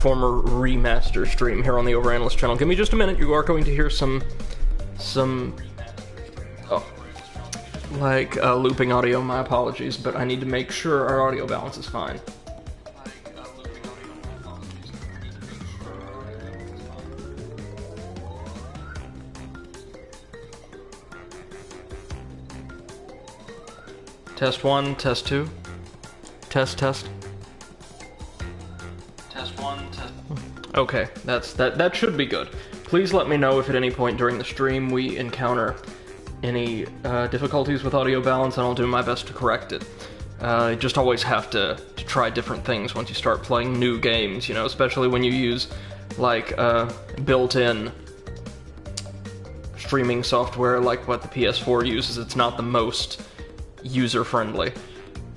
former remaster stream here on the Overanalyst channel. Give me just a minute, you are going to hear some looping audio, my apologies, but I need to make sure our audio balance is fine. Test 1, test 2. Test. Test 1, test. Okay, that should be good. Please let me know if at any point during the stream we encounter any difficulties with audio balance, and I'll do my best to correct it. You just always have to try different things once you start playing new games, you know, especially when you use, like, built-in streaming software like what the PS4 uses. It's not the most user-friendly.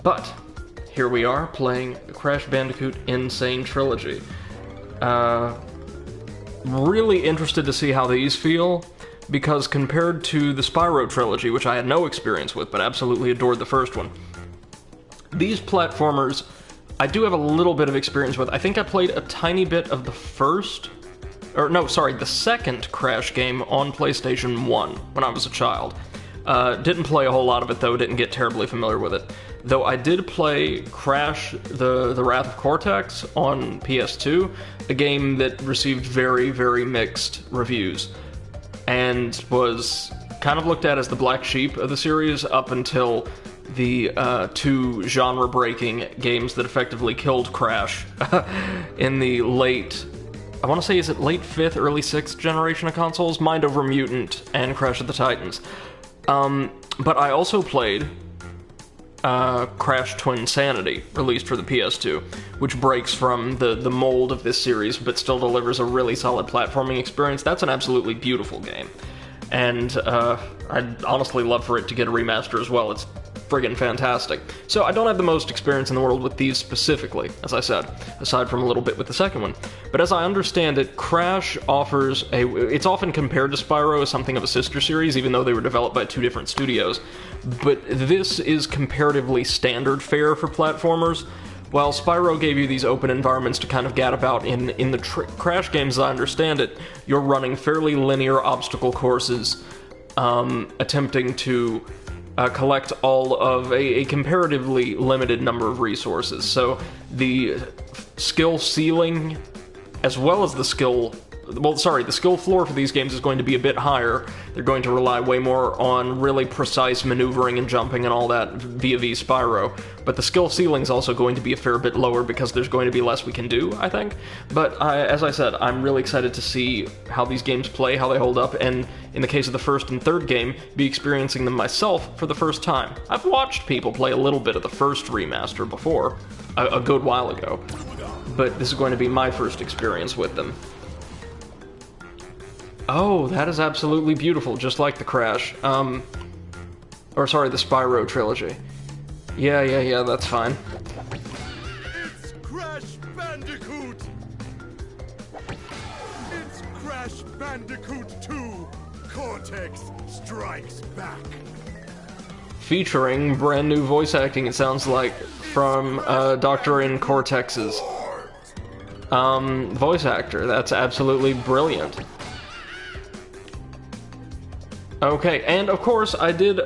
But here we are, playing Crash Bandicoot N-Sane Trilogy. Really interested to see how these feel, because compared to the Spyro Trilogy, which I had no experience with, but absolutely adored the first one, these platformers I do have a little bit of experience with. I think I played a tiny bit of the second Crash game on PlayStation 1 when I was a child. Didn't play a whole lot of it, though, didn't get terribly familiar with it. Though I did play Crash the Wrath of Cortex on PS2, a game that received very, very mixed reviews, and was kind of looked at as the black sheep of the series up until the two genre-breaking games that effectively killed Crash in the late, I want to say, is it late 5th, early 6th generation of consoles? Mind Over Mutant and Crash of the Titans. But I also played Crash Twinsanity, released for the PS2, which breaks from the mold of this series, but still delivers a really solid platforming experience. That's an absolutely beautiful game, and I'd honestly love for it to get a remaster as well. It's friggin' fantastic. So I don't have the most experience in the world with these specifically, as I said, aside from a little bit with the second one. But as I understand it, Crash offers it's often compared to Spyro as something of a sister series, even though they were developed by two different studios. But this is comparatively standard fare for platformers. While Spyro gave you these open environments to kind of gad about, in the Crash games, as I understand it, you're running fairly linear obstacle courses, attempting to collect all of a comparatively limited number of resources. So the skill ceiling, as well as the skill floor for these games is going to be a bit higher. They're going to rely way more on really precise maneuvering and jumping and all that vis-a-vis Spyro. But the skill ceiling's also going to be a fair bit lower because there's going to be less we can do, I think. But as I said, I'm really excited to see how these games play, how they hold up, and in the case of the first and third game, be experiencing them myself for the first time. I've watched people play a little bit of the first remaster before, a good while ago, but this is going to be my first experience with them. Oh, that is absolutely beautiful, just like the Crash. The Spyro Trilogy. Yeah, that's fine. It's Crash Bandicoot! It's Crash Bandicoot 2! Cortex Strikes Back! Featuring brand new voice acting, it sounds like, from Dr. in Cortex's voice actor. That's absolutely brilliant. Okay, and of course I did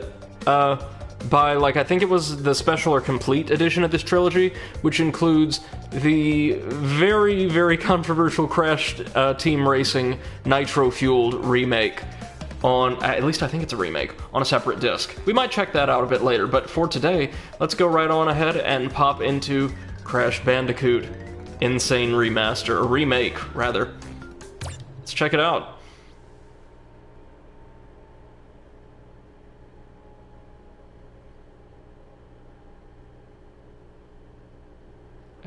buy, I think it was the special or complete edition of this trilogy, which includes the very, very controversial Crash Team Racing nitro-fueled remake on, at least I think it's a remake, on a separate disc. We might check that out a bit later, but for today, let's go right on ahead and pop into Crash Bandicoot N-Sane Remaster, or remake, rather. Let's check it out.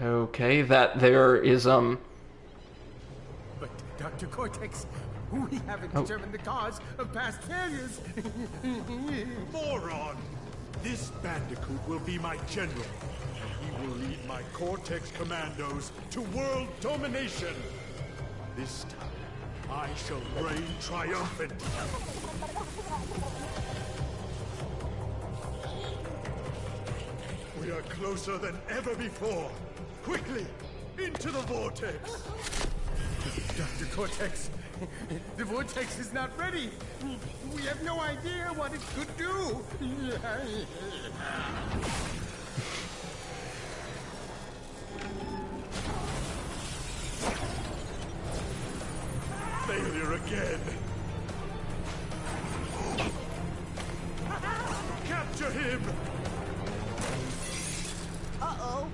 Okay, that there is, But, Dr. Cortex, we haven't determined the cause of past failures. Moron! This Bandicoot will be my general. He will lead my Cortex commandos to world domination. This time, I shall reign triumphant. We are closer than ever before. Quickly, Into the vortex! Dr. Cortex, the vortex is not ready. We have no idea what it could do. Failure again! Capture him! Uh-oh.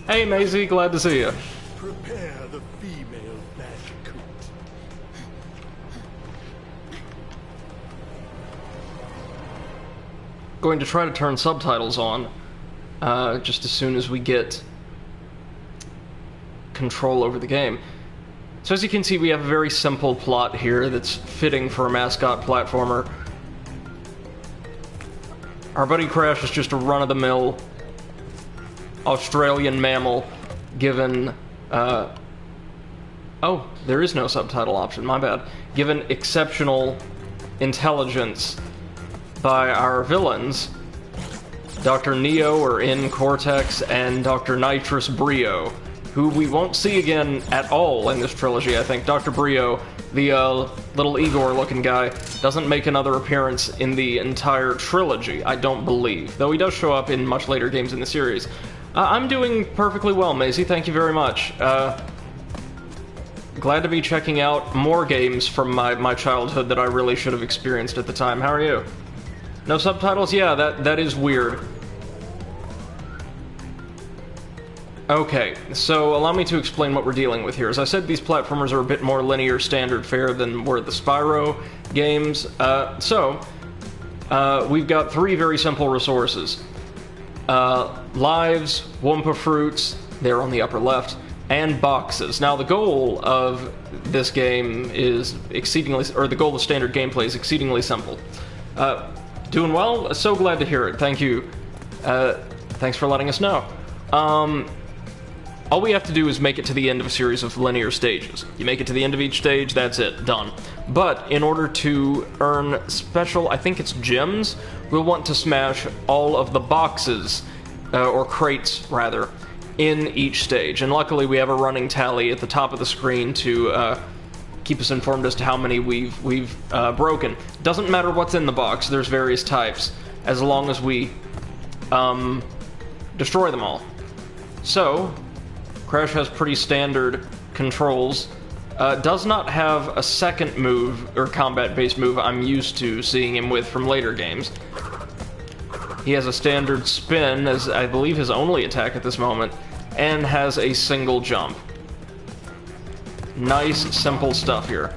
Hey, Maisie, glad to see you. Prepare the female Bandicoot. Going to try to turn subtitles on just as soon as we get control over the game. So as you can see, we have a very simple plot here that's fitting for a mascot platformer. Our buddy Crash is just a run-of-the-mill Australian mammal given... oh, there is no subtitle option, my bad. Given exceptional intelligence by our villains, Dr. Neo or N Cortex and Dr. Nitrous Brio, who we won't see again at all in this trilogy, I think. Dr. Brio, the little Igor-looking guy, doesn't make another appearance in the entire trilogy, I don't believe, though he does show up in much later games in the series. I'm doing perfectly well, Maisie, thank you very much. Glad to be checking out more games from my childhood that I really should have experienced at the time. How are you? No subtitles? Yeah, that is weird. Okay, so allow me to explain what we're dealing with here. As I said, these platformers are a bit more linear standard fare than were the Spyro games. We've got three very simple resources. Lives, Wumpa Fruits, they're on the upper left, and boxes. Now, the goal of this game is the goal of standard gameplay is exceedingly simple. Doing well? So glad to hear it. Thank you. Thanks for letting us know. All we have to do is make it to the end of a series of linear stages. You make it to the end of each stage, that's it, done. But in order to earn special, I think it's gems, we'll want to smash all of the boxes, or crates, rather, in each stage. And luckily we have a running tally at the top of the screen to keep us informed as to how many we've broken. Doesn't matter what's in the box, there's various types, as long as we destroy them all. So, Crash has pretty standard controls. Does not have a second move, or combat-based move, I'm used to seeing him with from later games. He has a standard spin, as I believe his only attack at this moment, and has a single jump. Nice, simple stuff here.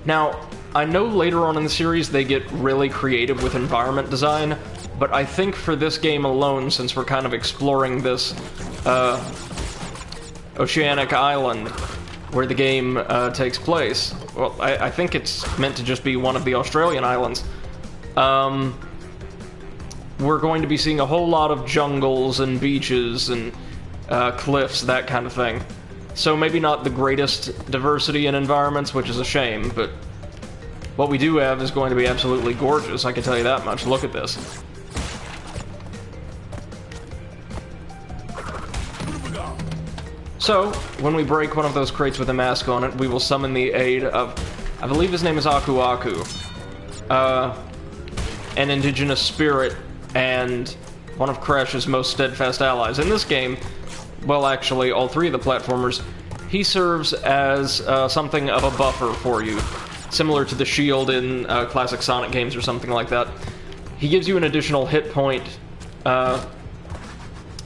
Now, I know later on in the series they get really creative with environment design, but I think for this game alone, since we're kind of exploring this, oceanic island where the game takes place. Well, I think it's meant to just be one of the Australian islands. We're going to be seeing a whole lot of jungles and beaches and cliffs, that kind of thing. So maybe not the greatest diversity in environments, which is a shame, but what we do have is going to be absolutely gorgeous, I can tell you that much. Look at this. So, when we break one of those crates with a mask on it, we will summon the aid of, I believe his name is Aku Aku, an indigenous spirit and one of Crash's most steadfast allies. In this game, well, actually, all three of the platformers, he serves as something of a buffer for you, similar to the shield in classic Sonic games or something like that. He gives you an additional hit point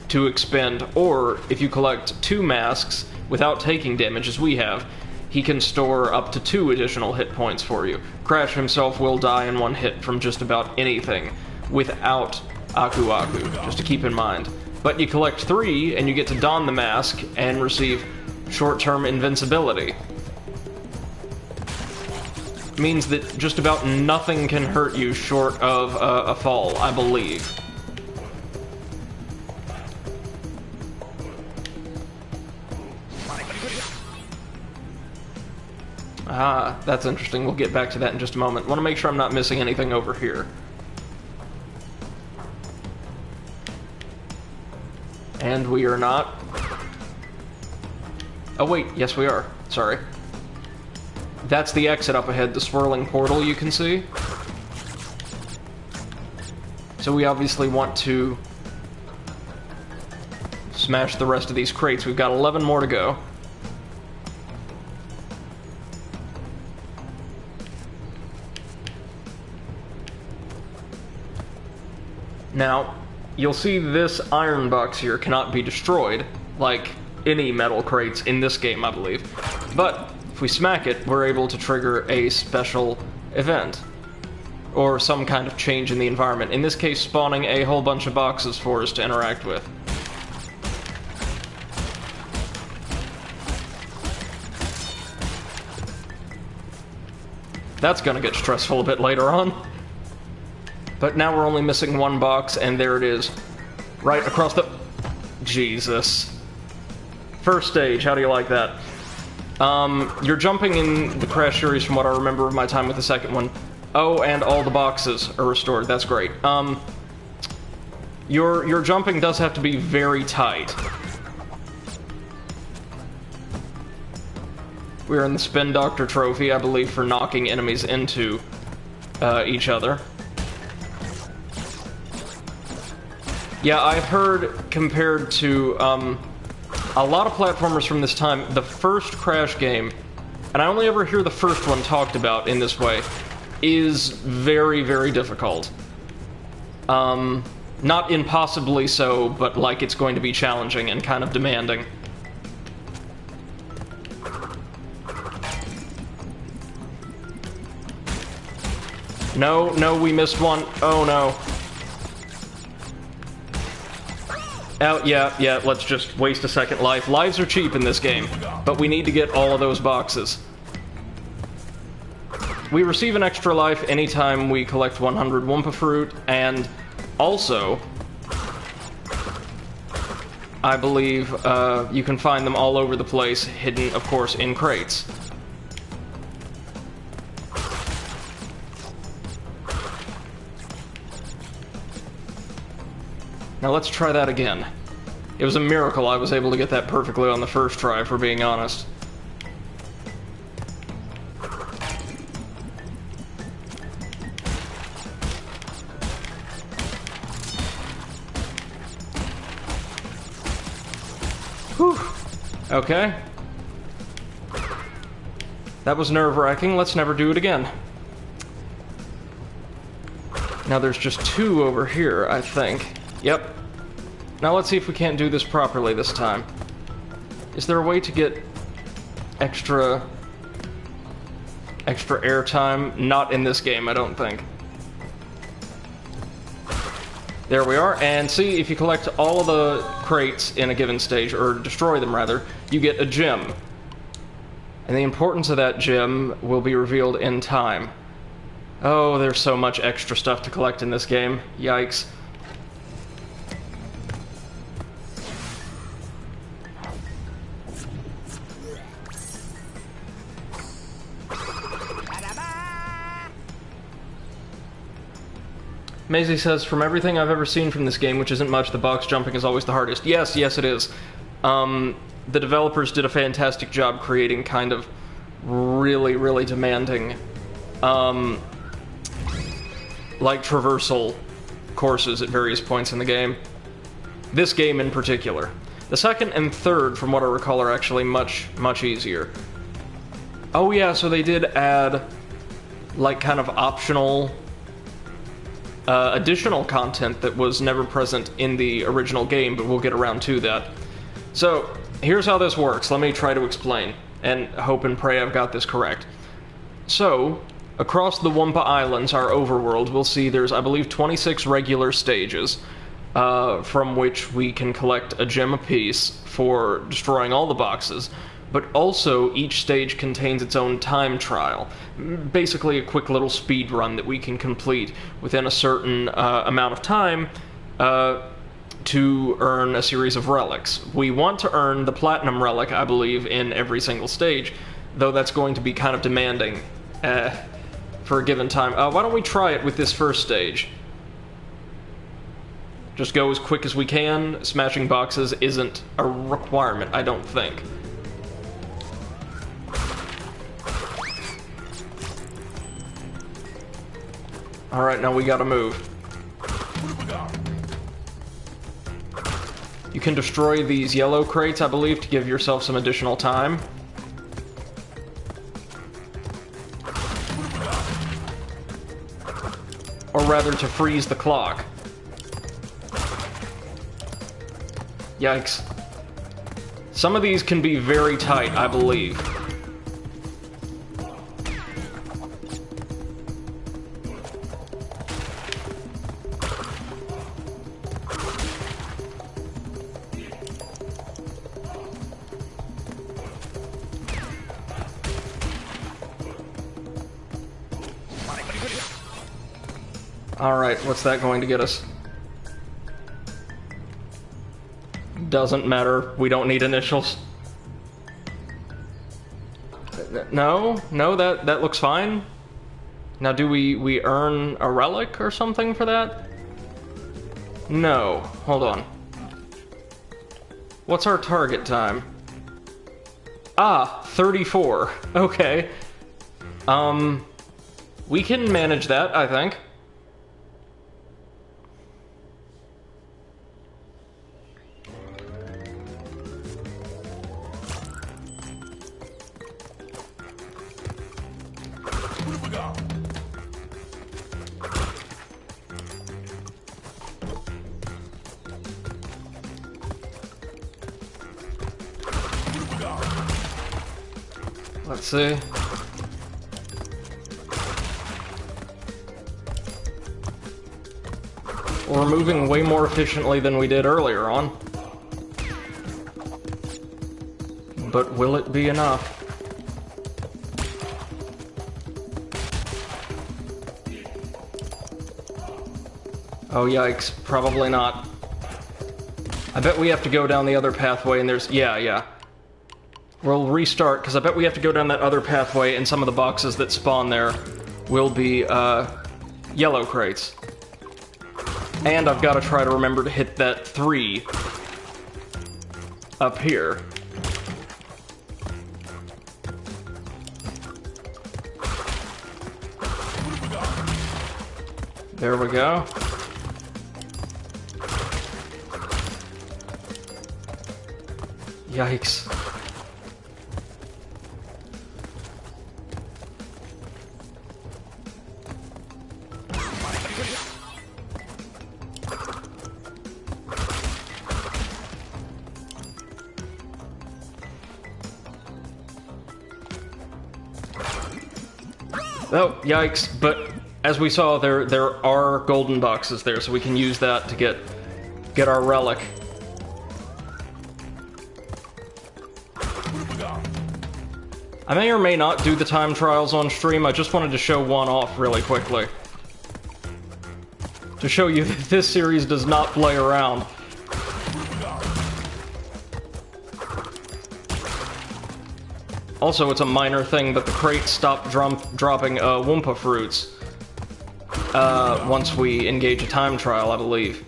to expend, or if you collect 2 masks without taking damage, as we have, he can store up to 2 additional hit points for you. Crash himself will die in 1 hit from just about anything without Aku Aku, just to keep in mind. But you collect 3, and you get to don the mask and receive short-term invincibility. Means that just about nothing can hurt you short of a fall, I believe. Ah, that's interesting. We'll get back to that in just a moment. Want to make sure I'm not missing anything over here. And we are not. Oh wait, yes we are. Sorry. That's the exit up ahead, the swirling portal you can see. So we obviously want to smash the rest of these crates. We've got 11 more to go. Now, you'll see this iron box here cannot be destroyed, like any metal crates in this game, I believe. But if we smack it, we're able to trigger a special event, or some kind of change in the environment. In this case, spawning a whole bunch of boxes for us to interact with. That's gonna get stressful a bit later on. But now we're only missing one box, and there it is. Right across the... Jesus. First stage, how do you like that? You're jumping in the Crash series from what I remember of my time with the second one. Oh, and all the boxes are restored, that's great. Your jumping does have to be very tight. We're in the Spin Doctor trophy, I believe, for knocking enemies into each other. Yeah, I've heard, compared to a lot of platformers from this time, the first Crash game, and I only ever hear the first one talked about in this way, is very, very difficult. Not impossibly so, but like it's going to be challenging and kind of demanding. No, no, we missed one. Oh no. Oh, yeah, let's just waste a second life. Lives are cheap in this game, but we need to get all of those boxes. We receive an extra life anytime we collect 100 Wumpa Fruit, and also, I believe you can find them all over the place, hidden, of course, in crates. Now let's try that again. It was a miracle I was able to get that perfectly on the first try, if we're being honest. Whew. Okay. That was nerve-wracking. Let's never do it again. Now there's just two over here, I think. Yep. Now let's see if we can't do this properly this time. Is there a way to get extra airtime? Not in this game, I don't think. There we are, and see, if you collect all of the crates in a given stage, or destroy them rather, you get a gem. And the importance of that gem will be revealed in time. Oh, there's so much extra stuff to collect in this game. Yikes. Maisie says, from everything I've ever seen from this game, which isn't much, the box jumping is always the hardest. Yes, it is. The developers did a fantastic job creating kind of really, really demanding, like traversal courses at various points in the game. This game in particular. The second and third, from what I recall, are actually much, much easier. Oh yeah, so they did add, like, kind of optional additional content that was never present in the original game, but we'll get around to that. So, here's how this works. Let me try to explain, and hope and pray I've got this correct. So, across the Wumpa Islands, our overworld, we'll see there's, I believe, 26 regular stages, from which we can collect a gem apiece for destroying all the boxes. But also, each stage contains its own time trial. Basically a quick little speed run that we can complete within a certain amount of time to earn a series of relics. We want to earn the Platinum Relic, I believe, in every single stage, though that's going to be kind of demanding for a given time. Why don't we try it with this first stage? Just go as quick as we can. Smashing boxes isn't a requirement, I don't think. Alright, now we gotta move. You can destroy these yellow crates, I believe, to give yourself some additional time. Or rather, to freeze the clock. Yikes. Some of these can be very tight, I believe. Alright, what's that going to get us? Doesn't matter. We don't need initials. No? No, that looks fine. Now, do we earn a relic or something for that? No. Hold on. What's our target time? Ah, 34. Okay. We can manage that, I think. Let's see. We're moving way more efficiently than we did earlier on. But will it be enough? Oh yikes, probably not. I bet we have to go down the other pathway and there's... Yeah. We'll restart, because I bet we have to go down that other pathway, and some of the boxes that spawn there will be, yellow crates. And I've got to try to remember to hit that 3 up here. There we go. Yikes. Oh, yikes, but as we saw, there are golden boxes there, so we can use that to get our relic. I may or may not do the time trials on stream. I just wanted to show one off really quickly. To show you that this series does not play around. Also, it's a minor thing, but the crates stop dropping Wumpa fruits once we engage a time trial, I believe.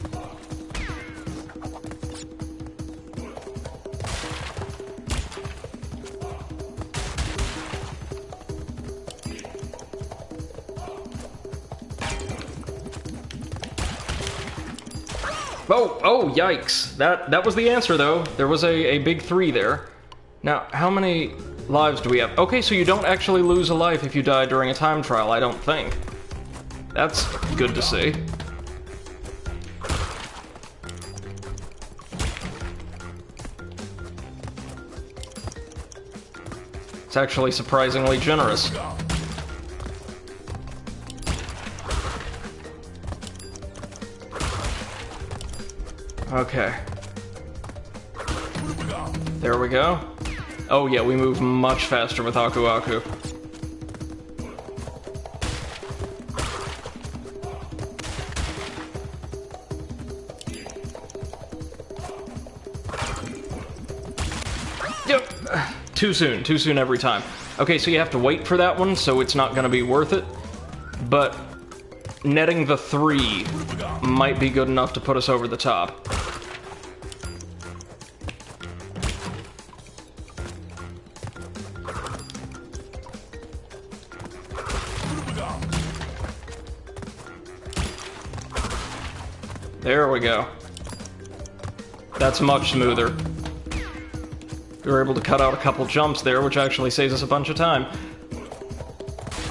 Oh, yikes. That was the answer, though. There was a big 3 there. Now, how many lives do we have? Okay, so you don't actually lose a life if you die during a time trial, I don't think. That's good to see. It's actually surprisingly generous. Okay. There we go. Oh yeah, we move much faster with Aku Aku. Yep. Too soon every time. Okay, so you have to wait for that one, so it's not gonna be worth it. But netting the 3 might be good enough to put us over the top. There we go. That's much smoother. We were able to cut out a couple jumps there, which actually saves us a bunch of time.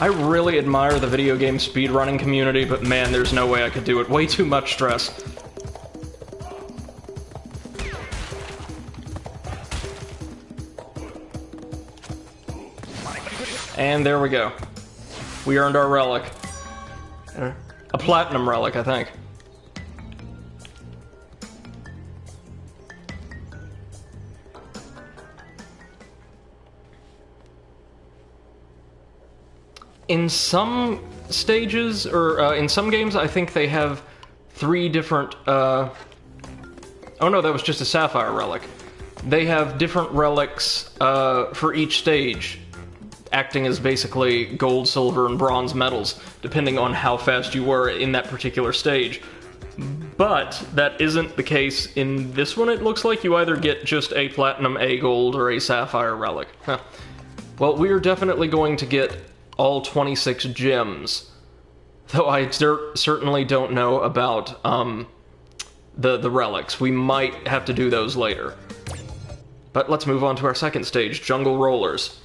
I really admire the video game speedrunning community, but man, there's no way I could do it. Way too much stress. And there we go. We earned our relic. A platinum relic, I think. In some stages, or in some games, I think they have 3 different, oh no, that was just a sapphire relic. They have different relics for each stage, acting as basically gold, silver, and bronze medals, depending on how fast you were in that particular stage. But that isn't the case in this one. It looks like you either get just a platinum, a gold, or a sapphire relic. Huh. Well, we're definitely going to get all 26 gems, though I certainly don't know about the relics. We might have to do those later. But let's move on to our second stage, Jungle Rollers.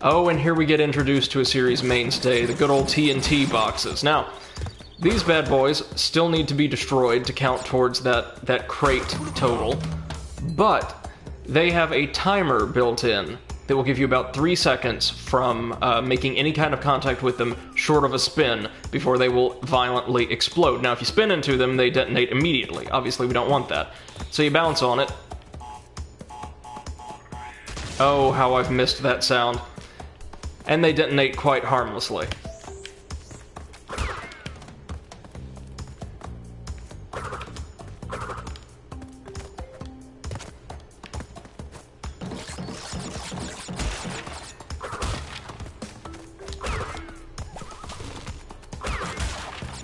Oh, and here we get introduced to a series mainstay, the good old TNT boxes. Now, these bad boys still need to be destroyed to count towards that crate total, but they have a timer built in that will give you about 3 seconds from making any kind of contact with them short of a spin before they will violently explode. Now, if you spin into them, they detonate immediately. Obviously, we don't want that. So you bounce on it. Oh, how I've missed that sound. And they detonate quite harmlessly.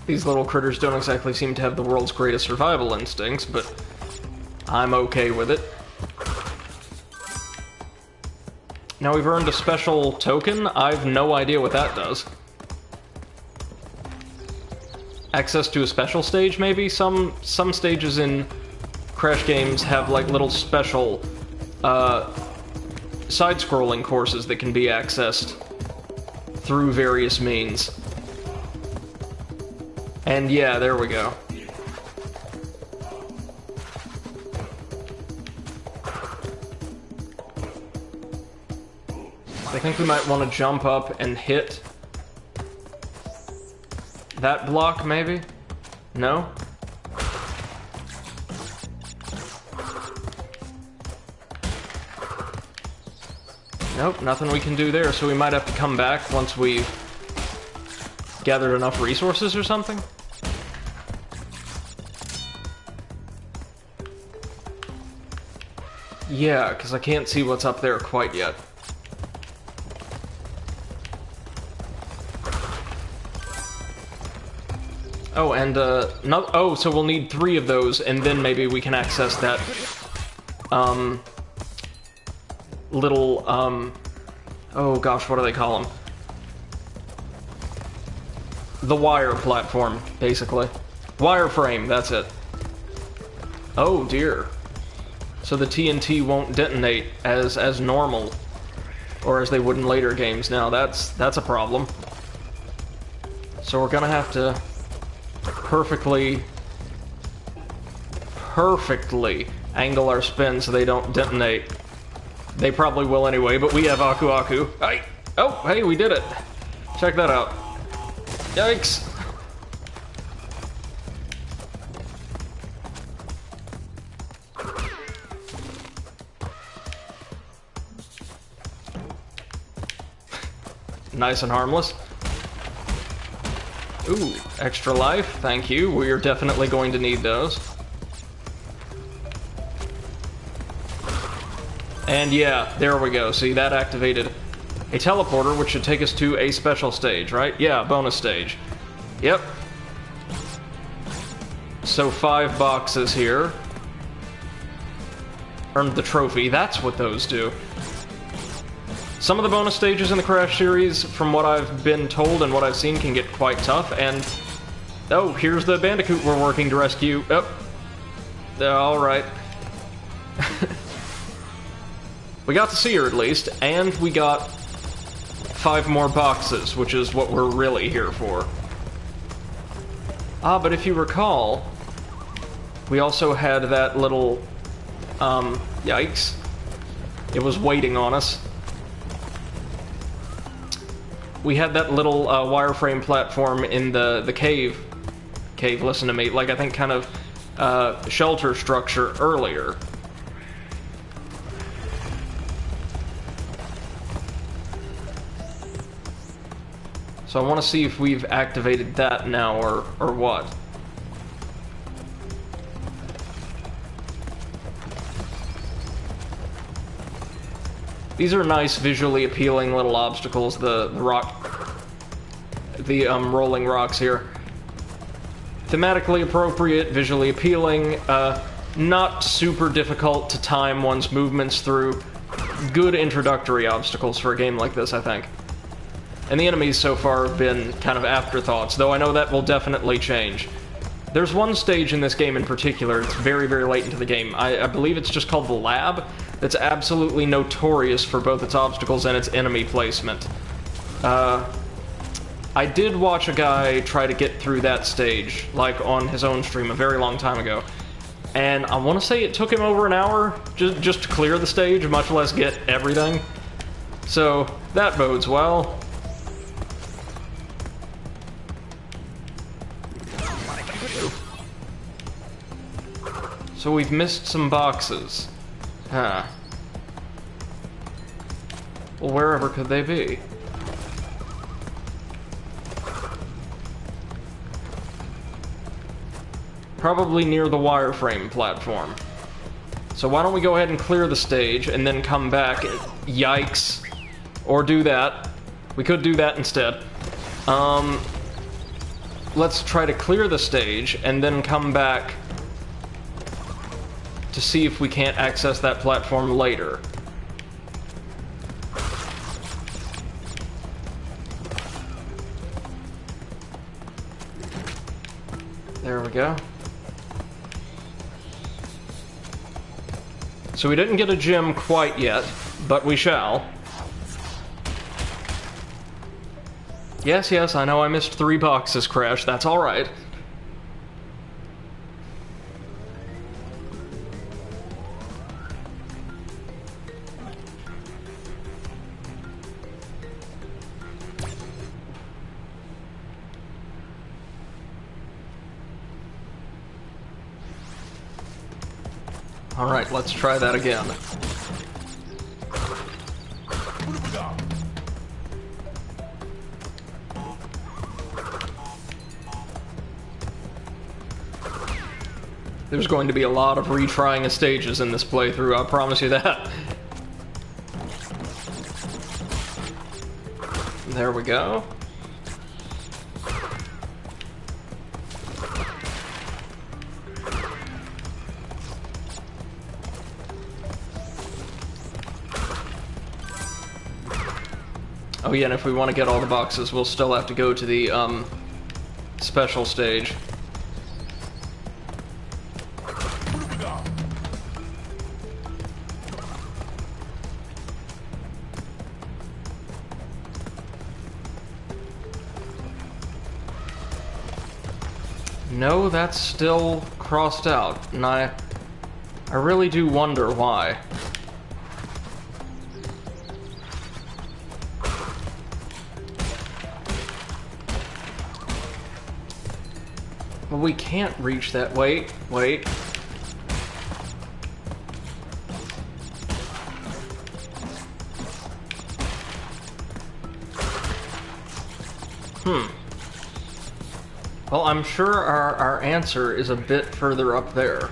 These little critters don't exactly seem to have the world's greatest survival instincts, but I'm okay with it. Now we've earned a special token. I've no idea what that does. Access to a special stage, maybe? Some stages in Crash games have like little special side-scrolling courses that can be accessed through various means. And yeah, there we go. I think we might want to jump up and hit that block, maybe? No? Nope, nothing we can do there, so we might have to come back once we've gathered enough resources or something? Yeah, because I can't see what's up there quite yet. Oh, and, oh, so we'll need 3 of those, and then maybe we can access that, little, oh gosh, what do they call them? The wire platform, basically. Wireframe, that's it. Oh dear. So the TNT won't detonate as normal, or as they would in later games. Now that's a problem. So we're gonna have to perfectly angle our spin so they don't detonate. They probably will anyway, but we have Aku Aku. Hey! Oh, hey, we did it! Check that out. Yikes! Nice and harmless. Ooh, extra life, thank you. We are definitely going to need those. And yeah, there we go. See, that activated a teleporter, which should take us to a special stage, right? Yeah, bonus stage. Yep. So 5 boxes here. Earned the trophy. That's what those do. Some of the bonus stages in the Crash series, from what I've been told and what I've seen, can get quite tough, and... Oh, here's the Bandicoot we're working to rescue. Oh. Alright. We got to see her, at least, and we got 5 more boxes, which is what we're really here for. Ah, but if you recall, we also had that little... yikes. It was waiting on us. We had that little wireframe platform in the cave, listen to me, like I think kind of shelter structure earlier. So I want to see if we've activated that now or what. These are nice, visually appealing little obstacles, the rolling rocks here. Thematically appropriate, visually appealing, not super difficult to time one's movements through. Good introductory obstacles for a game like this, I think. And the enemies so far have been kind of afterthoughts, though I know that will definitely change. There's one stage in this game in particular, it's very, very late into the game. I believe it's just called the Lab. That's absolutely notorious for both its obstacles and its enemy placement. I did watch a guy try to get through that stage, like on his own stream a very long time ago. And I want to say it took him over an hour just to clear the stage, much less get everything. So, that bodes well. So we've missed some boxes. Huh. Well, wherever could they be? Probably near the wireframe platform. So why don't we go ahead and clear the stage and then come back. Yikes. Or do that. We could do that instead. Let's try to clear the stage and then come back to see if we can't access that platform later. There we go. So we didn't get a gem quite yet, but we shall. Yes, I know I missed 3 boxes, Crash. That's alright. Alright, let's try that again. There's going to be a lot of retrying of stages in this playthrough, I promise you that. There we go. Oh yeah, and if we want to get all the boxes, we'll still have to go to the, special stage. No, that's still crossed out, and I really do wonder why. Well, we can't reach that. Wait. Well, I'm sure our answer is a bit further up there.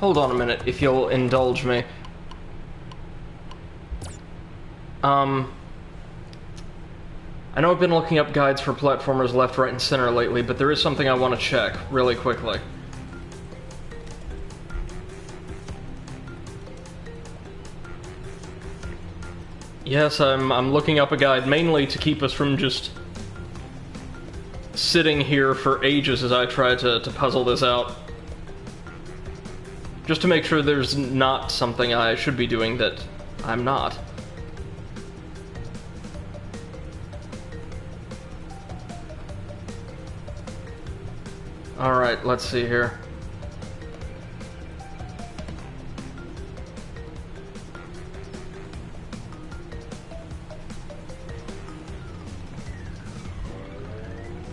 Hold on a minute, if you'll indulge me. I know I've been looking up guides for platformers left, right, and center lately, but there is something I want to check really quickly. Yes, I'm looking up a guide mainly to keep us from just sitting here for ages as I try to puzzle this out. Just to make sure there's not something I should be doing that I'm not. Alright, let's see here.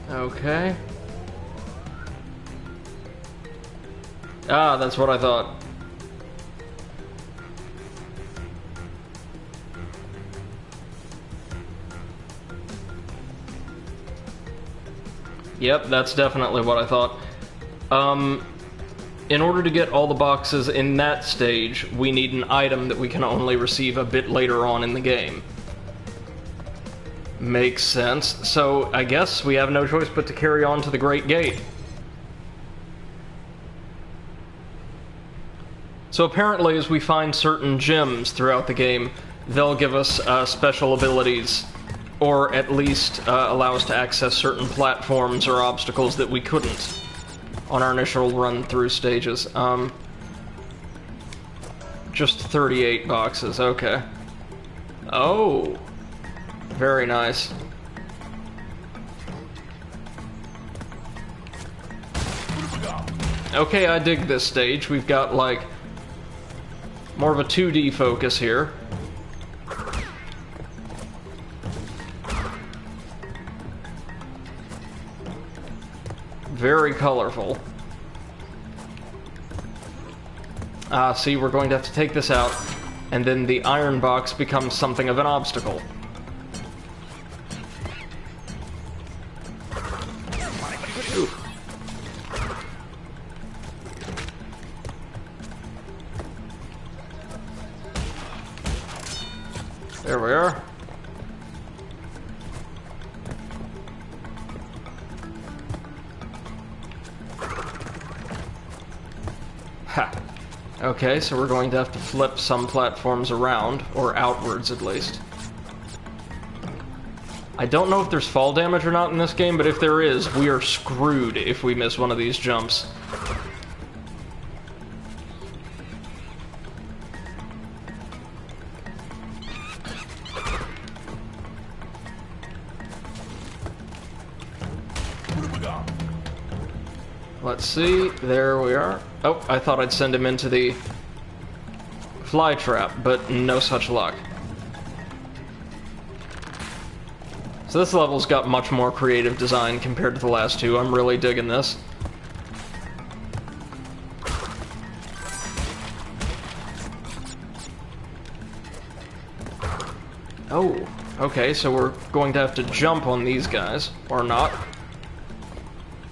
Okay. Ah, that's what I thought. Yep, that's definitely what I thought. In order to get all the boxes in that stage, we need an item that we can only receive a bit later on in the game. Makes sense. So, I guess we have no choice but to carry on to the Great Gate. So apparently, as we find certain gems throughout the game, they'll give us special abilities, or at least allow us to access certain platforms or obstacles that we couldn't on our initial run-through stages. Just 38 boxes, okay. Oh, very nice. Okay, I dig this stage. We've got, like, more of a 2D focus here. Very colorful. See, we're going to have to take this out, and then the iron box becomes something of an obstacle. Ooh. There we are. Ha. Okay, so we're going to have to flip some platforms around, or outwards at least. I don't know if there's fall damage or not in this game, but if there is, we are screwed if we miss one of these jumps. Let's see, there we are. Oh, I thought I'd send him into the fly trap, but no such luck. So this level's got much more creative design compared to the last two. I'm really digging this. Oh, okay, so we're going to have to jump on these guys, or not.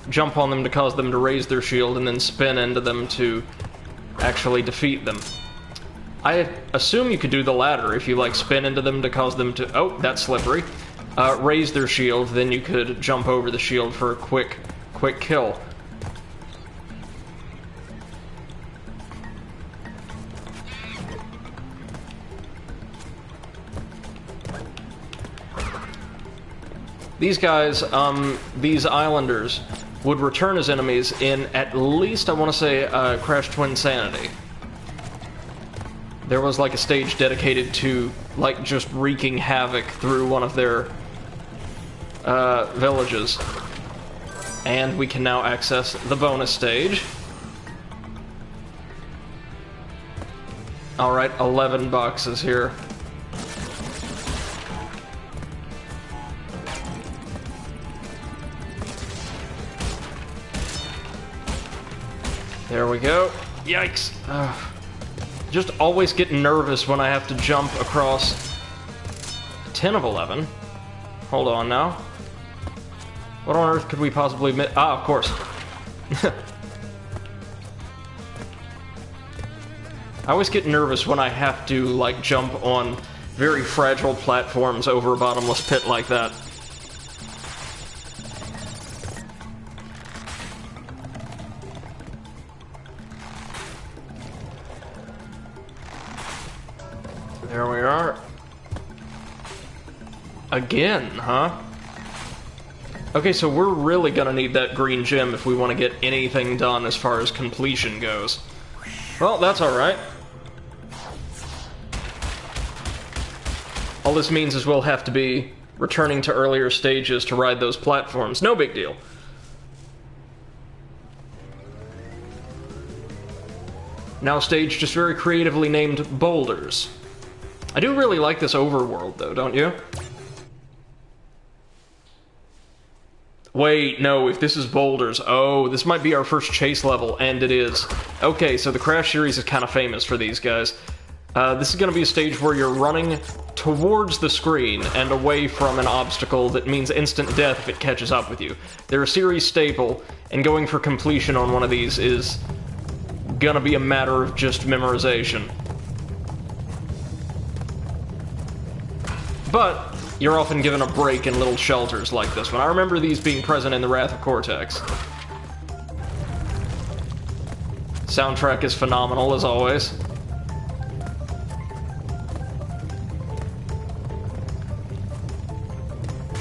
Jump on them to cause them to raise their shield, and then spin into them to actually defeat them. I assume you could do the latter if you, like, spin into them to cause them to... Oh, that's slippery. Raise their shield, then you could jump over the shield for a quick kill. These guys, these islanders, would return as enemies in at least, I want to say, Crash Twinsanity. There was, like, a stage dedicated to, like, just wreaking havoc through one of their villages. And we can now access the bonus stage. Alright, 11 boxes here. There we go. Yikes. Just always get nervous when I have to jump across 10 of 11. Hold on now. What on earth could we possibly miss? Ah, of course. I always get nervous when I have to, like, jump on very fragile platforms over a bottomless pit like that. There we are. Again, huh? Okay, so we're really gonna need that green gem if we want to get anything done as far as completion goes. Well, that's alright. All this means is we'll have to be returning to earlier stages to ride those platforms. No big deal. Now a stage just very creatively named Boulders. I do really like this overworld, though, don't you? Wait, no, if this is Boulders, oh, this might be our first chase level, and it is. Okay, so the Crash series is kind of famous for these guys. This is going to be a stage where you're running towards the screen and away from an obstacle that means instant death if it catches up with you. They're a series staple, and going for completion on one of these is gonna be a matter of just memorization. But you're often given a break in little shelters like this one. I remember these being present in the Wrath of Cortex. Soundtrack is phenomenal, as always.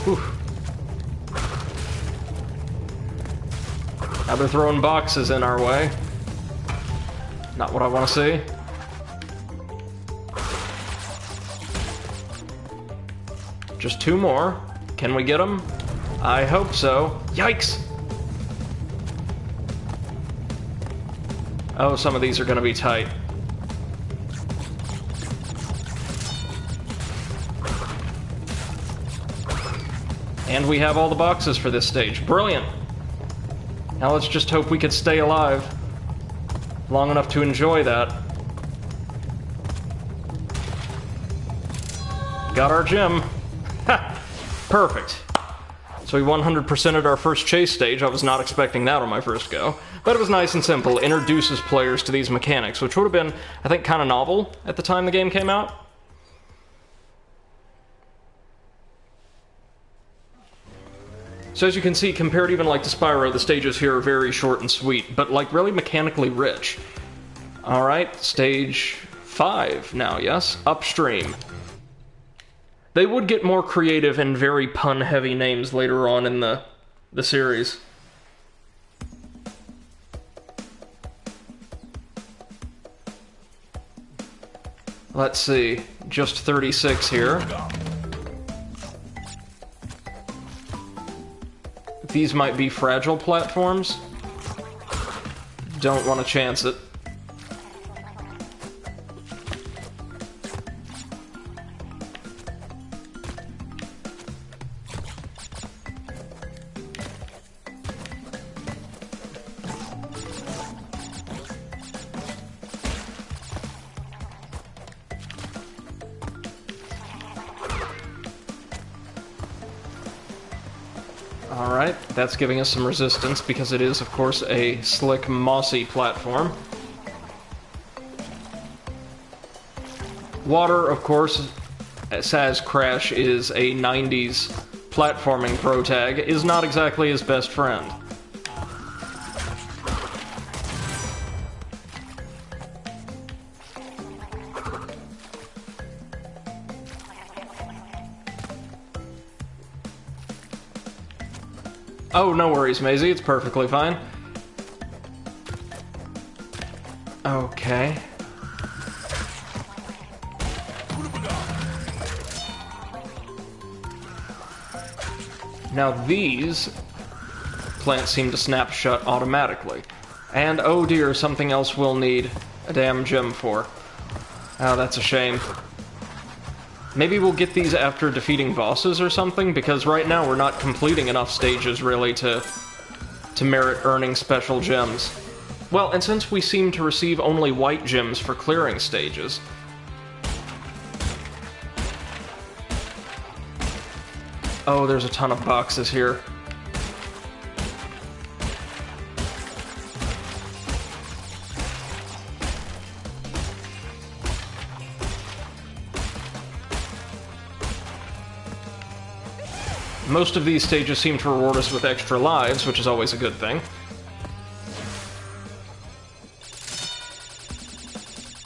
Whew. Now they're throwing boxes in our way. Not what I want to see. Just two more. Can we get them? I hope so. Yikes! Oh, some of these are going to be tight. And we have all the boxes for this stage. Brilliant! Now let's just hope we could stay alive long enough to enjoy that. Got our gem. Ha! Perfect. So we 100%ed our first chase stage. I was not expecting that on my first go. But it was nice and simple. Introduces players to these mechanics, which would have been, I think, kind of novel at the time the game came out. So as you can see, compared even like to Spyro, the stages here are very short and sweet, but like really mechanically rich. Alright, stage 5 now, yes? Upstream. They would get more creative and very pun-heavy names later on in the series. Let's see, just 36 here. These might be fragile platforms. Don't want to chance it. Alright, that's giving us some resistance because it is, of course, a slick, mossy platform. Water, of course, as Crash is a 90s platforming protag, is not exactly his best friend. Oh, no worries, Maisie. It's perfectly fine. Okay. Now these plants seem to snap shut automatically. And, oh dear, something else we'll need a damn gem for. Oh, that's a shame. Maybe we'll get these after defeating bosses or something, because right now we're not completing enough stages, really, to merit earning special gems. Well, and since we seem to receive only white gems for clearing stages... Oh, there's a ton of boxes here. Most of these stages seem to reward us with extra lives, which is always a good thing.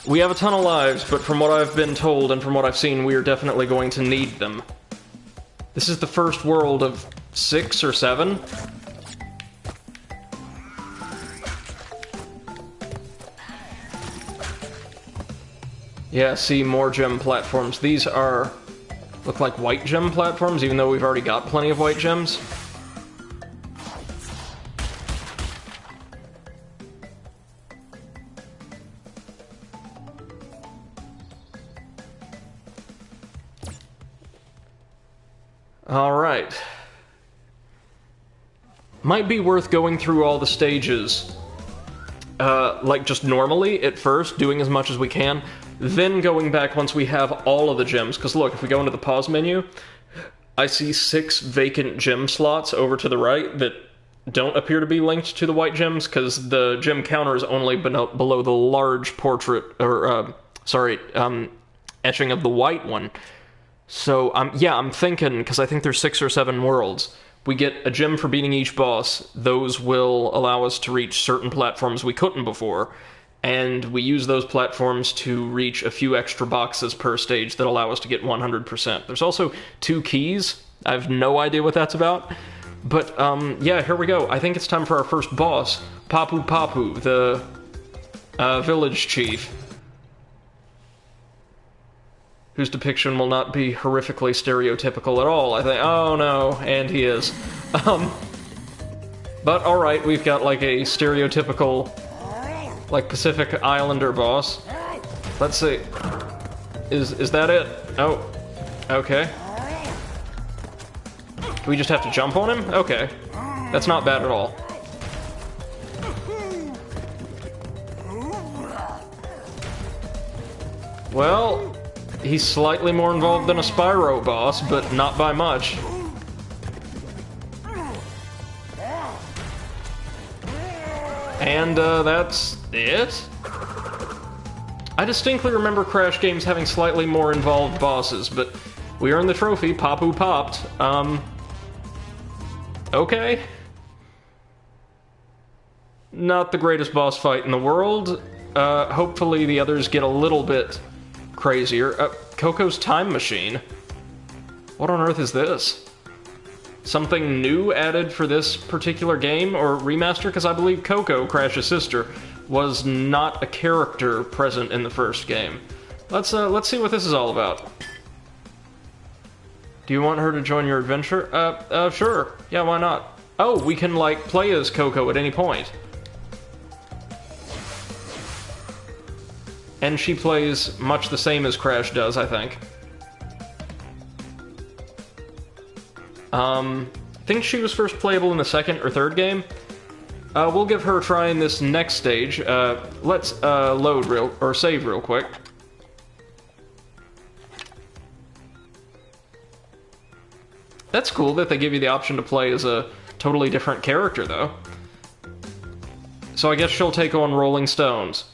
We have a ton of lives, but from what I've been told and from what I've seen, we are definitely going to need them. This is the first world of 6 or 7. Yeah, see, more gem platforms. These look like white gem platforms, even though we've already got plenty of white gems. Alright. Might be worth going through all the stages, like just normally at first, doing as much as we can, then going back once we have all of the gems. Because look, if we go into the pause menu, I see 6 vacant gem slots over to the right that don't appear to be linked to the white gems, because the gem counter is only below the large portrait, or, etching of the white one. So, I'm thinking, because I think there's 6 or 7 worlds, we get a gem for beating each boss. Those will allow us to reach certain platforms we couldn't before, and we use those platforms to reach a few extra boxes per stage that allow us to get 100%. There's also 2 keys. I have no idea what that's about. But, yeah, here we go. I think it's time for our first boss, Papu Papu, the village chief, whose depiction will not be horrifically stereotypical at all, I think. Oh, no, and he is. But, alright, we've got, like, a stereotypical, like, Pacific Islander boss. Let's see. Is that it? Oh. Okay. Do we just have to jump on him? Okay. That's not bad at all. Well, he's slightly more involved than a Spyro boss, but not by much. And, that's it? I distinctly remember Crash games having slightly more involved bosses, but we earned the trophy, Papu popped. Okay. Not the greatest boss fight in the world. Hopefully the others get a little bit crazier. Coco's Time Machine. What on earth is this? Something new added for this particular game, or remaster? Because I believe Coco, Crash's sister, was not a character present in the first game. Let's see what this is all about. Do you want her to join your adventure? Sure. Yeah, why not? Oh, we can, like, play as Coco at any point. And she plays much the same as Crash does, I think. I think she was first playable in the second or third game. We'll give her a try in this next stage. Let's save real quick. That's cool that they give you the option to play as a totally different character, though. So I guess she'll take on Rolling Stones.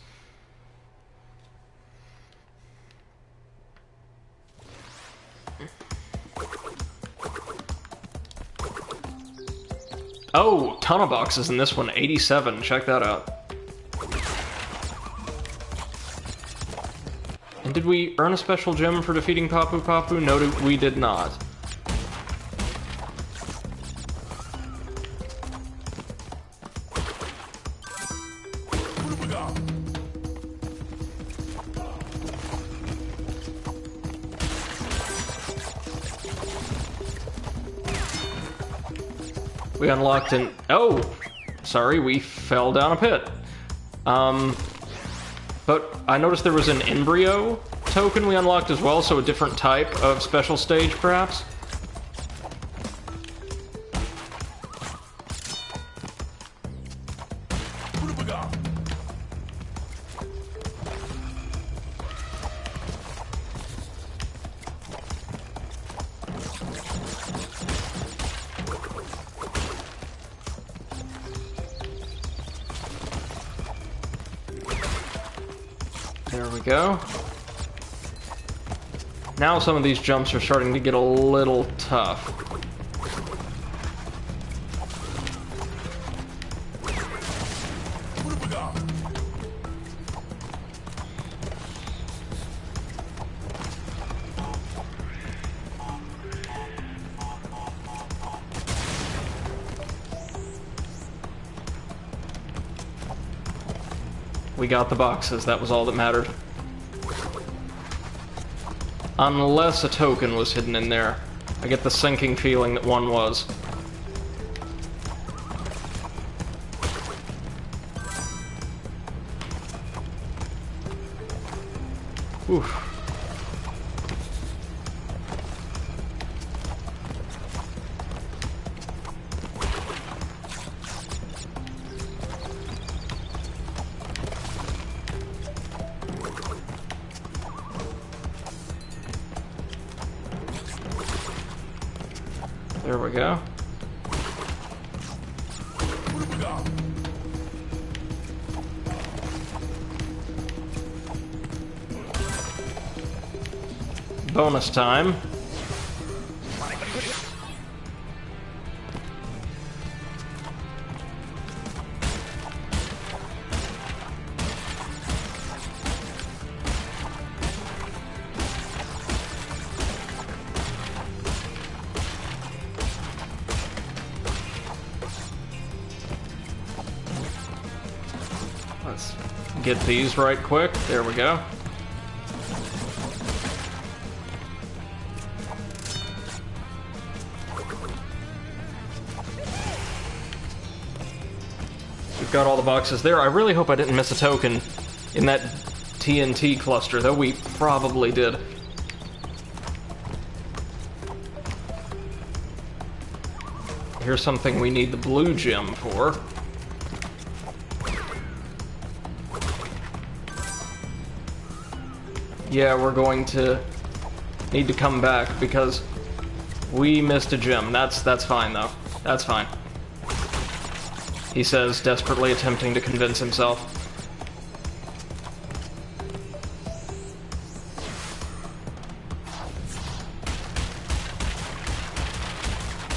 Oh, ton of boxes in this one, 87, check that out. And did we earn a special gem for defeating Papu Papu? No, we did not. We unlocked an... Oh! Sorry, we fell down a pit. But I noticed there was an embryo token we unlocked as well, so a different type of special stage, perhaps? There we go. Now some of these jumps are starting to get a little tough. We got the boxes, that was all that mattered. Unless a token was hidden in there. I get the sinking feeling that one was. Oof. There we go. Bonus time. Let's get these right quick. There we go. We've got all the boxes there. I really hope I didn't miss a token in that TNT cluster, though we probably did. Here's something we need the blue gem for. Yeah, we're going to need to come back because we missed a gem. That's fine, though. That's fine. He says, desperately attempting to convince himself.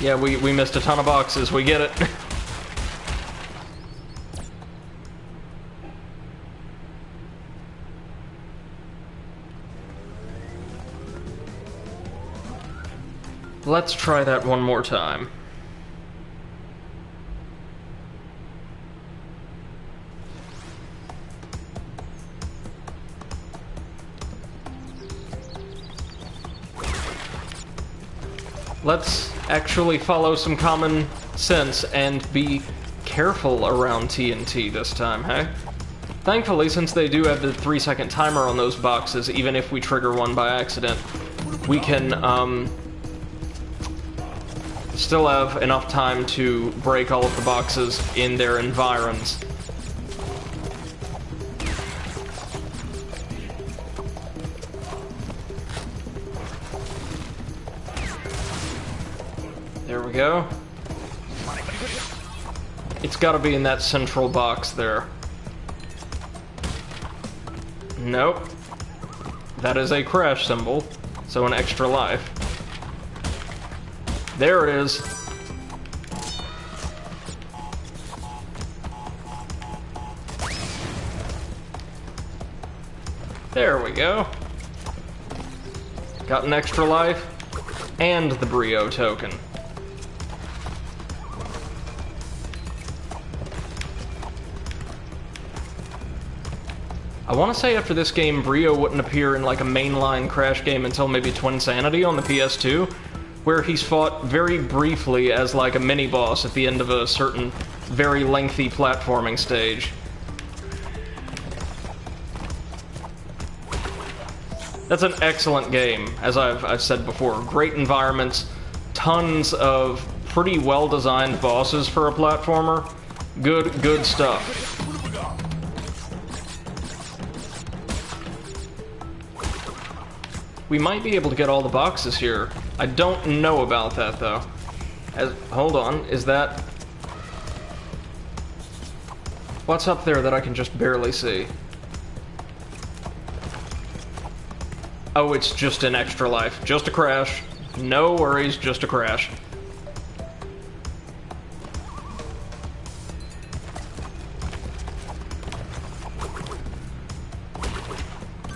Yeah, we missed a ton of boxes. We get it. Let's try that one more time. Let's actually follow some common sense and be careful around TNT this time, hey? Thankfully, since they do have the 3-second timer on those boxes, even if we trigger one by accident, we can, still have enough time to break all of the boxes in their environs. There we go. It's gotta be in that central box there. Nope. That is a crash symbol, so an extra life. There it is. There we go. Got an extra life and the Brio token. I want to say after this game, Brio wouldn't appear in like a mainline Crash game until maybe Twinsanity on the PS2, where he's fought very briefly as like a mini-boss at the end of a certain very lengthy platforming stage. That's an excellent game, as I've said before. Great environments, tons of pretty well-designed bosses for a platformer. Good stuff. We might be able to get all the boxes here. I don't know about that, though. Hold on, is that... What's up there that I can just barely see? Oh, it's just an extra life. Just a crash. No worries, just a crash.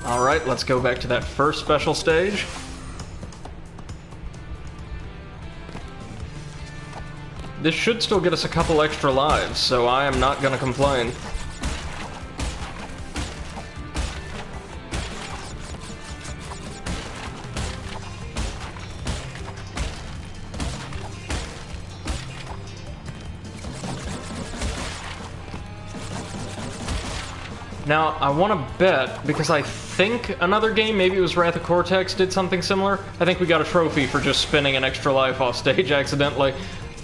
Alright, let's go back to that first special stage. This should still get us a couple extra lives, so I am not gonna complain. Now, I want to bet, because I think another game, maybe it was Wrath of Cortex, did something similar. I think we got a trophy for just spinning an extra life off stage accidentally.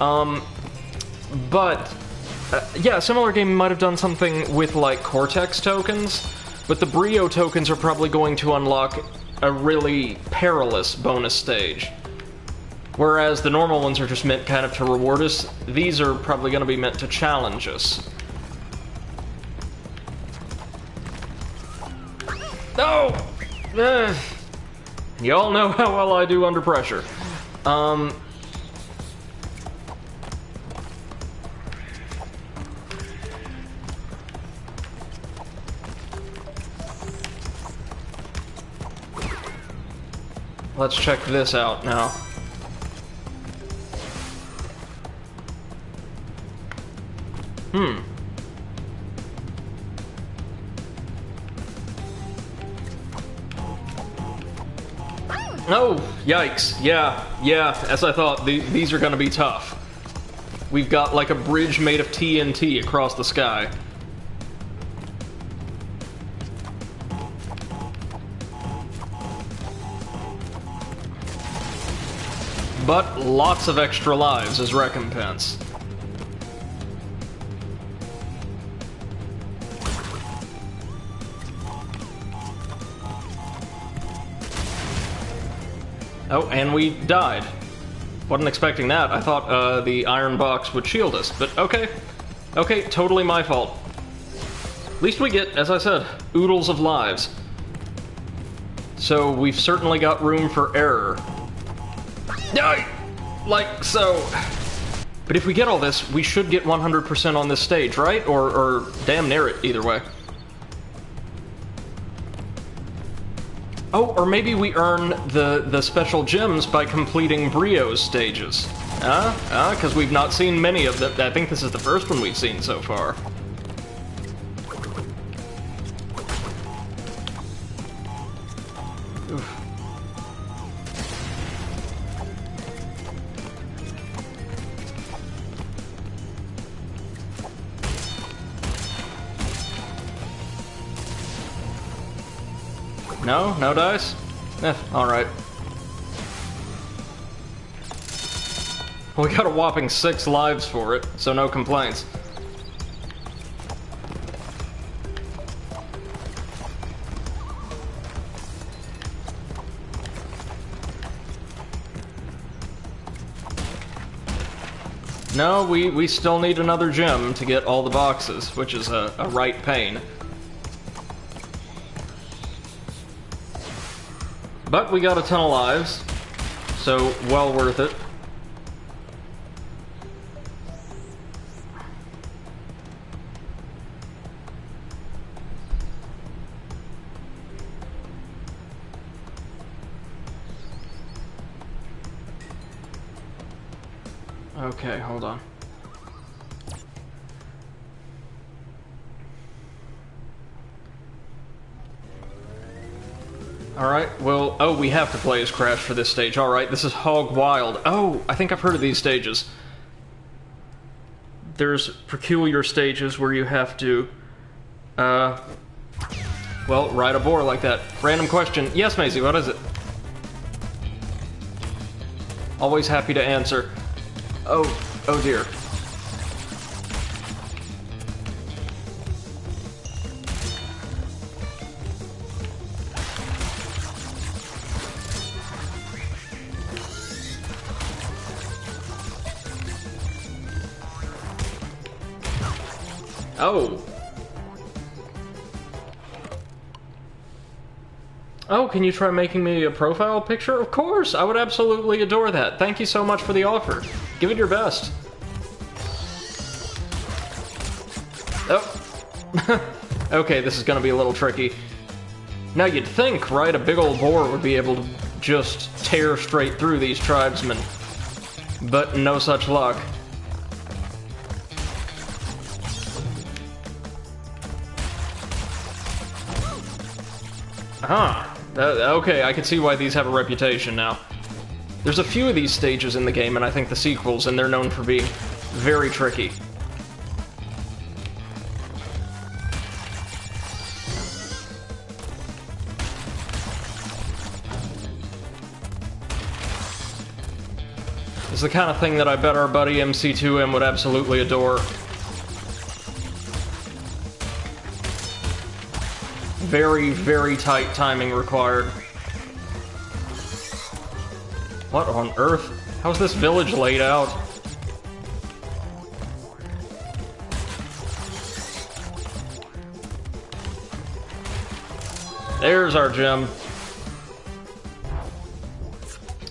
Yeah, a similar game might have done something with, like, Cortex tokens, but the Brio tokens are probably going to unlock a really perilous bonus stage. Whereas the normal ones are just meant kind of to reward us, these are probably going to be meant to challenge us. No! Y'all know how well I do under pressure. Let's check this out now. Oh, yikes. Yeah, as I thought, these are gonna be tough. We've got like a bridge made of TNT across the sky. But lots of extra lives as recompense. Oh, and we died. Wasn't expecting that. I thought the iron box would shield us, but okay. Okay, totally my fault. At least we get, as I said, oodles of lives. So we've certainly got room for error. Like so. But if we get all this, we should get 100% on this stage, right? Or damn near it, either way. Oh, or maybe we earn the special gems by completing Brio's stages. Because we've not seen many of them. I think this is the first one we've seen so far. Oof. No? No dice? Alright. We got a whopping 6 lives for it, so no complaints. No, we still need another gem to get all the boxes, which is a right pain. But we got a ton of lives, so well worth it. Okay, hold on. Alright, well, oh, we have to play as Crash for this stage. Alright, this is Hog Wild. Oh, I think I've heard of these stages. There's peculiar stages where you have to, well, ride a boar like that. Random question. Yes, Maisie, what is it? Always happy to answer. Oh dear. Oh. Oh, can you try making me a profile picture? Of course! I would absolutely adore that. Thank you so much for the offer. Give it your best. Oh. Okay, this is gonna be a little tricky. Now you'd think, right, a big old boar would be able to just tear straight through these tribesmen. But no such luck. Okay, I can see why these have a reputation now. There's a few of these stages in the game, and I think the sequels, and they're known for being very tricky. It's the kind of thing that I bet our buddy MC2M would absolutely adore. Very, very tight timing required. What on earth? How's this village laid out? There's our gem.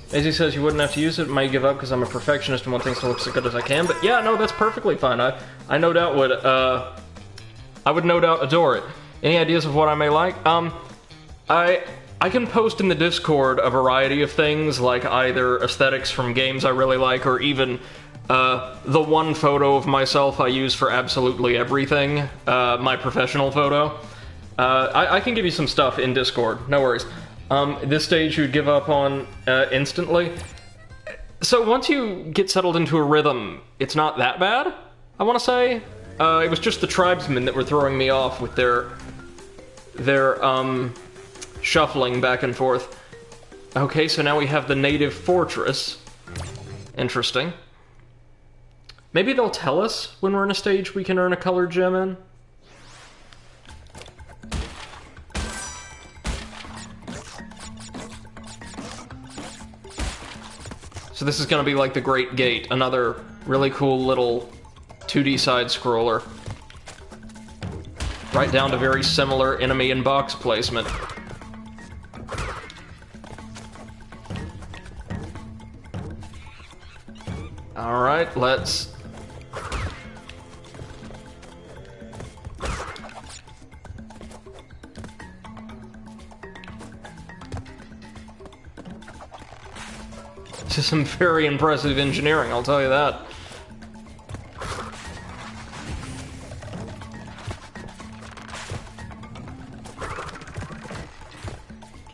Daisy says you wouldn't have to use it, might give up because I'm a perfectionist and want things to look so good as I can, but yeah, no, that's perfectly fine. I no doubt would, I would no doubt adore it. Any ideas of what I may like? I can post in the Discord a variety of things, like either aesthetics from games I really like, or even, the one photo of myself I use for absolutely everything, my professional photo. I can give you some stuff in Discord, no worries. This stage you'd give up on instantly. So once you get settled into a rhythm, it's not that bad, I want to say. It was just the tribesmen that were throwing me off with their shuffling back and forth. Okay, so now we have the native fortress. Interesting. Maybe they'll tell us when we're in a stage we can earn a colored gem in? So this is going to be like the Great Gate, another really cool little 2D side-scroller. Right down to very similar enemy and box placement. Alright, let's... This is some very impressive engineering, I'll tell you that.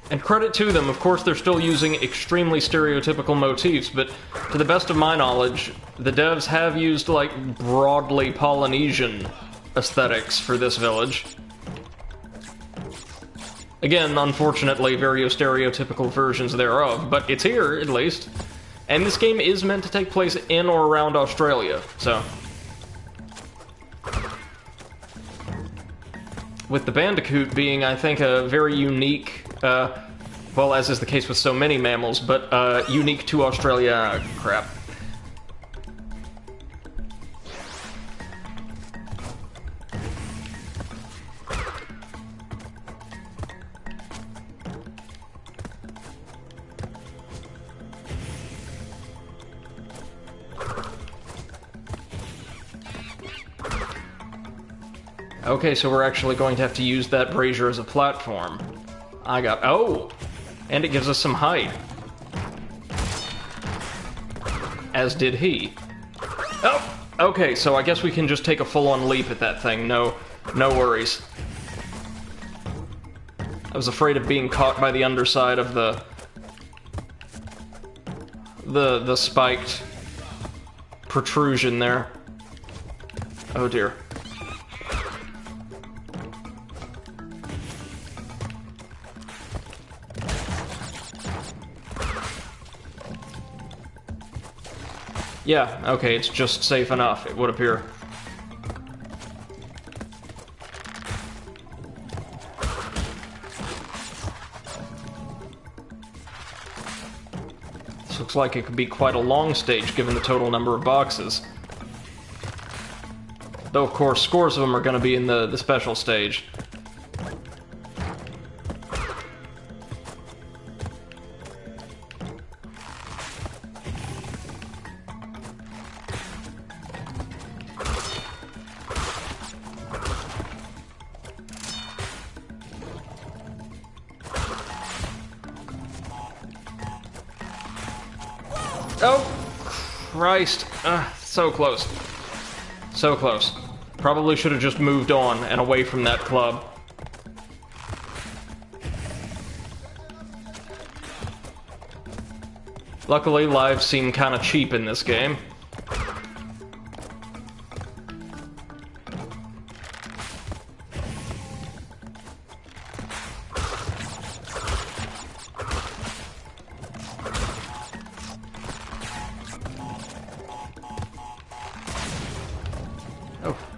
And credit to them, of course they're still using extremely stereotypical motifs, but to the best of my knowledge, the devs have used, like, broadly Polynesian aesthetics for this village. Again, unfortunately, very stereotypical versions thereof, but it's here, at least. And this game is meant to take place in or around Australia, so... With the Bandicoot being, I think, a very unique, well, as is the case with so many mammals, but unique to Australia. Crap. Okay, so we're actually going to have to use that brazier as a platform. Oh! And it gives us some height. As did he. Oh! Okay, so I guess we can just take a full-on leap at that thing. No worries. I was afraid of being caught by the underside of the spiked protrusion there. Oh dear. Yeah, okay, it's just safe enough, it would appear. This looks like it could be quite a long stage given the total number of boxes. Though, of course, scores of them are going to be in the special stage. Oh, Christ. So close. So close. Probably should have just moved on and away from that club. Luckily, lives seem kind of cheap in this game.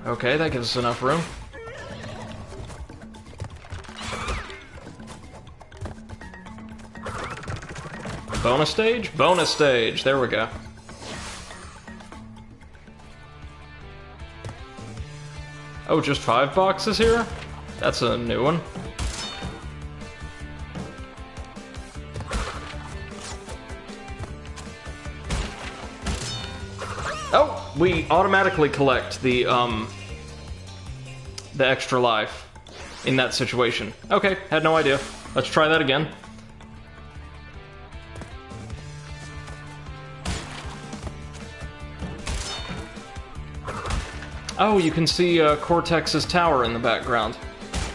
Okay, that gives us enough room. Bonus stage? Bonus stage! There we go. Oh, just 5 boxes here? That's a new one. Oh, we automatically collect the extra life in that situation. Okay, had no idea. Let's try that again. Oh, you can see Cortex's tower in the background.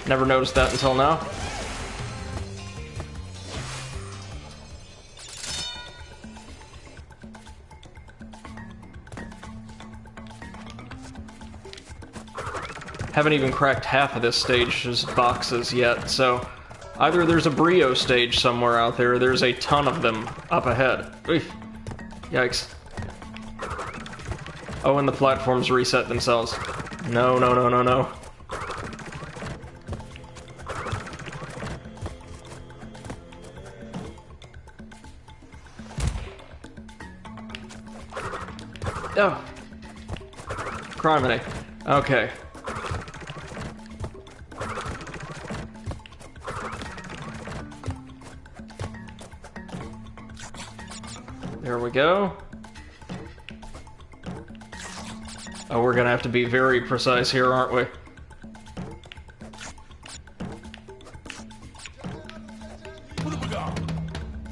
Never noticed that until now. Haven't even cracked half of this stage's boxes yet, so either there's a Brio stage somewhere out there, or there's a ton of them up ahead. Oof. Yikes. Oh, and the platforms reset themselves. No, no, no, no, no. Oh. Criminy. Okay. There we go. Oh, we're gonna have to be very precise here, aren't we?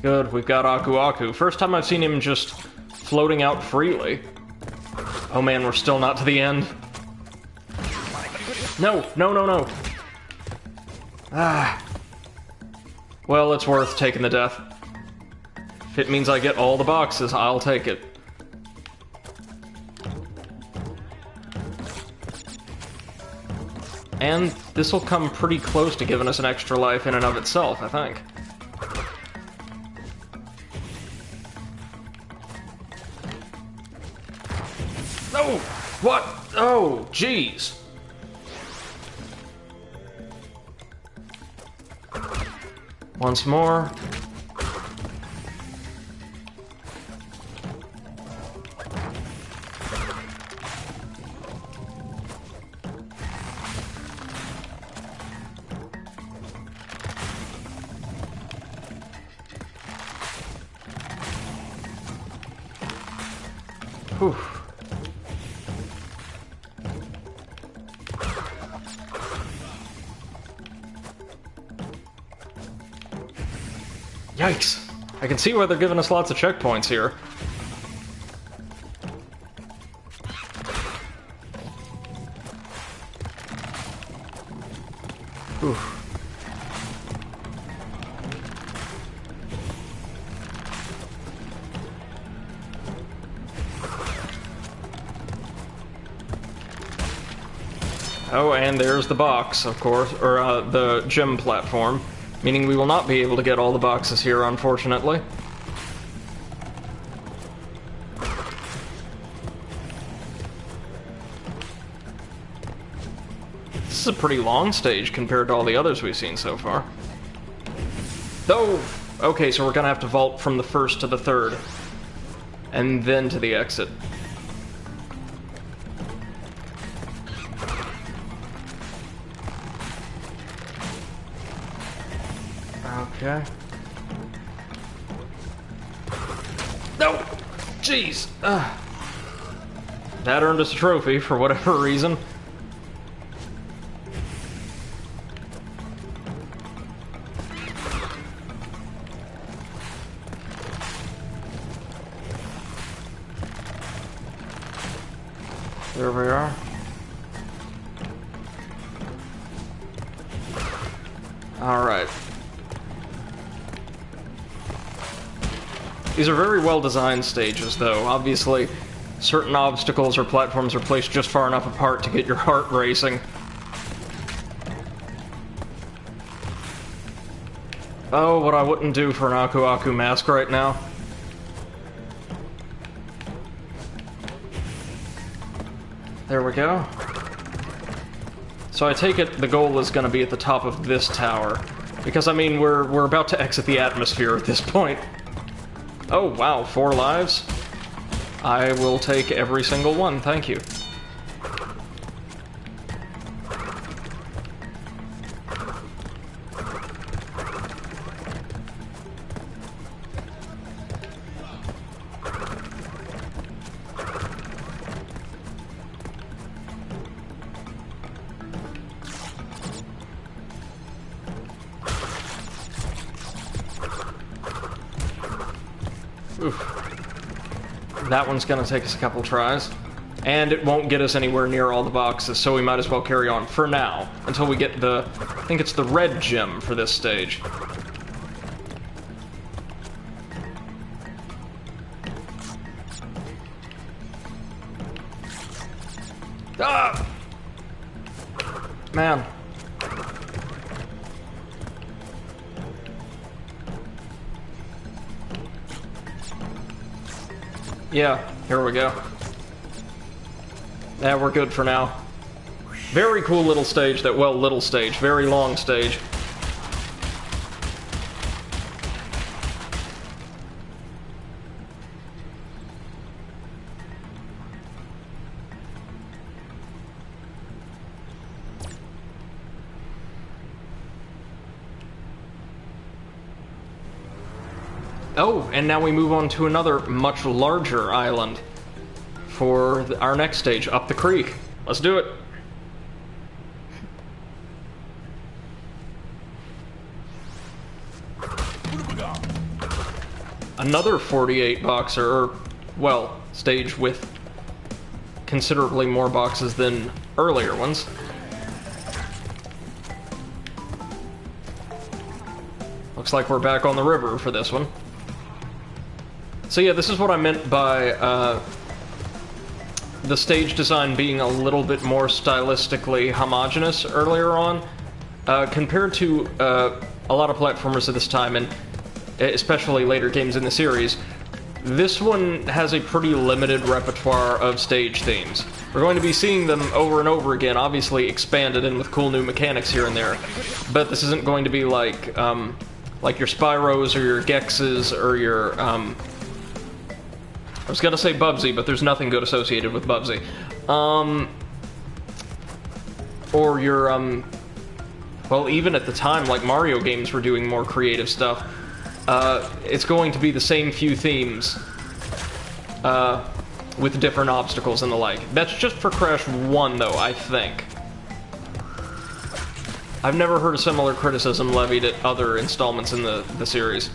Good, we've got Aku Aku. First time I've seen him just floating out freely. Oh man, we're still not to the end. No, no, no, no. Ah. Well, it's worth taking the death. If it means I get all the boxes, I'll take it. And this'll come pretty close to giving us an extra life in and of itself, I think. No! What? Oh, jeez. Once more. Whew. Yikes. I can see why they're giving us lots of checkpoints here. Whew. Oh, and there's the box, of course, or the gem platform, meaning we will not be able to get all the boxes here, unfortunately. This is a pretty long stage compared to all the others we've seen so far. Oh! Okay, so we're gonna have to vault from the first to the third, and then to the exit. Okay. No! Jeez! That earned us a trophy for whatever reason. There we are. Alright. These are very well-designed stages, though. Obviously, certain obstacles or platforms are placed just far enough apart to get your heart racing. Oh, what I wouldn't do for an Aku Aku mask right now. There we go. So I take it the goal is going to be at the top of this tower. Because, I mean, we're about to exit the atmosphere at this point. Oh, wow, 4 lives? I will take every single one, thank you. Oof. That one's gonna take us a couple tries. And it won't get us anywhere near all the boxes, so we might as well carry on for now, until we get the... I think it's the red gem for this stage. Ah! Man. Yeah, here we go. Yeah, we're good for now. Very cool little stage, that, well, little stage, very long stage. Oh, and now we move on to another much larger island for our next stage, up the creek. Let's do it. Another 48 boxer, or, well, stage with considerably more boxes than earlier ones. Looks like we're back on the river for this one. So yeah, this is what I meant by the stage design being a little bit more stylistically homogeneous earlier on. Compared to a lot of platformers at this time, and especially later games in the series, this one has a pretty limited repertoire of stage themes. We're going to be seeing them over and over again, obviously expanded and with cool new mechanics here and there, but this isn't going to be like your Spyros or your Gexes or your, I was gonna say Bubsy, but there's nothing good associated with Bubsy. Or your, well, even at the time, like Mario games were doing more creative stuff. It's going to be the same few themes, with different obstacles and the like. That's just for Crash 1, though, I think. I've never heard a similar criticism levied at other installments in the series.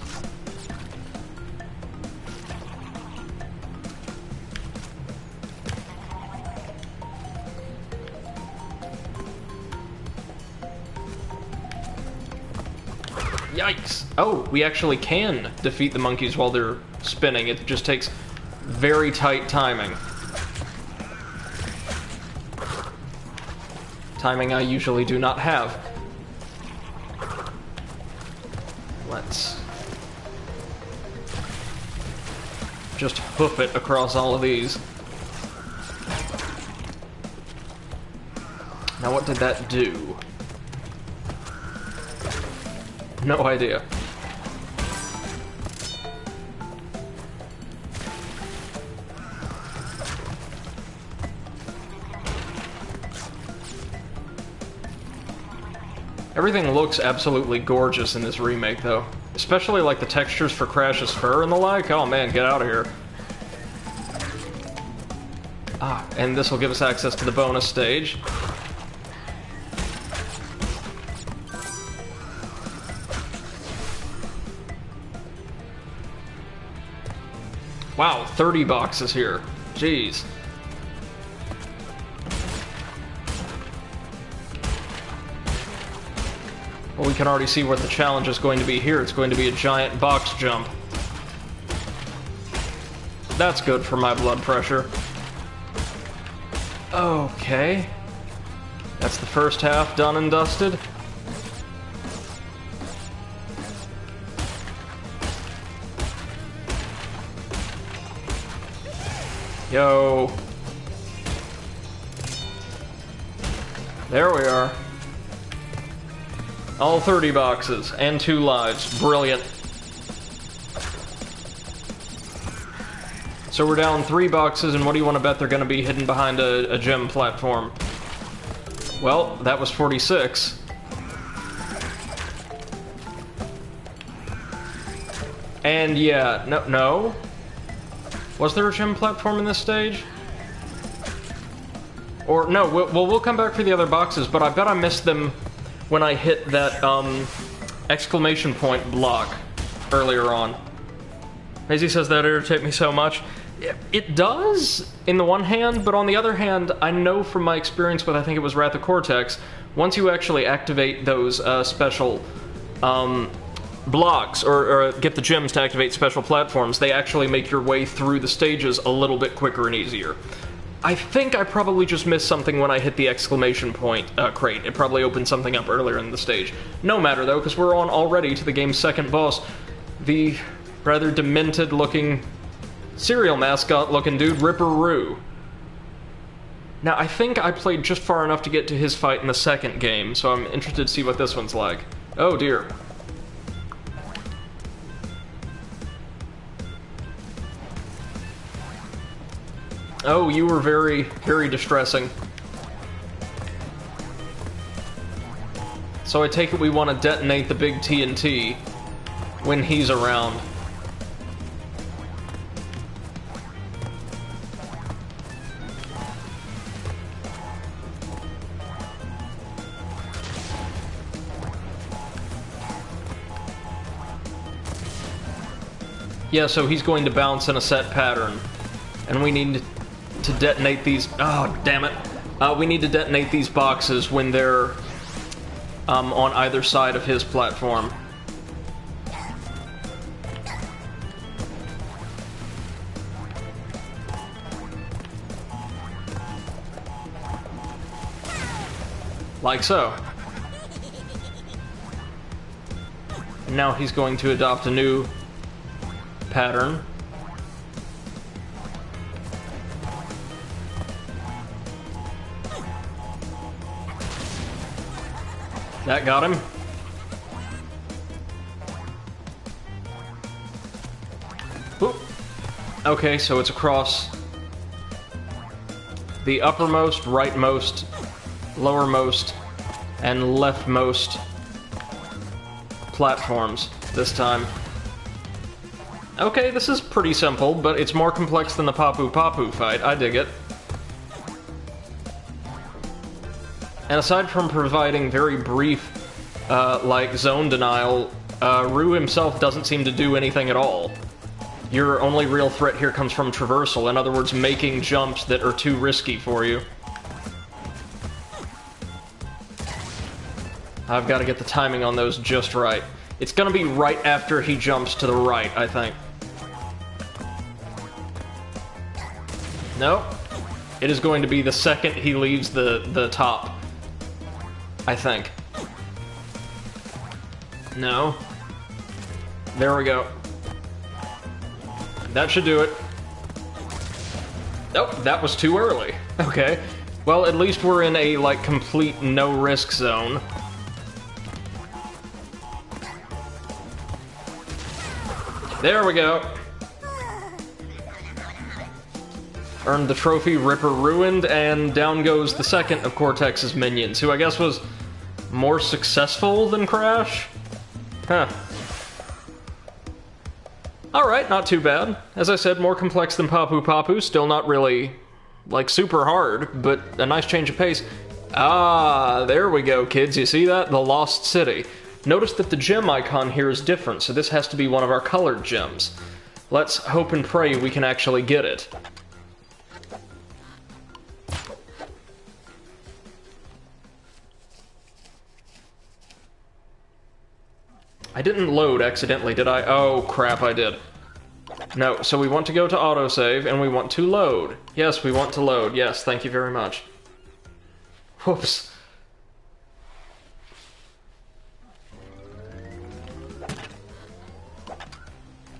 Yikes! Oh, we actually can defeat the monkeys while they're spinning. It just takes very tight timing. Timing I usually do not have. Let's just hoof it across all of these. Now what did that do? No idea. Everything looks absolutely gorgeous in this remake, though. Especially, like, the textures for Crash's fur and the like. Oh, man, get out of here. Ah, and this will give us access to the bonus stage. Wow, 30 boxes here. Jeez. Well, we can already see what the challenge is going to be here. It's going to be a giant box jump. That's good for my blood pressure. Okay. That's the first half done and dusted. Yo. There we are. All 30 boxes, and 2 lives. Brilliant. So we're down 3 boxes, and what do you want to bet they're going to be hidden behind a gem platform? Well, that was 46. And yeah, no. Was there a gem platform in this stage? Or, no, we'll come back for the other boxes, but I bet I missed them when I hit that, exclamation point block earlier on. Maisie says that irritates me so much. It does, in the one hand, but on the other hand, I know from my experience with, I think it was Wrath of Cortex, once you actually activate those, special, blocks, or get the gems to activate special platforms, they actually make your way through the stages a little bit quicker and easier. I think I probably just missed something when I hit the exclamation point crate. It probably opened something up earlier in the stage. No matter, though, because we're on already to the game's second boss. The rather demented-looking, cereal mascot-looking dude, Ripper-Roo. Now, I think I played just far enough to get to his fight in the second game, so I'm interested to see what this one's like. Oh, dear. Oh, you were very, very distressing. So I take it we want to detonate the big TNT when he's around. Yeah, so he's going to bounce in a set pattern. And we need to detonate these... Oh, damn it. We need to detonate these boxes when they're on either side of his platform. Like so. Now he's going to adopt a new pattern. That got him. Oop. Okay, so it's across the uppermost, rightmost, lowermost, and leftmost platforms this time. Okay, this is pretty simple, but it's more complex than the Papu Papu fight. I dig it. And aside from providing very brief, like, zone denial, Rue himself doesn't seem to do anything at all. Your only real threat here comes from traversal, in other words, making jumps that are too risky for you. I've got to get the timing on those just right. It's gonna be right after he jumps to the right, I think. Nope. It is going to be the second he leaves the top. I think. No. There we go. That should do it. Nope, that was too early. Okay. Well, at least we're in a, like, complete no-risk zone. There we go. Earned the trophy, Ripper ruined, and down goes the second of Cortex's minions, who I guess was more successful than Crash? Huh. Alright, not too bad. As I said, more complex than Papu Papu, still not really, like, super hard, but a nice change of pace. Ah, there we go, kids, you see that? The Lost City. Notice that the gem icon here is different, so this has to be one of our colored gems. Let's hope and pray we can actually get it. I didn't load accidentally, did I? Oh, crap, I did. No, so we want to go to autosave, and we want to load. Yes, we want to load. Yes, thank you very much. Whoops.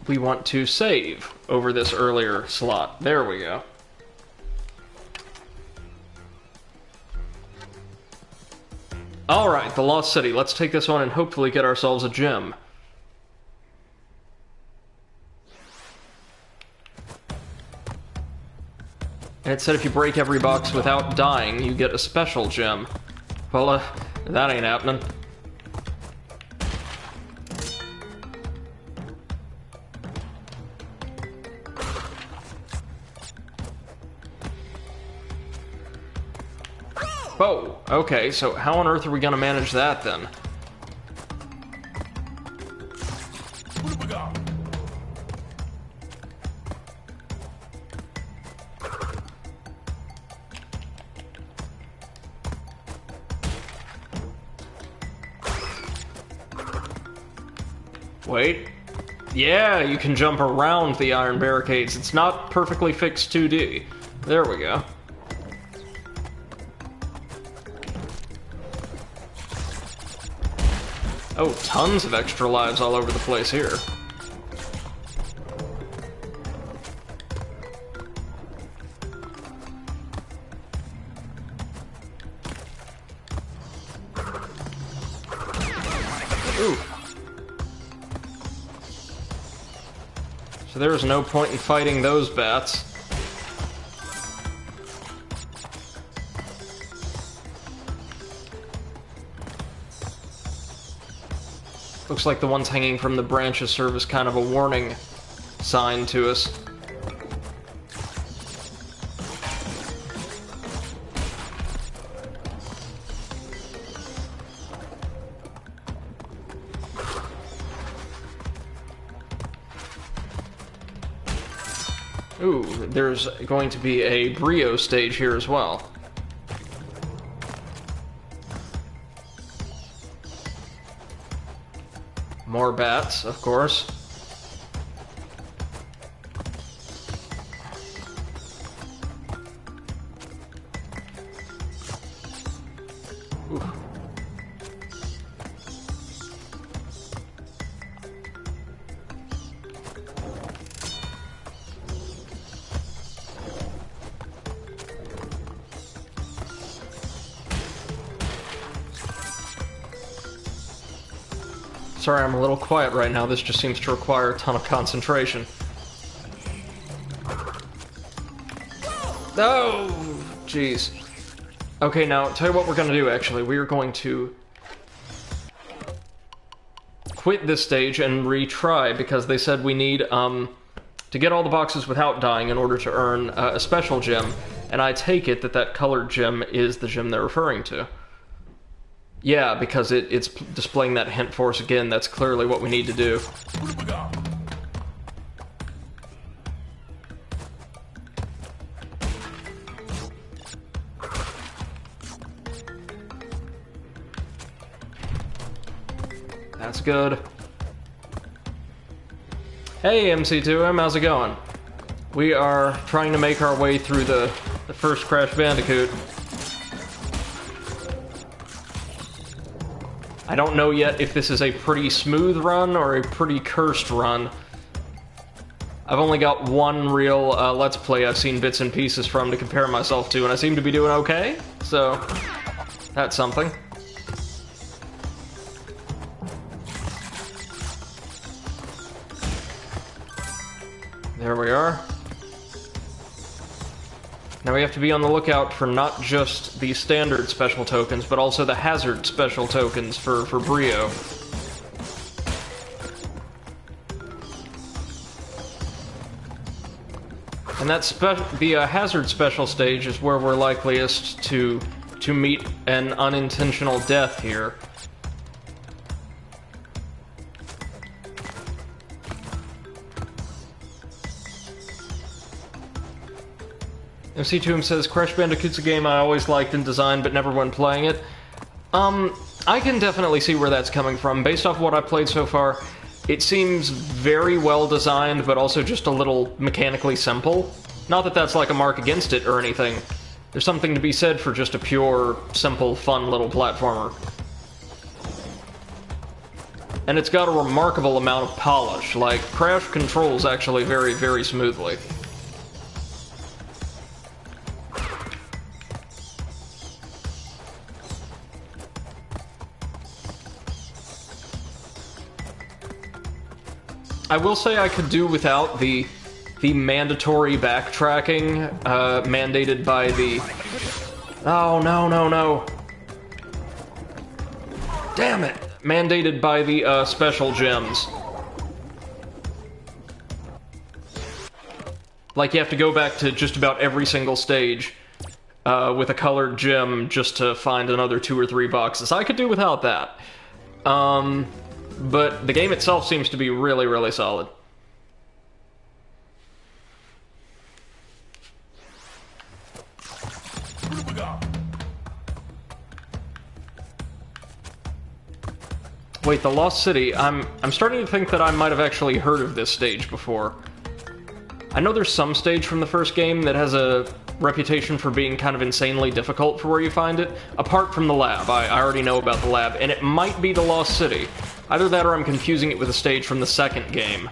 We want to save over this earlier slot. There we go. Alright, the Lost City. Let's take this one and hopefully get ourselves a gem. And it said if you break every box without dying, you get a special gem. Well, that ain't happening. Oh, okay, so how on earth are we gonna manage that then? Wait. Yeah, you can jump around the iron barricades. It's not perfectly fixed 2D. There we go. Oh, tons of extra lives all over the place here. Ooh. So there's no point in fighting those bats. Looks like the ones hanging from the branches serve as kind of a warning sign to us. Ooh, there's going to be a Brio stage here as well. More bats, of course. Ooh. Sorry, I'm a little quiet right now. This just seems to require a ton of concentration. Oh, jeez. Okay, now, tell you what we're gonna do, actually. We are going to quit this stage and retry, because they said we need, to get all the boxes without dying in order to earn a special gem, and I take it that that colored gem is the gem they're referring to. Yeah, because it's displaying that hint for us again. That's clearly what we need to do. That's good. Hey, MC2M, how's it going? We are trying to make our way through the first Crash Bandicoot. I don't know yet if this is a pretty smooth run or a pretty cursed run. I've only got one real Let's Play I've seen bits and pieces from to compare myself to, and I seem to be doing okay, so that's something. There we are. Now we have to be on the lookout for not just the standard special tokens, but also the hazard special tokens for Brio. And the hazard special stage is where we're likeliest to meet an unintentional death here. MC2M says, Crash Bandicoot's a game I always liked and designed, but never went playing it. I can definitely see where that's coming from. Based off what I've played so far, it seems very well designed, but also just a little mechanically simple. Not that that's like a mark against it or anything. There's something to be said for just a pure, simple, fun little platformer. And it's got a remarkable amount of polish. Like, Crash controls actually very, very smoothly. I will say I could do without the mandatory backtracking mandated by the... Oh, no, no, no. Damn it! Mandated by the special gems. Like, you have to go back to just about every single stage with a colored gem just to find another 2 or 3 boxes. I could do without that. But the game itself seems to be really, really solid. Wait, the Lost City. I'm starting to think that I might have actually heard of this stage before. I know there's some stage from the first game that has a reputation for being kind of insanely difficult for where you find it. Apart from the lab, I already know about the lab, and it might be the Lost City. Either that or I'm confusing it with a stage from the second game.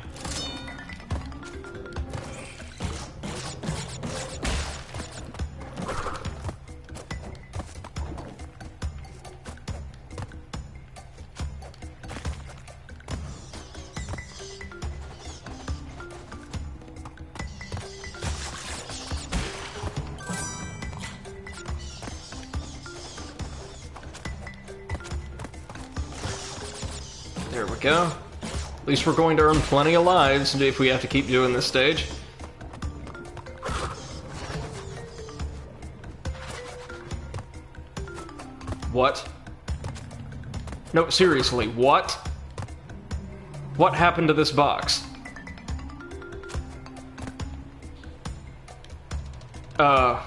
There we go. At least we're going to earn plenty of lives if we have to keep doing this stage. What? No, seriously, what? What happened to this box? Oh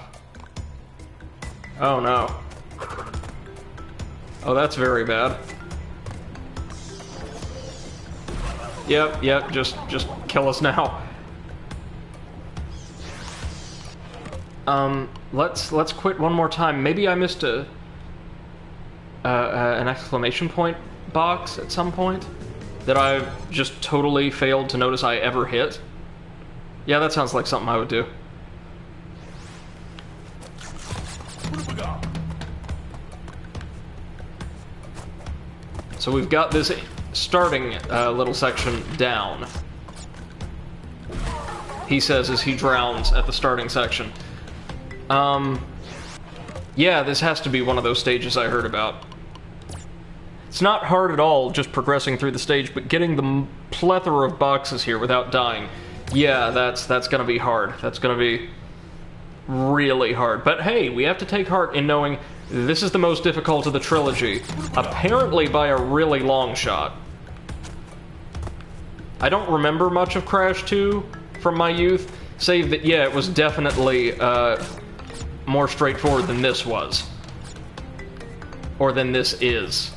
no. Oh, that's very bad. Yep, just kill us now. Let's quit one more time. Maybe I missed an exclamation point box at some point that I just totally failed to notice I ever hit. Yeah, that sounds like something I would do. So we've got this starting little section down. He says as he drowns at the starting section. Yeah, this has to be one of those stages I heard about. It's not hard at all just progressing through the stage, but getting the plethora of boxes here without dying. Yeah, that's gonna be hard. That's gonna be really hard. But hey, we have to take heart in knowing this is the most difficult of the trilogy, apparently by a really long shot. I don't remember much of Crash 2 from my youth, save that, yeah, it was definitely more straightforward than this was. Or than this is.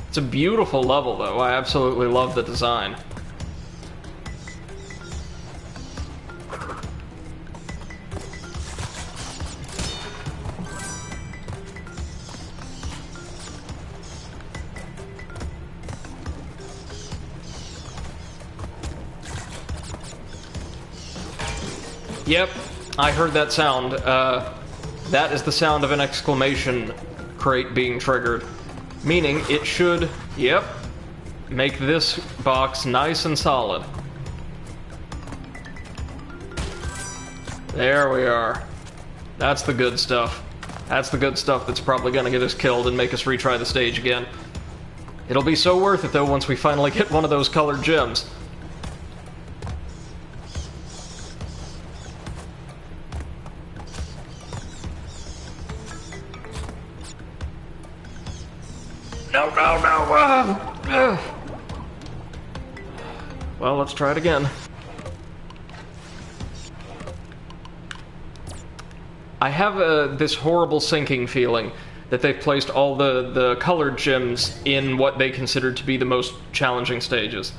It's a beautiful level, though. I absolutely love the design. Yep, I heard that sound. That is the sound of an exclamation crate being triggered. Meaning it should, yep, make this box nice and solid. There we are. That's the good stuff. That's the good stuff that's probably gonna get us killed and make us retry the stage again. It'll be so worth it, though, once we finally get one of those colored gems. No. Well, let's try it again. I have this horrible sinking feeling that they've placed all the colored gems in what they consider to be the most challenging stages.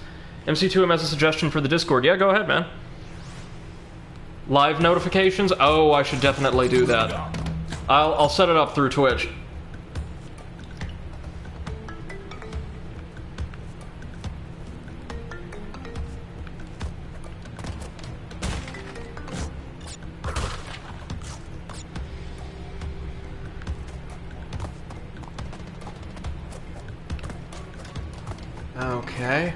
MC2M has a suggestion for the Discord. Yeah, go ahead, man. Live notifications? Oh, I should definitely do that. I'll set it up through Twitch. Okay.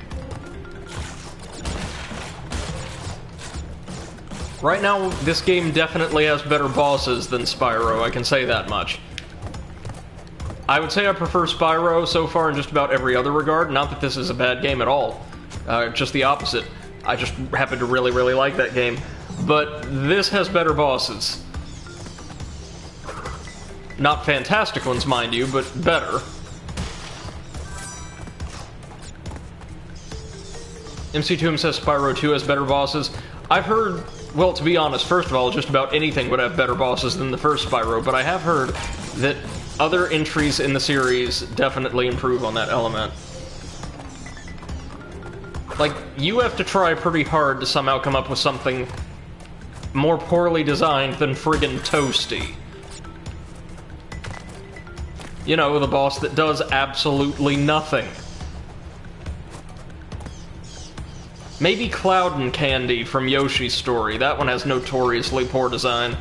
Right now, this game definitely has better bosses than Spyro, I can say that much. I would say I prefer Spyro so far in just about every other regard, not that this is a bad game at all. Just the opposite. I just happen to really, really like that game. But this has better bosses. Not fantastic ones, mind you, but better. MC Toom says Spyro 2 has better bosses. I've heard, well, to be honest, first of all, just about anything would have better bosses than the first Spyro, but I have heard that other entries in the series definitely improve on that element. Like, you have to try pretty hard to somehow come up with something more poorly designed than friggin' Toasty. You know, the boss that does absolutely nothing. Maybe Cloud and Candy from Yoshi's Story. That one has notoriously poor design.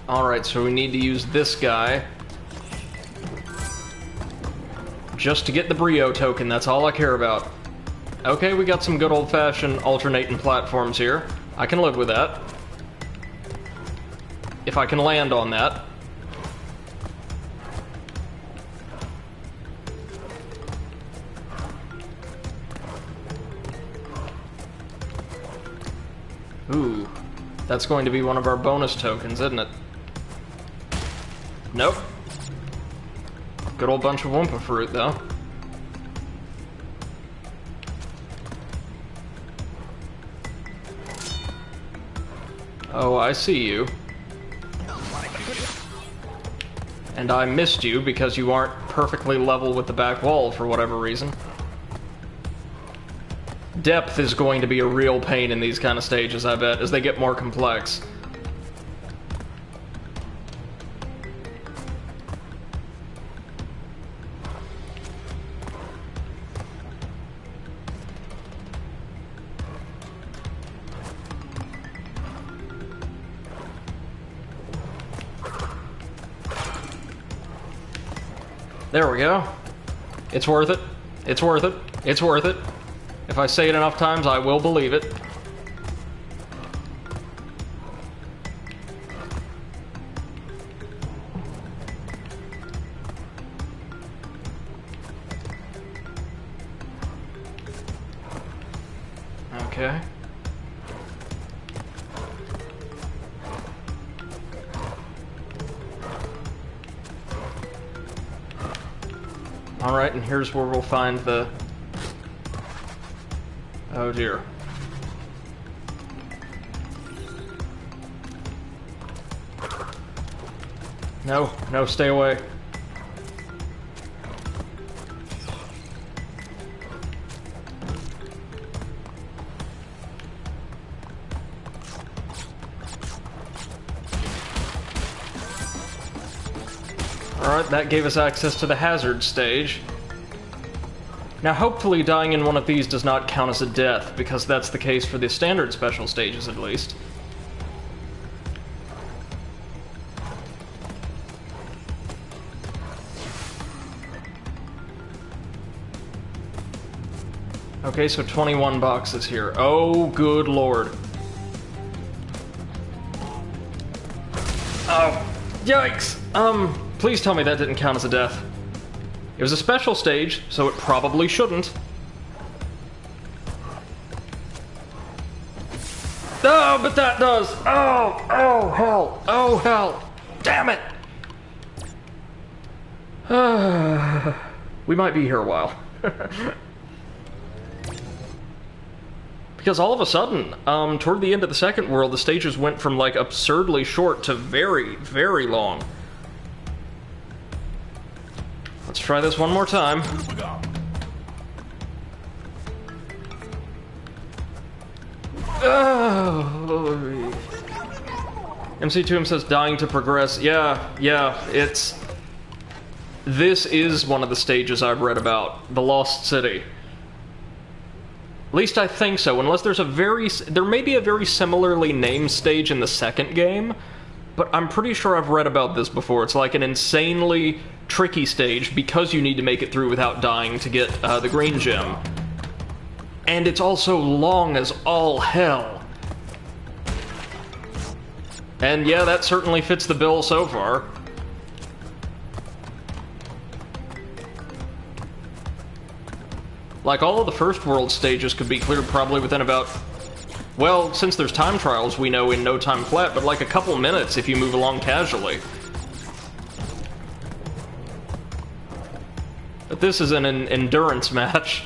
Alright, so we need to use this guy just to get the Brio token, that's all I care about. Okay, we got some good old-fashioned alternating platforms here. I can live with that. If I can land on that. Ooh, that's going to be one of our bonus tokens, isn't it? Nope. Good old bunch of Wumpa fruit, though. Oh, I see you. And I missed you because you aren't perfectly level with the back wall for whatever reason. Depth is going to be a real pain in these kind of stages, I bet, as they get more complex. There we go. It's worth it. It's worth it. It's worth it. If I say it enough times, I will believe it. Okay. Alright, and here's where we'll find the... Oh dear. No, no, stay away. Alright, that gave us access to the hazard stage. Now hopefully dying in one of these does not count as a death, because that's the case for the standard special stages at least. Okay, so 21 boxes here. Oh, good lord. Oh, yikes! Please tell me that didn't count as a death. It was a special stage, so it probably shouldn't. Oh, but that does! Oh, oh, hell! Oh, hell! Damn it! We might be here a while. Because all of a sudden, toward the end of the second world, the stages went from, like, absurdly short to very, very long. Let's try this one more time. Oh. MC2M says dying to progress. Yeah, it's... This is one of the stages I've read about. The Lost City. At least I think so, unless there's a very... There may be a very similarly named stage in the second game, but I'm pretty sure I've read about this before. It's like an insanely tricky stage because you need to make it through without dying to get the green gem. And it's also long as all hell. And yeah, that certainly fits the bill so far. Like, all of the first world stages could be cleared probably within about... Well, since there's time trials, we know in no time flat, but like a couple minutes if you move along casually. But this is an endurance match.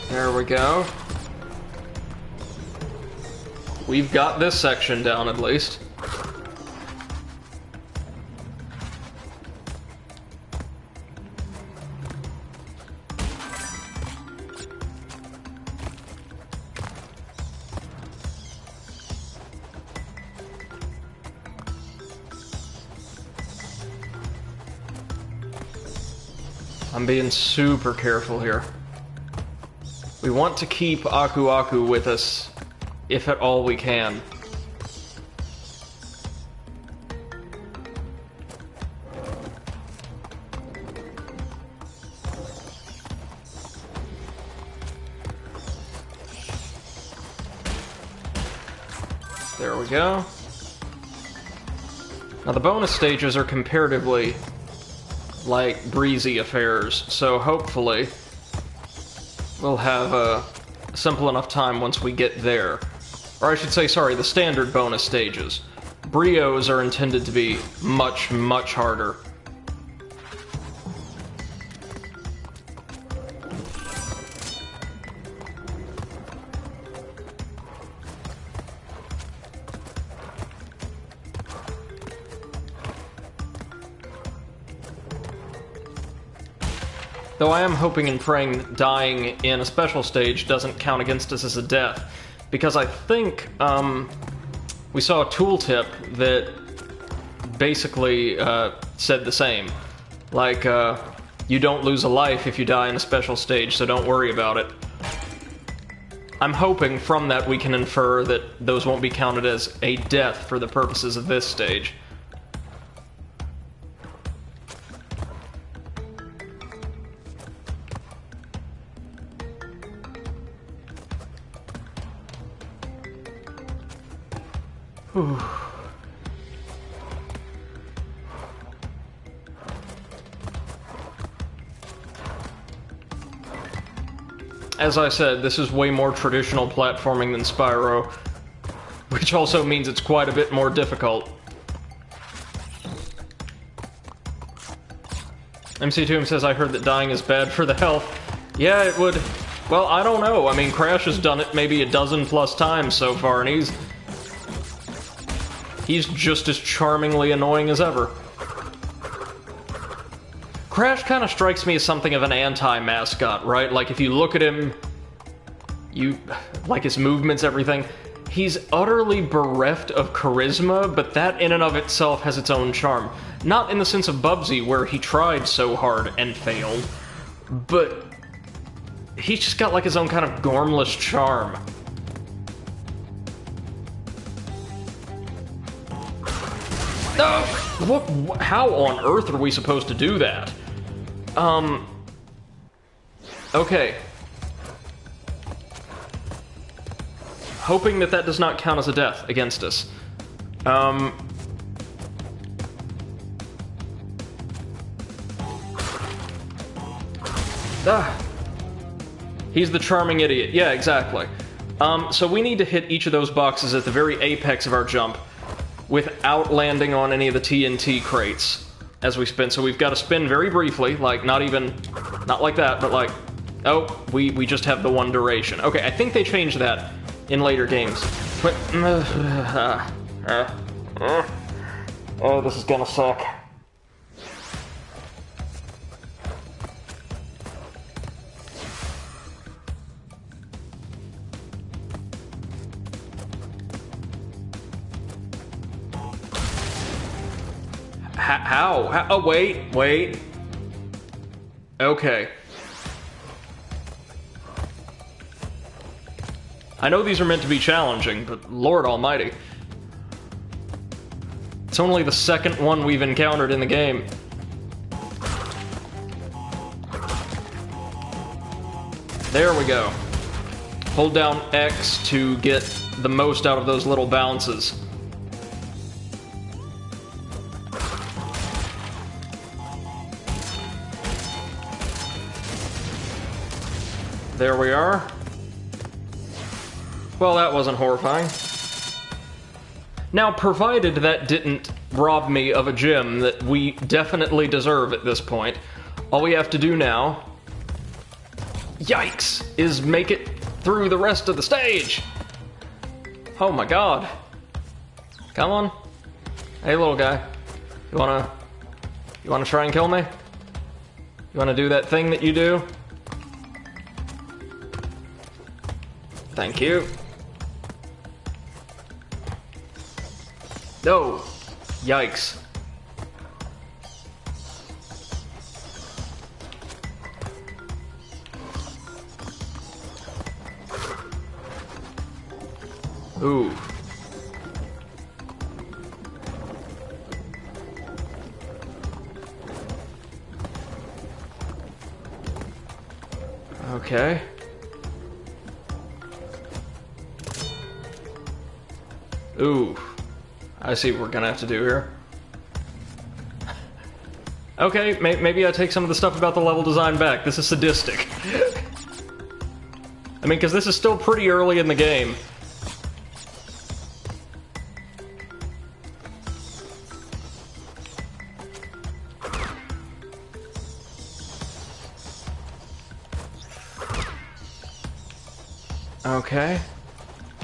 There we go. We've got this section down at least. I'm being super careful here. We want to keep Aku Aku with us, if at all we can. There we go. Now the bonus stages are comparatively, like, breezy affairs, so hopefully we'll have a simple enough time once we get there. Or I should say, sorry, the standard bonus stages. Brios are intended to be much, much harder. Though I am hoping and praying dying in a special stage doesn't count against us as a death. Because I think, we saw a tooltip that basically said the same. Like, you don't lose a life if you die in a special stage, so don't worry about it. I'm hoping from that we can infer that those won't be counted as a death for the purposes of this stage. Whew. As I said, this is way more traditional platforming than Spyro, which also means it's quite a bit more difficult. MC2M says, I heard that dying is bad for the health. Yeah, it would... Well, I don't know. I mean, Crash has done it maybe a dozen plus times so far, and he's just as charmingly annoying as ever. Crash kind of strikes me as something of an anti-mascot, right? Like, if you look at him, like his movements, everything, he's utterly bereft of charisma, but that in and of itself has its own charm. Not in the sense of Bubsy, where he tried so hard and failed, but he's just got like his own kind of gormless charm. What? How on earth are we supposed to do that? Okay. Hoping that that does not count as a death against us. He's the charming idiot. Yeah, exactly. So we need to hit each of those boxes at the very apex of our jump without landing on any of the TNT crates. as we spin. So we've got to spin very briefly, like not like that, but like, oh, we just have the one duration. Okay, I think they changed that in later games. But, oh, this is gonna suck. How? Oh, wait. Okay. I know these are meant to be challenging, but Lord Almighty. It's only the second one we've encountered in the game. There we go. Hold down X to get the most out of those little bounces. There we are. Well, that wasn't horrifying. Now, provided that didn't rob me of a gem that we definitely deserve at this point, all we have to do now, yikes, is make it through the rest of the stage. Oh my god. Come on. Hey, little guy. You wanna try and kill me? You wanna do that thing that you do? Thank you. No! Yikes. Ooh. Okay. Ooh. I see what we're gonna have to do here. Okay, maybe I take some of the stuff about the level design back. This is sadistic. I mean, because this is still pretty early in the game. Okay.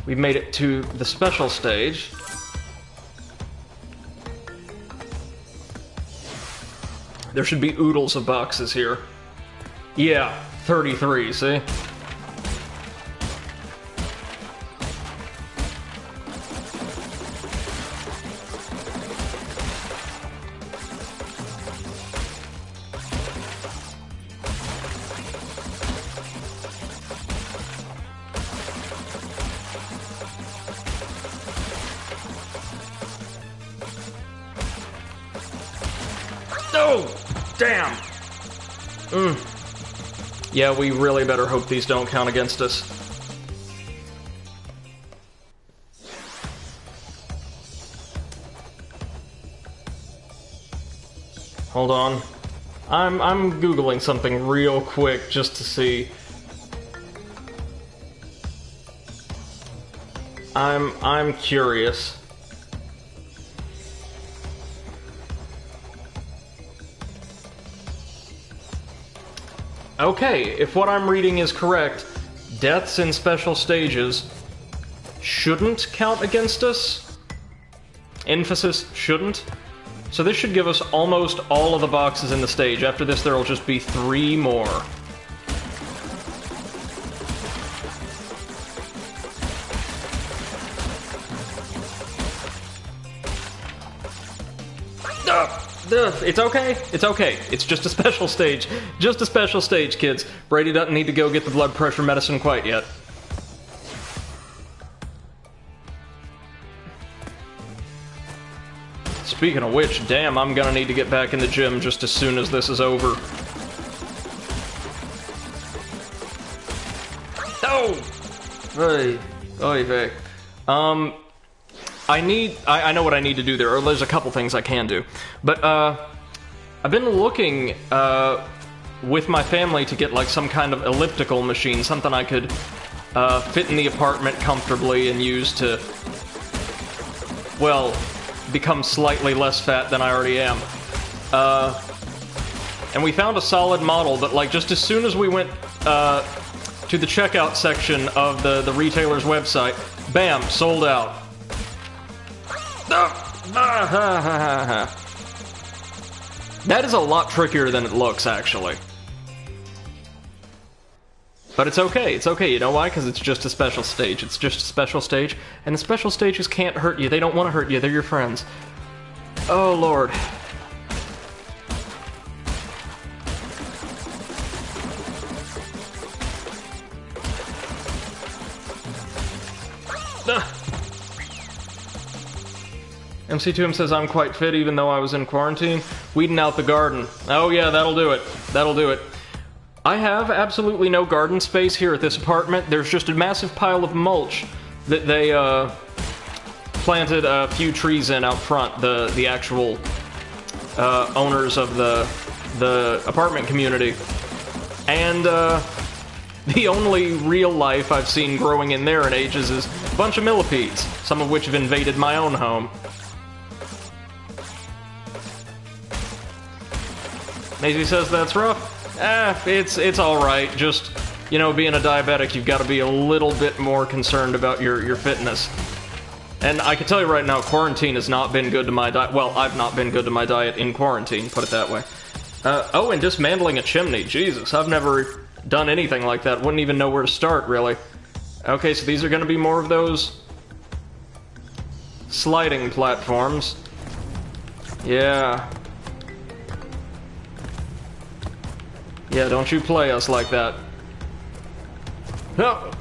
We've made it to the special stage. There should be oodles of boxes here. Yeah, 33, see? Oh! Damn! Yeah, we really better hope these don't count against us. Hold on. I'm Googling something real quick just to see. I'm curious. Okay, if what I'm reading is correct, deaths in special stages shouldn't count against us. Emphasis, shouldn't. So this should give us almost all of the boxes in the stage. After this, there will just be 3 more. It's okay. It's okay. It's just a special stage. Just a special stage, kids. Brady doesn't need to go get the blood pressure medicine quite yet. Speaking of which, damn, I'm gonna need to get back in the gym just as soon as this is over. Oh! Hey. Oy vey. I know what I need to do there, or there's a couple things I can do. But, I've been looking, with my family to get, like, some kind of elliptical machine, something I could, fit in the apartment comfortably and use to, well, become slightly less fat than I already am. And we found a solid model, but like just as soon as we went to the checkout section of the retailer's website, bam, sold out. That is a lot trickier than it looks, actually. But it's okay, it's okay. You know why? Because it's just a special stage. It's just a special stage, and the special stages can't hurt you. They don't want to hurt you. They're your friends. Oh, Lord. MC2M says, I'm quite fit even though I was in quarantine. Weeding out the garden. Oh yeah, that'll do it. That'll do it. I have absolutely no garden space here at this apartment. There's just a massive pile of mulch that they planted a few trees in out front. The actual owners of the apartment community. And the only real life I've seen growing in there in ages is a bunch of millipedes, some of which have invaded my own home. Maisie says that's rough. It's alright. Just, you know, being a diabetic, you've got to be a little bit more concerned about your fitness. And I can tell you right now, quarantine has not been good to my diet. Well, I've not been good to my diet in quarantine, put it that way. Oh, and dismantling a chimney. Jesus, I've never done anything like that. Wouldn't even know where to start, really. Okay, so these are going to be more of those sliding platforms. Yeah. Yeah, don't you play us like that. No.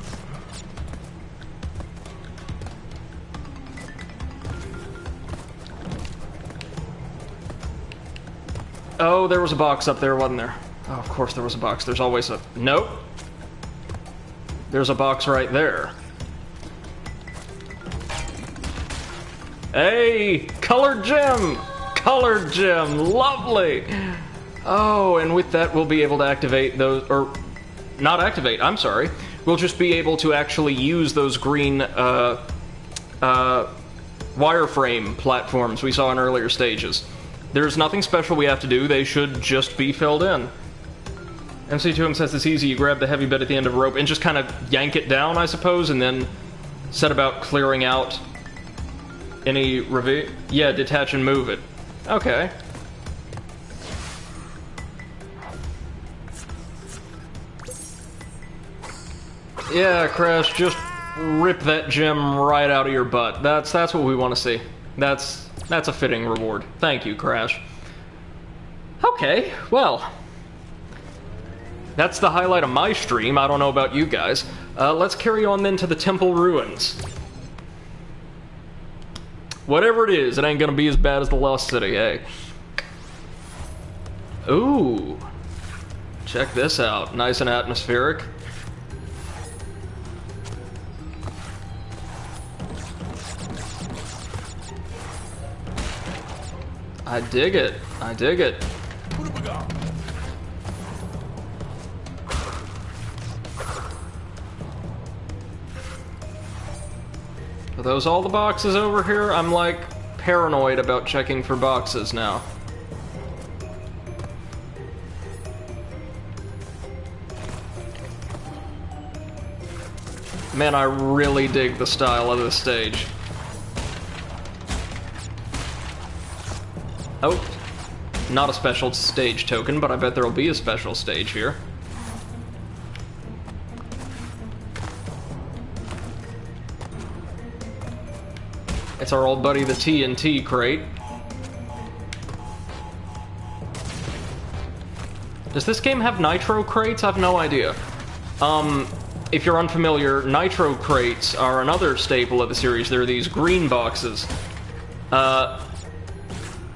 Oh, there was a box up there, wasn't there? Oh, of course there was a box. There's always a... Nope. There's a box right there. Hey! Colored gem! Colored gem! Lovely! Oh, and with that we'll be able to activate those... Or, not activate, I'm sorry. We'll just be able to actually use those green, wireframe platforms we saw in earlier stages. There's nothing special we have to do, they should just be filled in. MC2M says it's easy, you grab the heavy bit at the end of a rope and just kind of yank it down, I suppose, and then set about clearing out any yeah, detach and move it. Okay. Yeah, Crash, just rip that gem right out of your butt. That's what we want to see. That's a fitting reward. Thank you, Crash. Okay, well, that's the highlight of my stream. I don't know about you guys. Let's carry on then to the temple ruins. Whatever it is, it ain't gonna be as bad as the Lost City, hey. Ooh. Check this out. Nice and atmospheric. I dig it. I dig it. What have we got? Are those all the boxes over here? I'm like paranoid about checking for boxes now. Man, I really dig the style of this stage. Oh, not a special stage token, but I bet there'll be a special stage here. It's our old buddy, the TNT crate. Does this game have nitro crates? I have no idea. If you're unfamiliar, nitro crates are another staple of the series. They're these green boxes.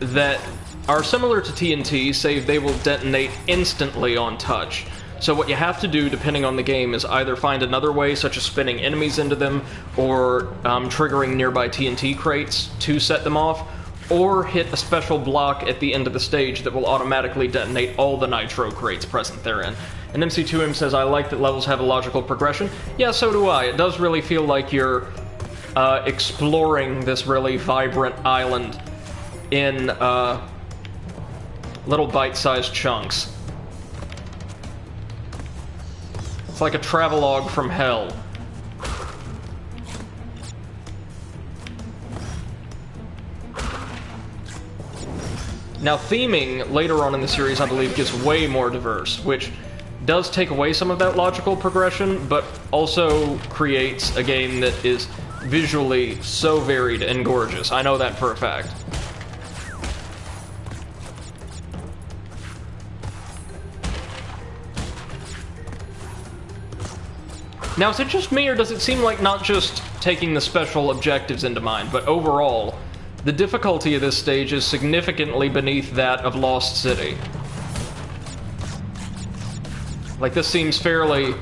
That are similar to TNT, save they will detonate instantly on touch. So what you have to do, depending on the game, is either find another way, such as spinning enemies into them, or triggering nearby TNT crates to set them off, or hit a special block at the end of the stage that will automatically detonate all the nitro crates present therein. And MC2M says, I like that levels have a logical progression. Yeah, so do I. It does really feel like you're exploring this really vibrant island in little bite-sized chunks. It's like a travelogue from hell. Now, theming later on in the series, I believe, gets way more diverse, which does take away some of that logical progression, but also creates a game that is visually so varied and gorgeous. I know that for a fact. Now, is it just me, or does it seem like not just taking the special objectives into mind, but overall, the difficulty of this stage is significantly beneath that of Lost City? Like, this seems fairly...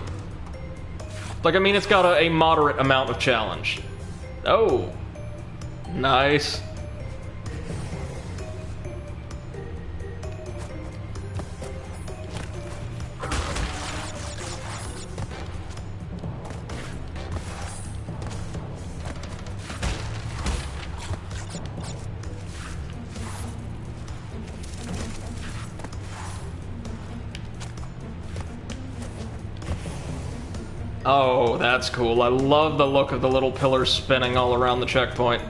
Like, I mean, it's got a moderate amount of challenge. Oh. Nice. Oh, that's cool. I love the look of the little pillars spinning all around the checkpoint.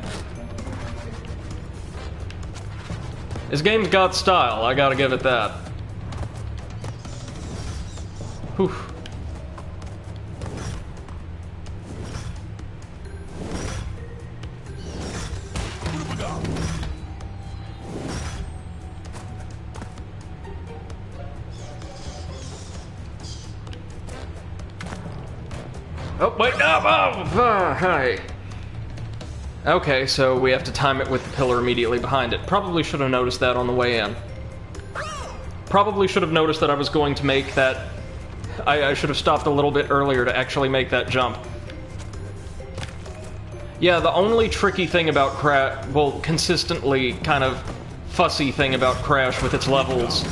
This game's got style, I gotta give it that. Whew. Oh, wait, no! Oh, hi. Okay, so we have to time it with the pillar immediately behind it. Probably should have noticed that on the way in. Probably should have noticed that I was going to make that... I should have stopped a little bit earlier to actually make that jump. Yeah, the only tricky thing about Crash... Well, consistently kind of fussy thing about Crash with its levels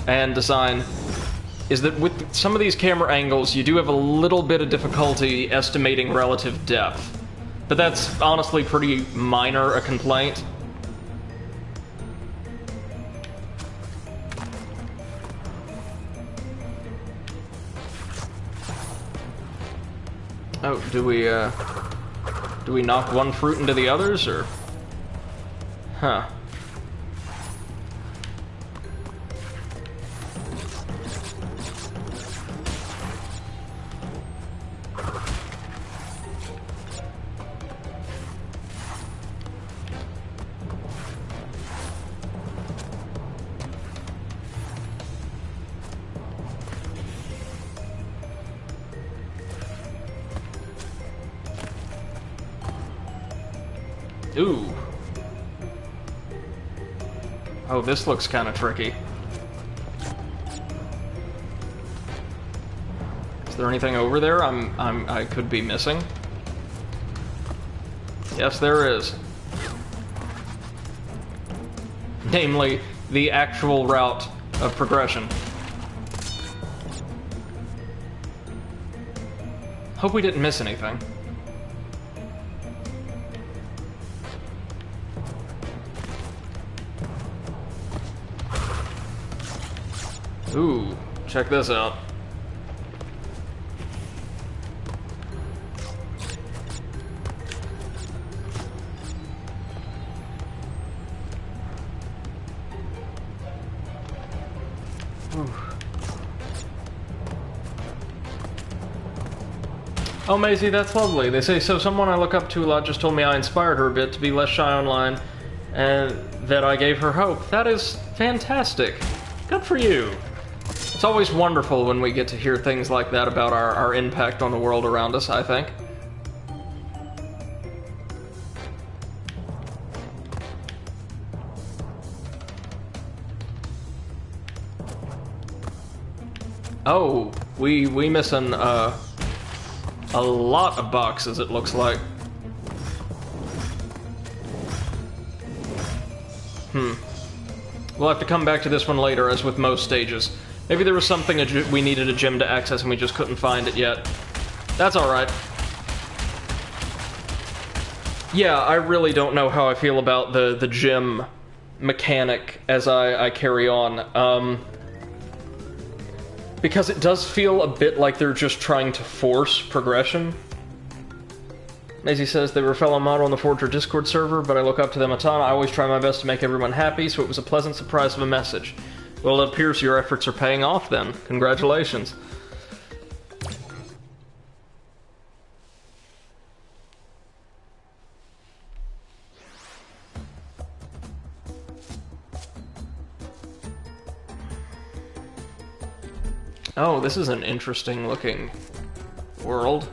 and design is that with some of these camera angles, you do have a little bit of difficulty estimating relative depth. But that's honestly pretty minor a complaint. Oh, do we knock one fruit into the others, or? Huh. Ooh. Oh, this looks kind of tricky. Is there anything over there I could be missing? Yes, there is. Namely, the actual route of progression. Hope we didn't miss anything. Ooh, check this out. Oh, Maisie, that's lovely. They say, so someone I look up to a lot just told me I inspired her a bit to be less shy online, and that I gave her hope. That is fantastic. Good for you. It's always wonderful when we get to hear things like that about our impact on the world around us, I think. Oh, we missing a lot of boxes, it looks like. We'll have to come back to this one later, as with most stages. Maybe there was something we needed a gem to access and we just couldn't find it yet. That's alright. Yeah, I really don't know how I feel about the gem mechanic as I carry on, because it does feel a bit like they're just trying to force progression. Maisie says they were a fellow model on the Forger Discord server, but I look up to them a ton. I always try my best to make everyone happy, so it was a pleasant surprise of a message. Well, it appears your efforts are paying off then. Congratulations. Oh, this is an interesting looking world.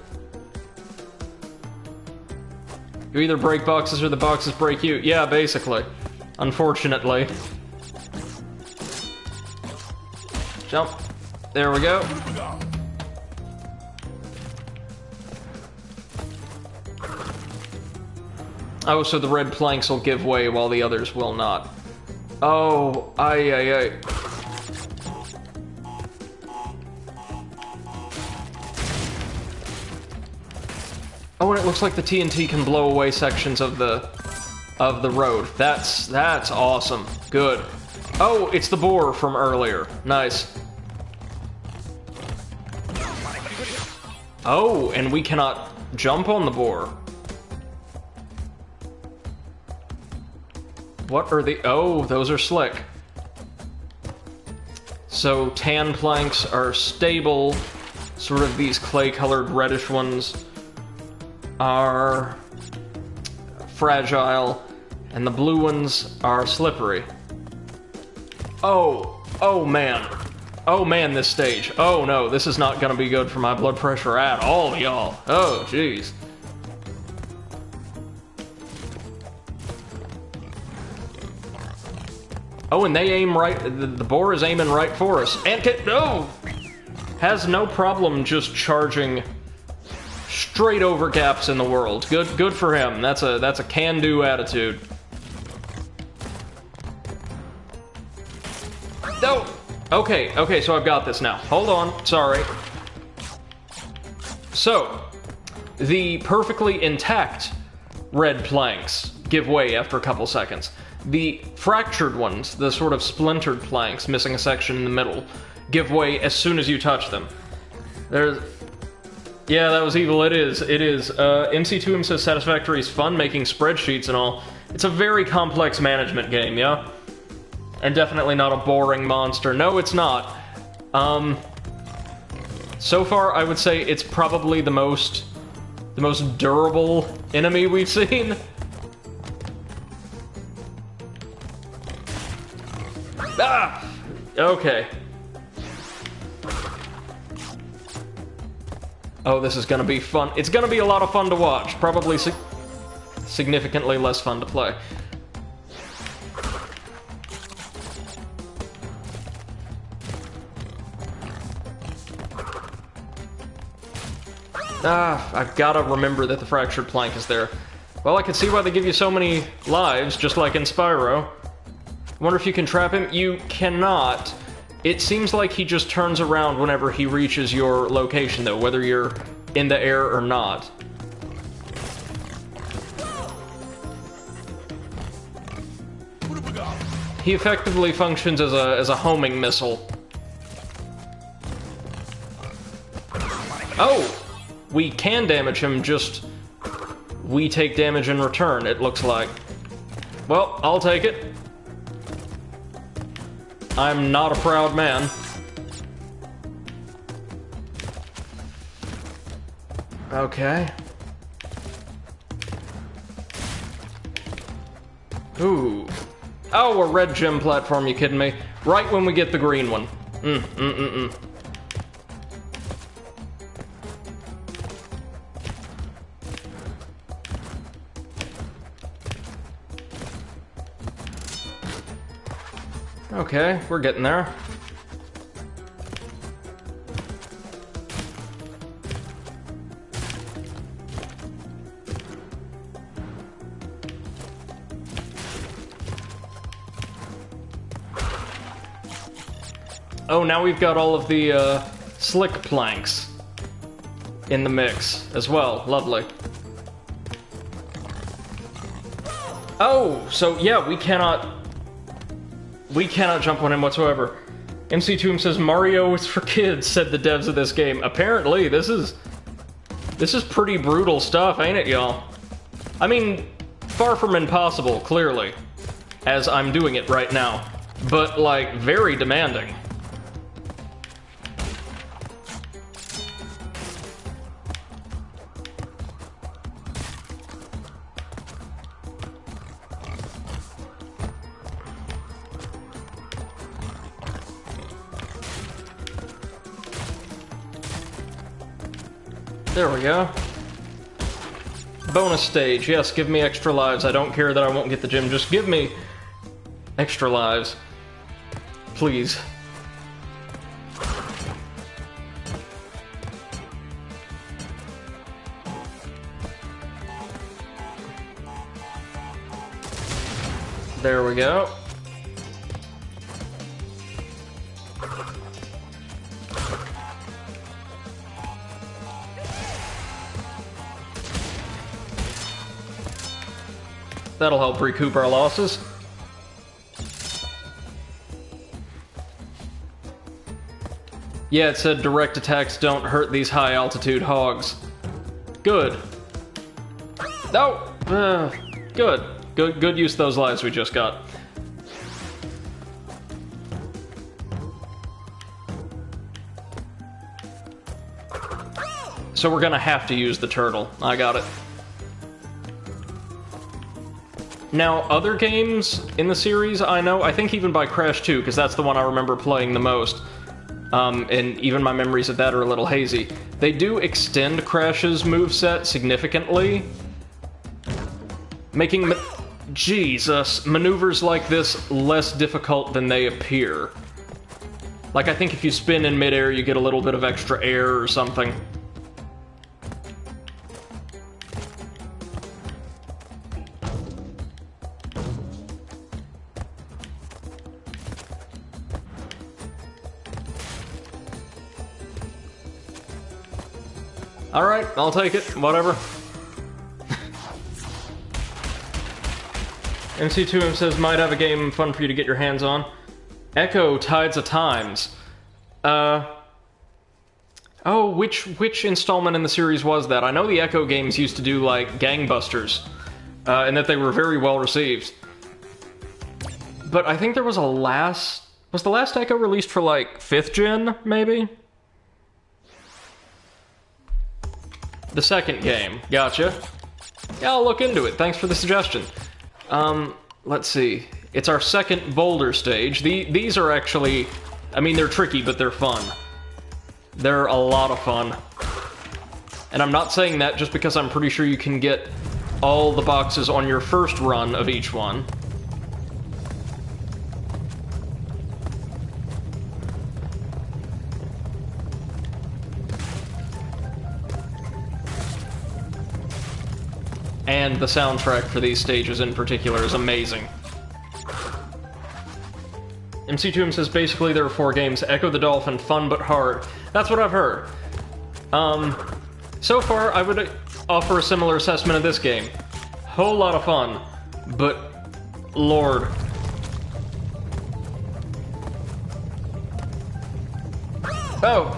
You either break boxes or the boxes break you. Yeah, basically. Unfortunately. Jump. There we go. Oh, so the red planks will give way while the others will not. Oh, aye. Oh, and it looks like the TNT can blow away sections of the road. That's awesome. Good. Oh, it's the boar from earlier. Nice. Oh, and we cannot jump on the boar. What are the... Oh, those are slick. So, tan planks are stable. Sort of these clay-colored reddish ones are fragile, and the blue ones are slippery. Oh man, this stage. Oh no, this is not gonna be good for my blood pressure at all, y'all. Oh, jeez. Oh, and they aim right, the boar is aiming right for us. And no! Has no problem just charging straight over gaps in the world. Good for him. That's a can-do attitude. No! Okay, so I've got this now. Hold on, sorry. So, the perfectly intact red planks give way after a couple seconds. The fractured ones, the sort of splintered planks, missing a section in the middle, give way as soon as you touch them. Yeah, that was evil. It is. MC2M says Satisfactory is fun, making spreadsheets and all. It's a very complex management game, yeah? And definitely not a boring monster. No, it's not. So far, I would say it's probably the most durable enemy we've seen. Ah! Okay. Oh, this is gonna be fun. It's gonna be a lot of fun to watch. Probably significantly less fun to play. I've gotta remember that the fractured plank is there. Well, I can see why they give you so many lives, just like in Spyro. I wonder if you can trap him? You cannot. It seems like he just turns around whenever he reaches your location, though, whether you're in the air or not. He effectively functions as a homing missile. Oh! We can damage him, just we take damage in return, it looks like. Well, I'll take it. I'm not a proud man. Okay. Ooh. Oh, a red gem platform, you kidding me? Right when we get the green one. Okay, we're getting there. Oh, now we've got all of the slick planks in the mix as well. Lovely. Oh, so yeah, we cannot We cannot jump on him whatsoever. MC Tomb says, Mario is for kids, said the devs of this game. Apparently, this is pretty brutal stuff, ain't it, y'all? I mean, far from impossible, clearly, as I'm doing it right now. But, like, very demanding. There we go. Bonus stage. Yes, give me extra lives. I don't care that I won't get the gem. Just give me extra lives. Please. There we go. That'll help recoup our losses. Yeah, it said direct attacks don't hurt these high-altitude hogs. Good. No! Good. Good use of those lives we just got. So we're gonna have to use the turtle. I got it. Now, other games in the series, I think even by Crash 2, because that's the one I remember playing the most, and even my memories of that are a little hazy, they do extend Crash's moveset significantly, making maneuvers like this less difficult than they appear. Like, I think if you spin in midair, you get a little bit of extra air or something. Alright, I'll take it. Whatever. MC2M says, might have a game fun for you to get your hands on. Echo Tides of Times. Oh, which installment in the series was that? I know the Echo games used to do, like, gangbusters. And that they were very well received. But I think there was a last... Was the last Echo released for, like, 5th gen, maybe? The second game. Gotcha. Yeah, I'll look into it. Thanks for the suggestion. Let's see. It's our second boulder stage. These are actually... I mean, they're tricky, but they're fun. They're a lot of fun. And I'm not saying that just because I'm pretty sure you can get all the boxes on your first run of each one. And the soundtrack for these stages in particular is amazing. MC2M says basically there are 4 games. Echo the Dolphin, fun but hard. That's what I've heard. So far I would offer a similar assessment of this game. Whole lot of fun, but Lord. Oh,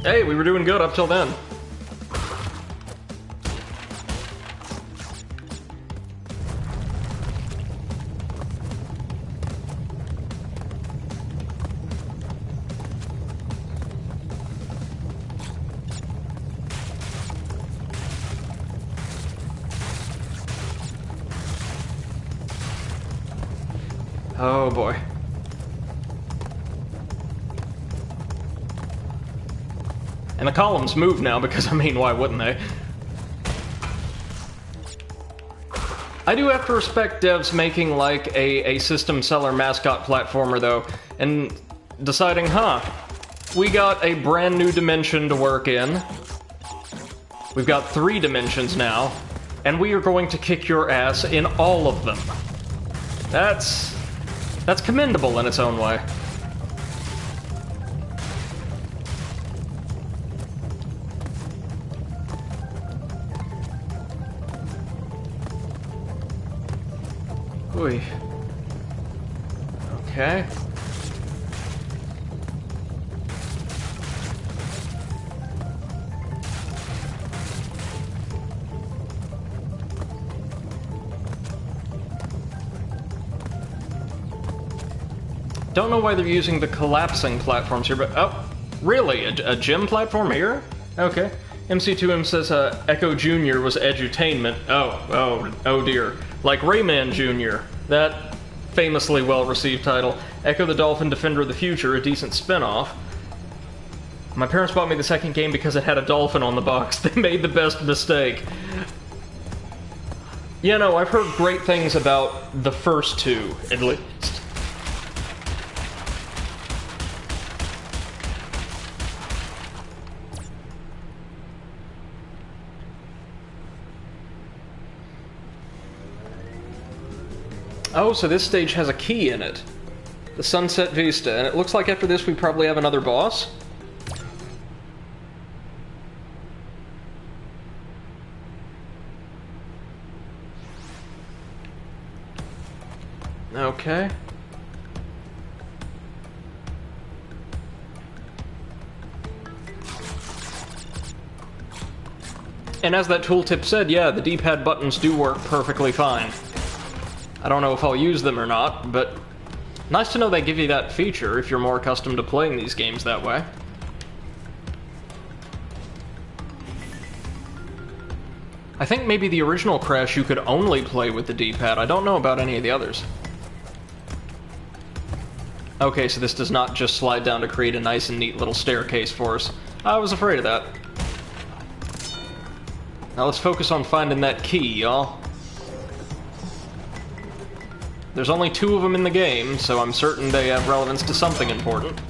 hey, we were doing good up till then. Oh boy. And the columns move now because, I mean, why wouldn't they? I do have to respect devs making, like, a system seller mascot platformer, though, and deciding, we got a brand new dimension to work in. We've got 3 dimensions now, and we are going to kick your ass in all of them. That's commendable in its own way. Oy. Okay. Don't know why they're using the collapsing platforms here, but oh, really? A gym platform here? Okay. MC2M says Echo Jr. was edutainment. Oh dear. Like Rayman Jr., that famously well-received title. Echo the Dolphin Defender of the Future, a decent spin-off. My parents bought me the second game because it had a dolphin on the box. They made the best mistake. Yeah, no, I've heard great things about the first two, at least. Oh, so this stage has a key in it. The Sunset Vista, and it looks like after this we probably have another boss. Okay. And as that tooltip said, yeah, the D-pad buttons do work perfectly fine. I don't know if I'll use them or not, but nice to know they give you that feature if you're more accustomed to playing these games that way. I think maybe the original Crash you could only play with the D-pad. I don't know about any of the others. Okay, so this does not just slide down to create a nice and neat little staircase for us. I was afraid of that. Now let's focus on finding that key, y'all. There's only 2 of them in the game, so I'm certain they have relevance to something important.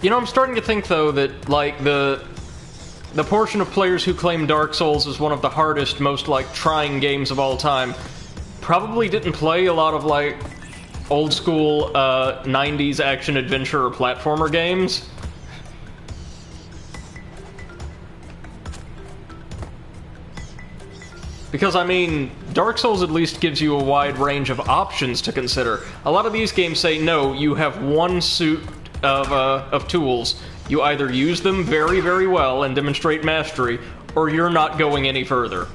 You know, I'm starting to think, though, that, like, the portion of players who claim Dark Souls is one of the hardest, most, like, trying games of all time probably didn't play a lot of, like, old-school, 90s action-adventure or platformer games. Because, I mean, Dark Souls at least gives you a wide range of options to consider. A lot of these games say, no, you have one suit of tools. You either use them very, very well and demonstrate mastery, or you're not going any further.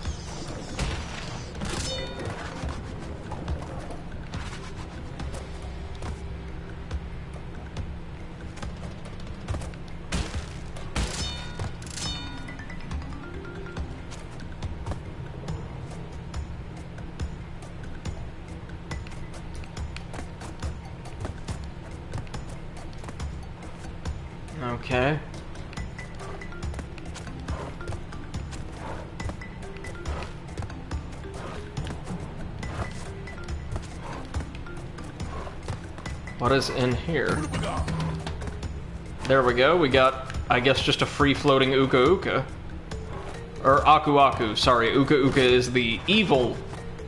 Okay. What is in here? There we go. We got, I guess, just a free-floating Uka Uka. Or Aku Aku, sorry. Uka Uka is the evil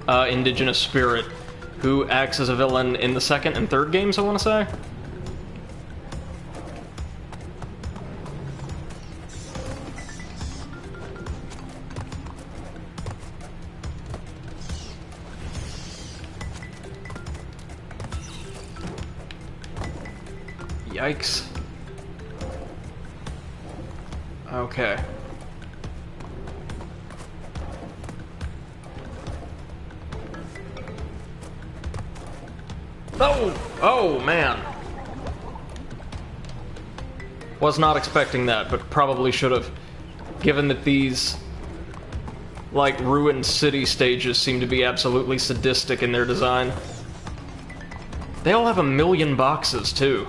indigenous spirit who acts as a villain in the second and third games, I want to say. Yikes. Okay. Oh! Oh, man. Was not expecting that, but probably should have. Given that these, like, ruined city stages seem to be absolutely sadistic in their design. They all have 1,000,000 boxes, too.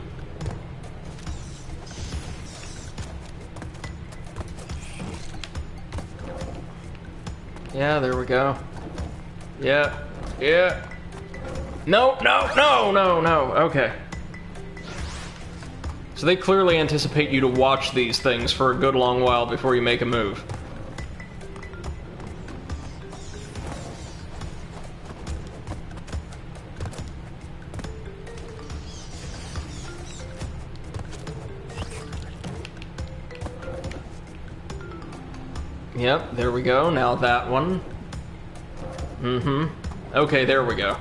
Yeah, there we go. Yeah. Yeah. No, no, no, no, no. Okay. So they clearly anticipate you to watch these things for a good long while before you make a move. Yep, there we go. Now that one. Okay, there we go.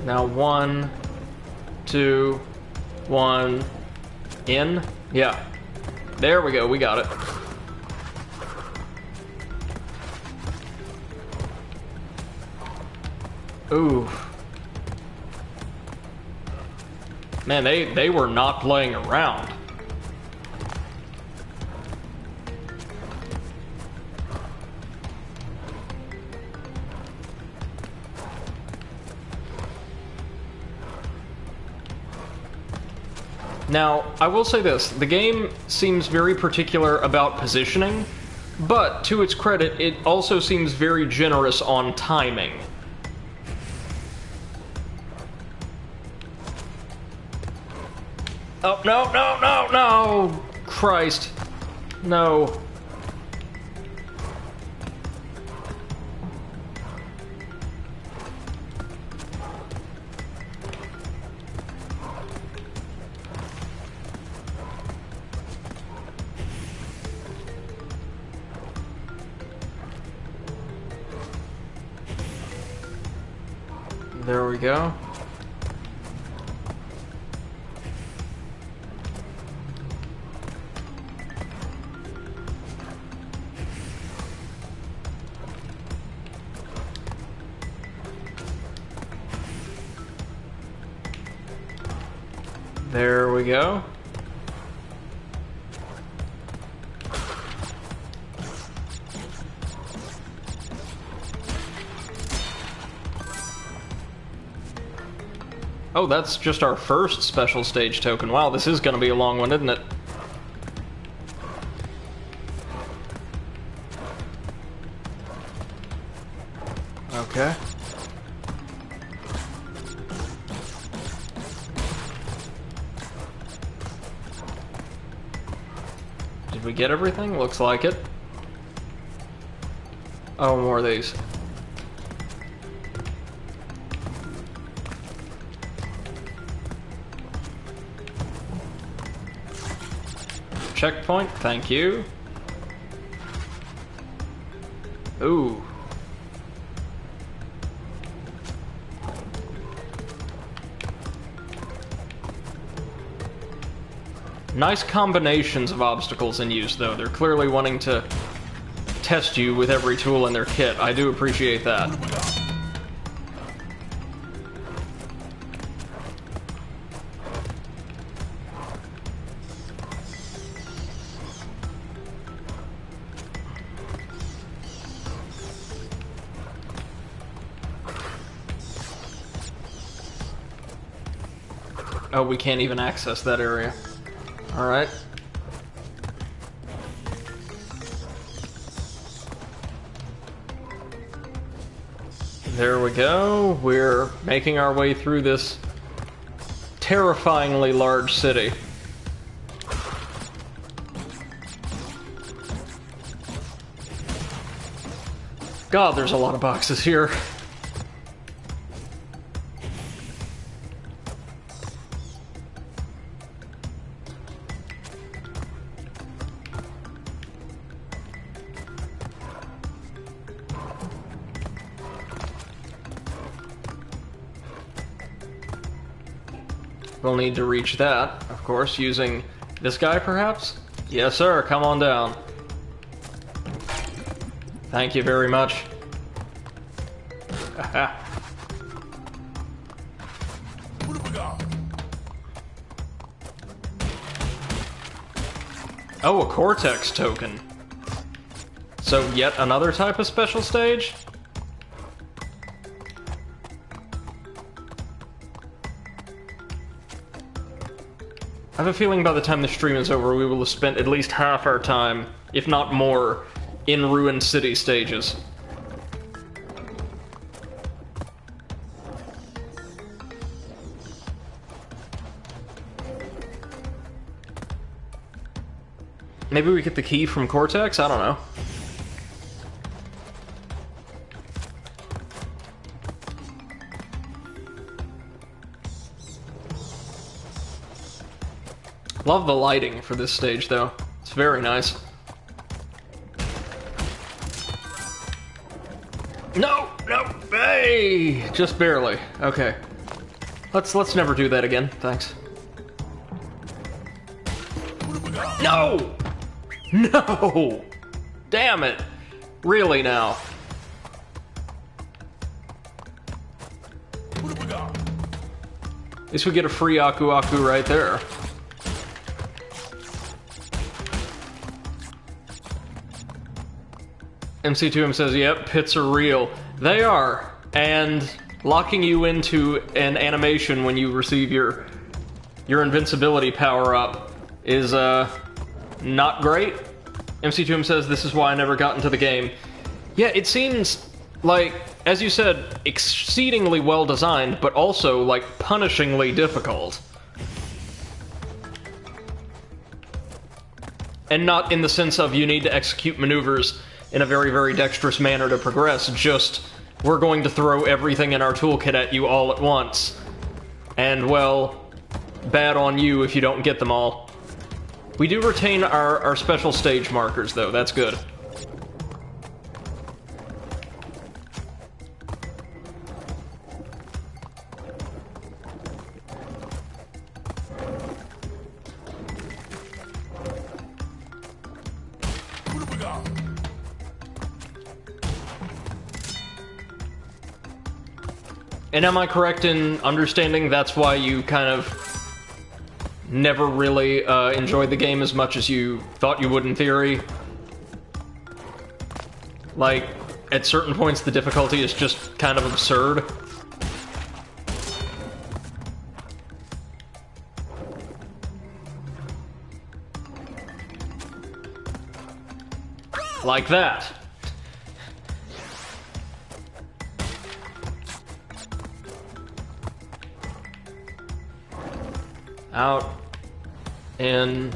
Now 1, 2, 1, in. Yeah. There we go, we got it. Ooh. Man, they were not playing around. Now, I will say this, the game seems very particular about positioning, but to its credit, it also seems very generous on timing. Oh, no, no, no, no! Christ. No. There we go. There we go. Oh, that's just our first special stage token. Wow, this is gonna be a long one, isn't it? Okay. Did we get everything? Looks like it. Oh, more of these. Checkpoint, thank you. Ooh. Nice combinations of obstacles in use, though. They're clearly wanting to test you with every tool in their kit. I do appreciate that. Oh, we can't even access that area. Alright. There we go. We're making our way through this terrifyingly large city. God, there's a lot of boxes here. We'll need to reach that, of course, using this guy, perhaps? Yes, sir, come on down. Thank you very much. Oh, a Cortex token. So, yet another type of special stage? I have a feeling by the time the stream is over, we will have spent at least half our time, if not more, in Ruined City stages. Maybe we get the key from Cortex? I don't know. Love the lighting for this stage, though. It's very nice. No, no, hey! Just barely. Okay. Let's never do that again, thanks. No! No! Damn it! Really now? At least we get a free Aku Aku right there. MC2M says, yep, pits are real. They are. And locking you into an animation when you receive your invincibility power-up is, not great. MC2M says, this is why I never got into the game. Yeah, it seems like, as you said, exceedingly well designed, but also, like, punishingly difficult. And not in the sense of you need to execute maneuvers in a very, very dexterous manner to progress, just, we're going to throw everything in our toolkit at you all at once. And, well, bad on you if you don't get them all. We do retain our special stage markers, though, that's good. And am I correct in understanding that's why you kind of never really enjoyed the game as much as you thought you would in theory? Like, at certain points the difficulty is just kind of absurd. Like that. Out. In.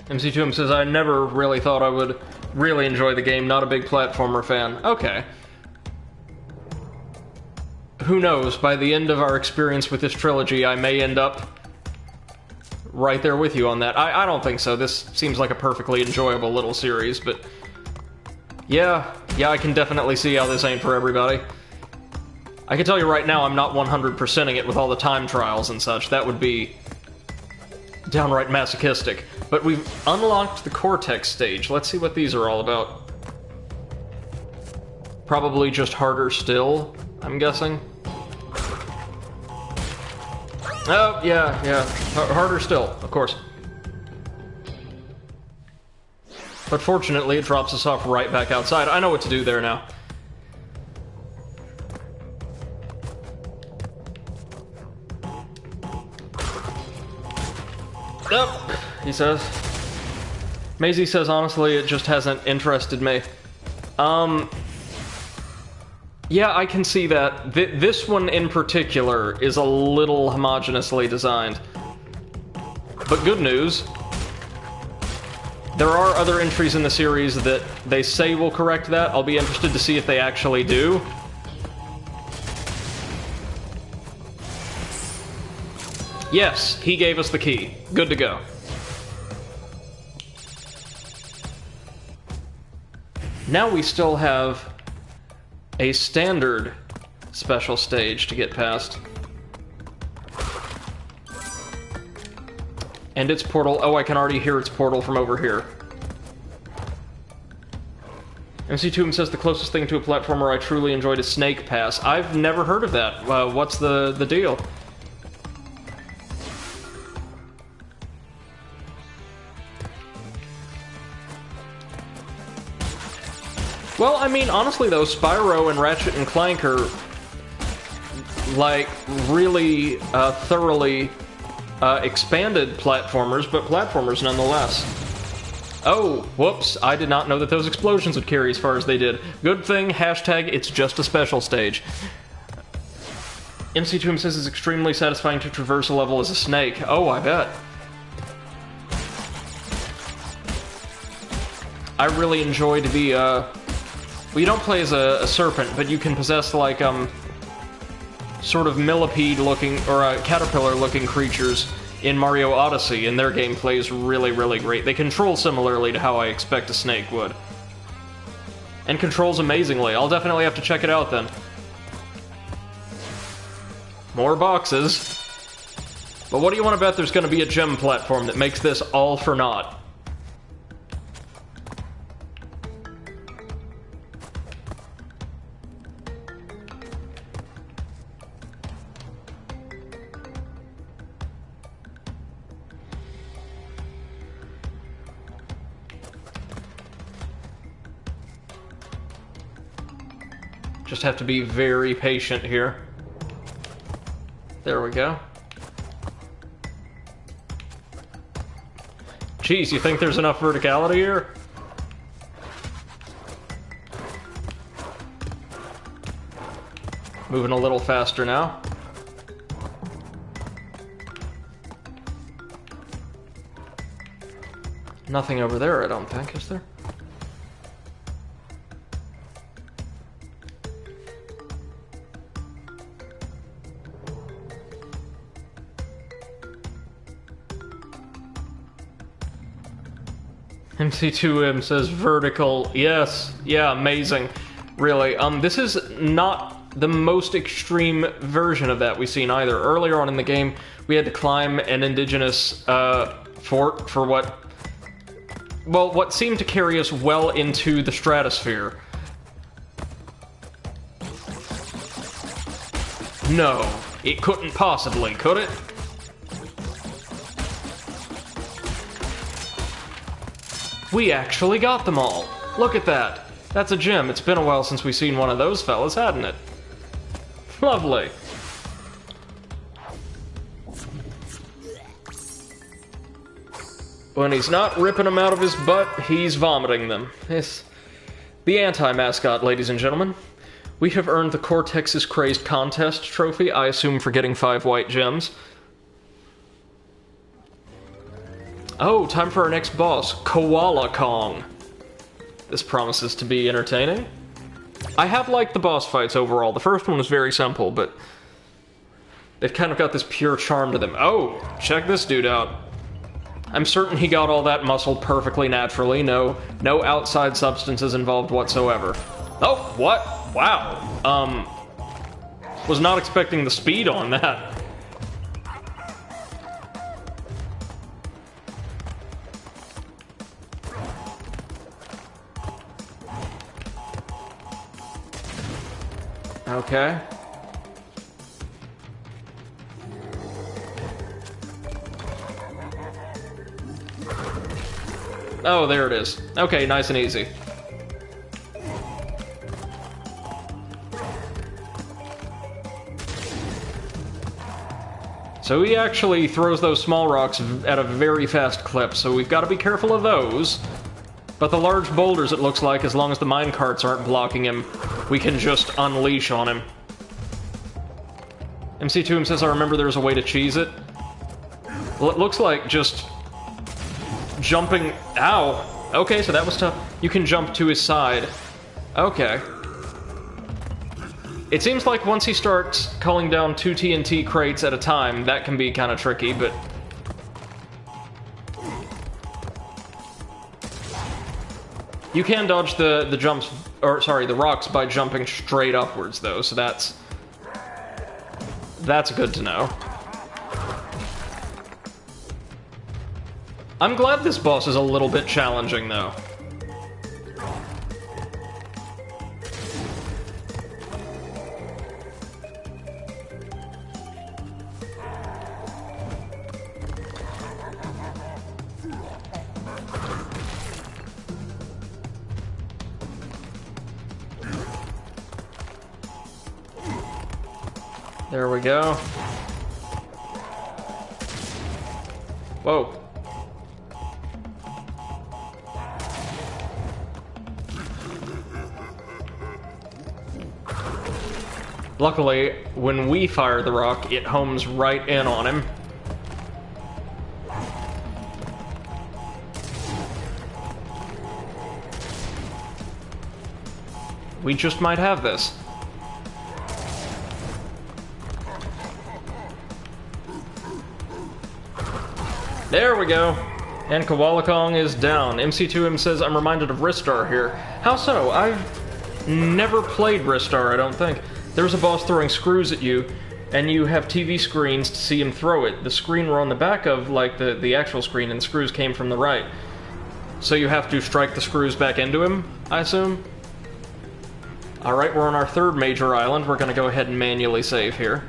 MC2M says, I never really thought I would really enjoy the game, not a big platformer fan. Okay. Who knows, by the end of our experience with this trilogy, I may end up right there with you on that. I don't think so. This seems like a perfectly enjoyable little series, but yeah, I can definitely see how this ain't for everybody. I can tell you right now, I'm not 100%ing it with all the time trials and such. That would be downright masochistic. But we've unlocked the Cortex stage. Let's see what these are all about. Probably just harder still, I'm guessing. Oh, yeah. Harder still, of course. But fortunately, it drops us off right back outside. I know what to do there now. Nope, he says. Maisie says, honestly, it just hasn't interested me. Yeah, I can see that. This one in particular is a little homogeneously designed. But good news. There are other entries in the series that they say will correct that. I'll be interested to see if they actually do. Yes, he gave us the key. Good to go. Now we still have a standard special stage to get past. And its portal. Oh, I can already hear its portal from over here. MC2M says the closest thing to a platformer I truly enjoyed is Snake Pass. I've never heard of that. What's the deal? Well, I mean, honestly though, Spyro and Ratchet and Clank are, like, really thoroughly expanded platformers, but platformers nonetheless. Oh, whoops, I did not know that those explosions would carry as far as they did. Good thing, hashtag, it's just a special stage. MC2M says it's extremely satisfying to traverse a level as a snake. Oh, I bet. I really enjoyed the, well, you don't play as a serpent, but you can possess, like, sort of millipede-looking, or caterpillar-looking creatures in Mario Odyssey, and their gameplay is really, really great. They control similarly to how I expect a snake would. And controls amazingly. I'll definitely have to check it out, then. More boxes. But what do you want to bet there's going to be a gem platform that makes this all for naught? Just have to be very patient here. There we go. Jeez, you think there's enough verticality here? Moving a little faster now. Nothing over there, I don't think, is there? MC2M says vertical. Yes. Yeah, amazing. Really. This is not the most extreme version of that we've seen either. Earlier on in the game, we had to climb an indigenous fort for what seemed to carry us well into the stratosphere. No, it couldn't possibly, could it? We actually got them all. Look at that. That's a gem. It's been a while since we've seen one of those fellas, hadn't it? Lovely. When he's not ripping them out of his butt, he's vomiting them. Yes. The anti-mascot, ladies and gentlemen. We have earned the Cortex's Crazed Contest trophy, I assume for getting 5 white gems. Oh, time for our next boss, Koala Kong. This promises to be entertaining. I have liked the boss fights overall. The first one was very simple, but they've kind of got this pure charm to them. Oh, check this dude out. I'm certain he got all that muscle perfectly naturally. No outside substances involved whatsoever. Oh, what? Wow. Was not expecting the speed on that. Okay. Oh, there it is. Okay, nice and easy. So he actually throws those small rocks at a very fast clip, so we've got to be careful of those. But the large boulders, it looks like, as long as the minecarts aren't blocking him, we can just unleash on him. MC2M says, I remember there's a way to cheese it. Well, it looks like just jumping... Ow! Okay, so that was tough. You can jump to his side. Okay. It seems like once he starts calling down 2 TNT crates at a time, that can be kind of tricky, but... You can dodge the jumps, or sorry, the rocks by jumping straight upwards, though, so that's good to know. I'm glad this boss is a little bit challenging, though. There we go. Whoa. Luckily, when we fire the rock, it homes right in on him. We just might have this. There we go. And Koala Kong is down. MC2M says, I'm reminded of Ristar here. How so? I've never played Ristar, I don't think. There's a boss throwing screws at you, and you have TV screens to see him throw it. The screen we're on the back of, like the actual screen, and the screws came from the right. So you have to strike the screws back into him, I assume? Alright, we're on our third major island. We're gonna go ahead and manually save here.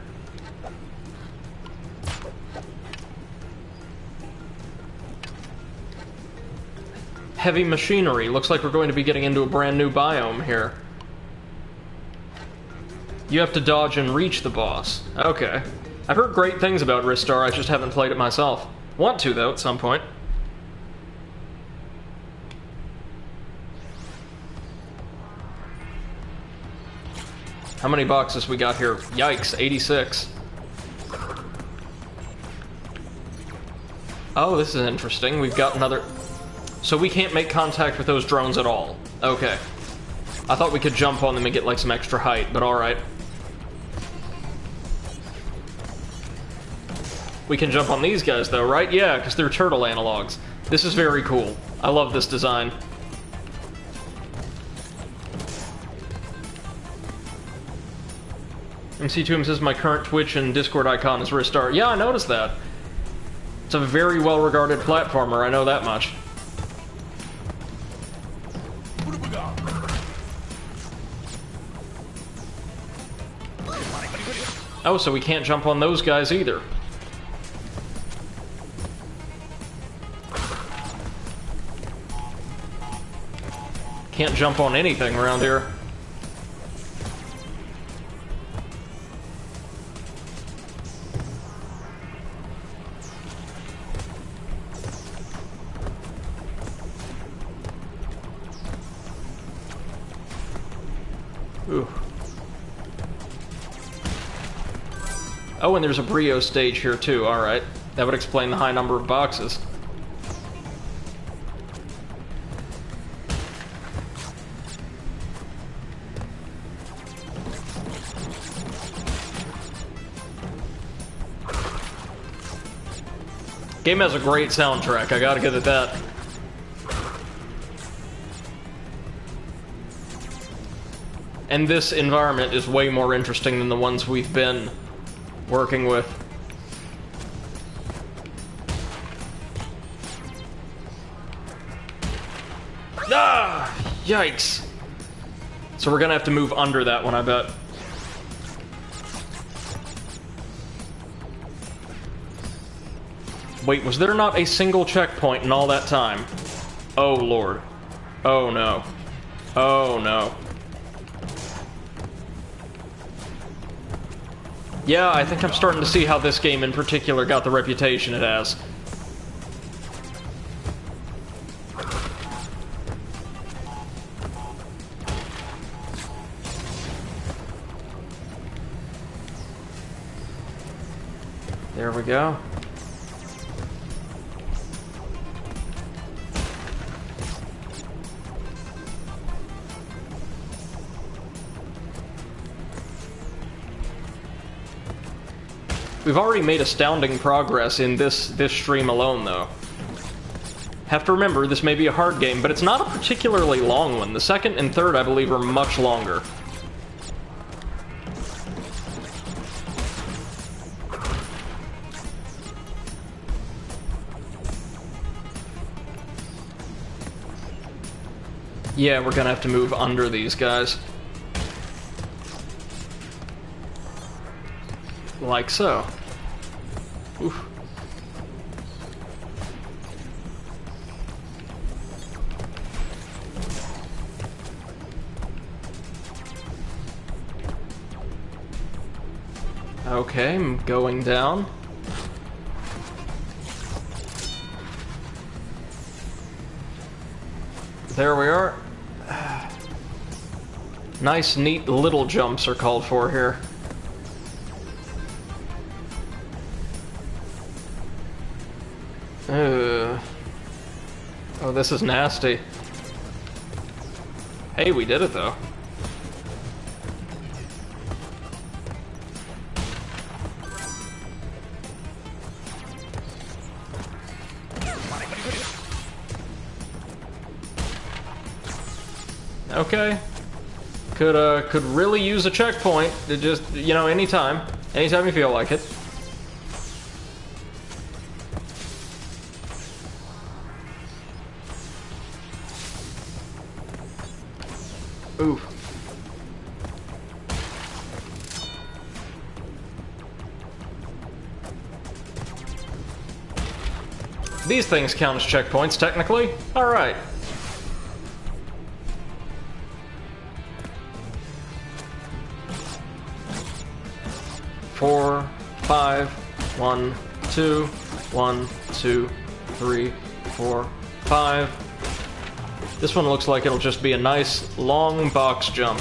Heavy machinery. Looks like we're going to be getting into a brand new biome here. You have to dodge and reach the boss. Okay. I've heard great things about Ristar, I just haven't played it myself. Want to, though, at some point. How many boxes we got here? Yikes, 86. Oh, this is interesting. We've got another... So we can't make contact with those drones at all. Okay. I thought we could jump on them and get, like, some extra height, but alright. We can jump on these guys, though, right? Yeah, because they're turtle analogs. This is very cool. I love this design. MC2M says my current Twitch and Discord icon is Ristar. Yeah, I noticed that. It's a very well-regarded platformer, I know that much. Oh, so we can't jump on those guys either. Can't jump on anything around here. Ooh. Oh, and there's a Brio stage here too, alright. That would explain the high number of boxes. Game has a great soundtrack, I gotta give it that. And this environment is way more interesting than the ones we've been working with. Ah! Yikes. So we're gonna have to move under that one, I bet. Wait, was there not a single checkpoint in all that time? Oh, Lord. Oh, no. Oh, no. Yeah, I think I'm starting to see how this game in particular got the reputation it has. There we go. We've already made astounding progress in this stream alone, though. Have to remember, this may be a hard game, but it's not a particularly long one. The second and third, I believe, are much longer. Yeah, we're gonna have to move under these guys. Like so. Oof. Okay, I'm going down. There we are. Nice, neat little jumps are called for here. Oh, this is nasty. Hey, we did it, though. Okay. Could really use a checkpoint. It just, you know, anytime you feel like it. Ooh. These things count as checkpoints, technically. Alright. Four, 5, 1, 2, 1, 2, 3, 4, 5. This one looks like it'll just be a nice, long box jump.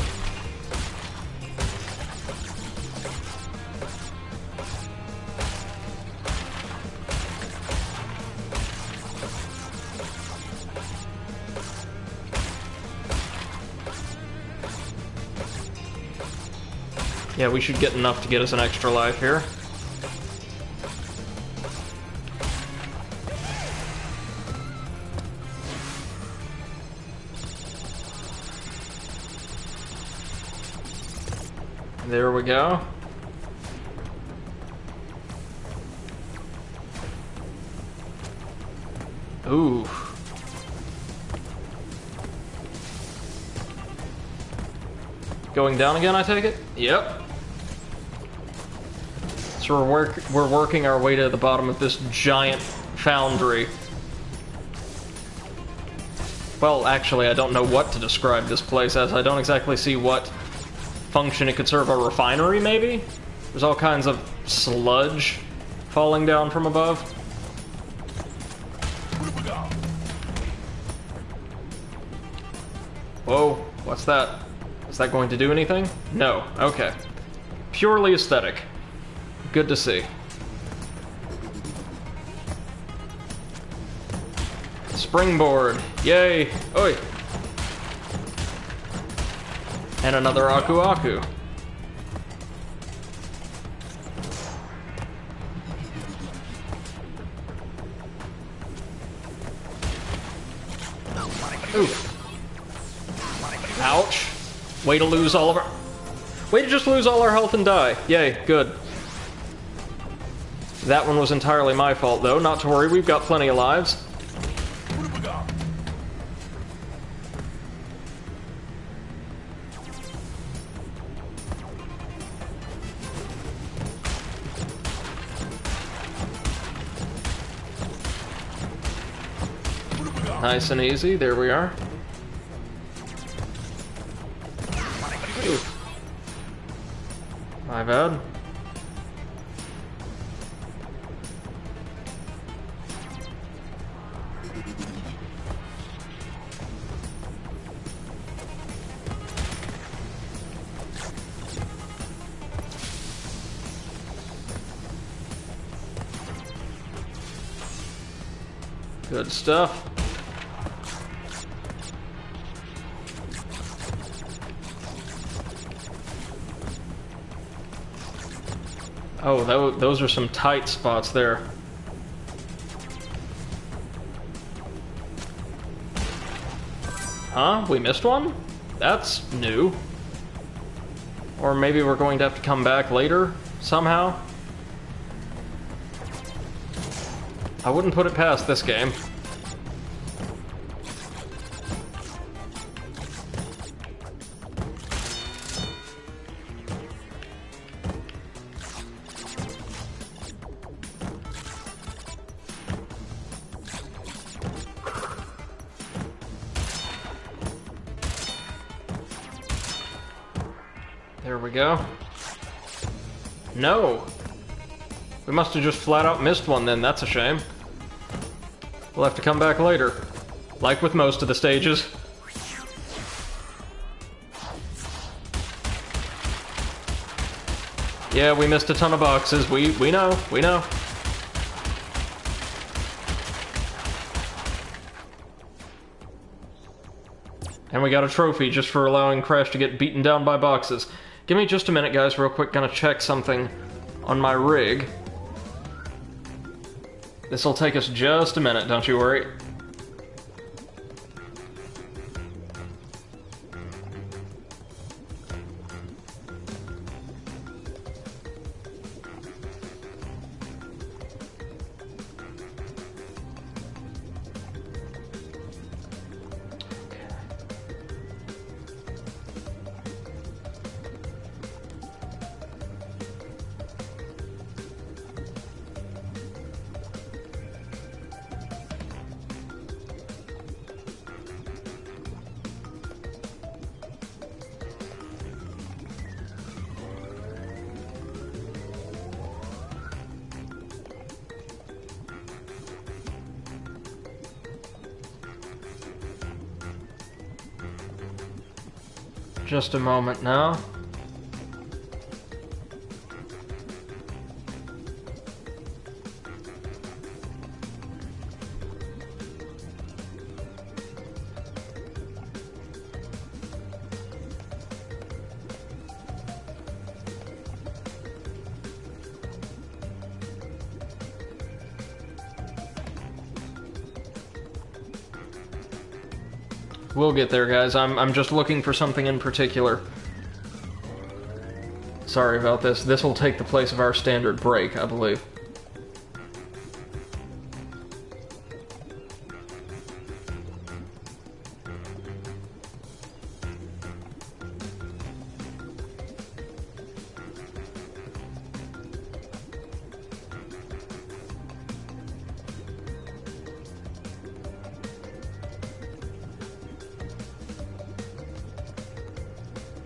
Yeah, we should get enough to get us an extra life here. There we go. Ooh. Going down again, I take it? Yep. So we're working our way to the bottom of this giant foundry. Well, actually, I don't know what to describe this place as. I don't exactly see what function it could serve. A refinery, maybe? There's all kinds of sludge falling down from above. Whoa, what's that? Is that going to do anything? No, okay. Purely aesthetic. Good to see. Springboard. Yay. Oi. And another Aku Aku. Oof. Ouch. Way to lose all of our... Way to just lose all our health and die. Yay, good. That one was entirely my fault, though. Not to worry, we've got plenty of lives. Nice and easy, there we are. Oof. My bad. Good stuff. Oh, those are some tight spots there. Huh? We missed one? That's new. Or maybe we're going to have to come back later, somehow? I wouldn't put it past this game. There we go. No! We must have just flat out missed one then, that's a shame. We'll have to come back later. Like with most of the stages. Yeah, we missed a ton of boxes. We know, we know. And we got a trophy just for allowing Crash to get beaten down by boxes. Give me just a minute, guys, real quick. Gonna check something on my rig. This'll take us just a minute, don't you worry. Just a moment now. We'll get there, guys. I'm just looking for something in particular. Sorry about this. This will take the place of our standard break, I believe.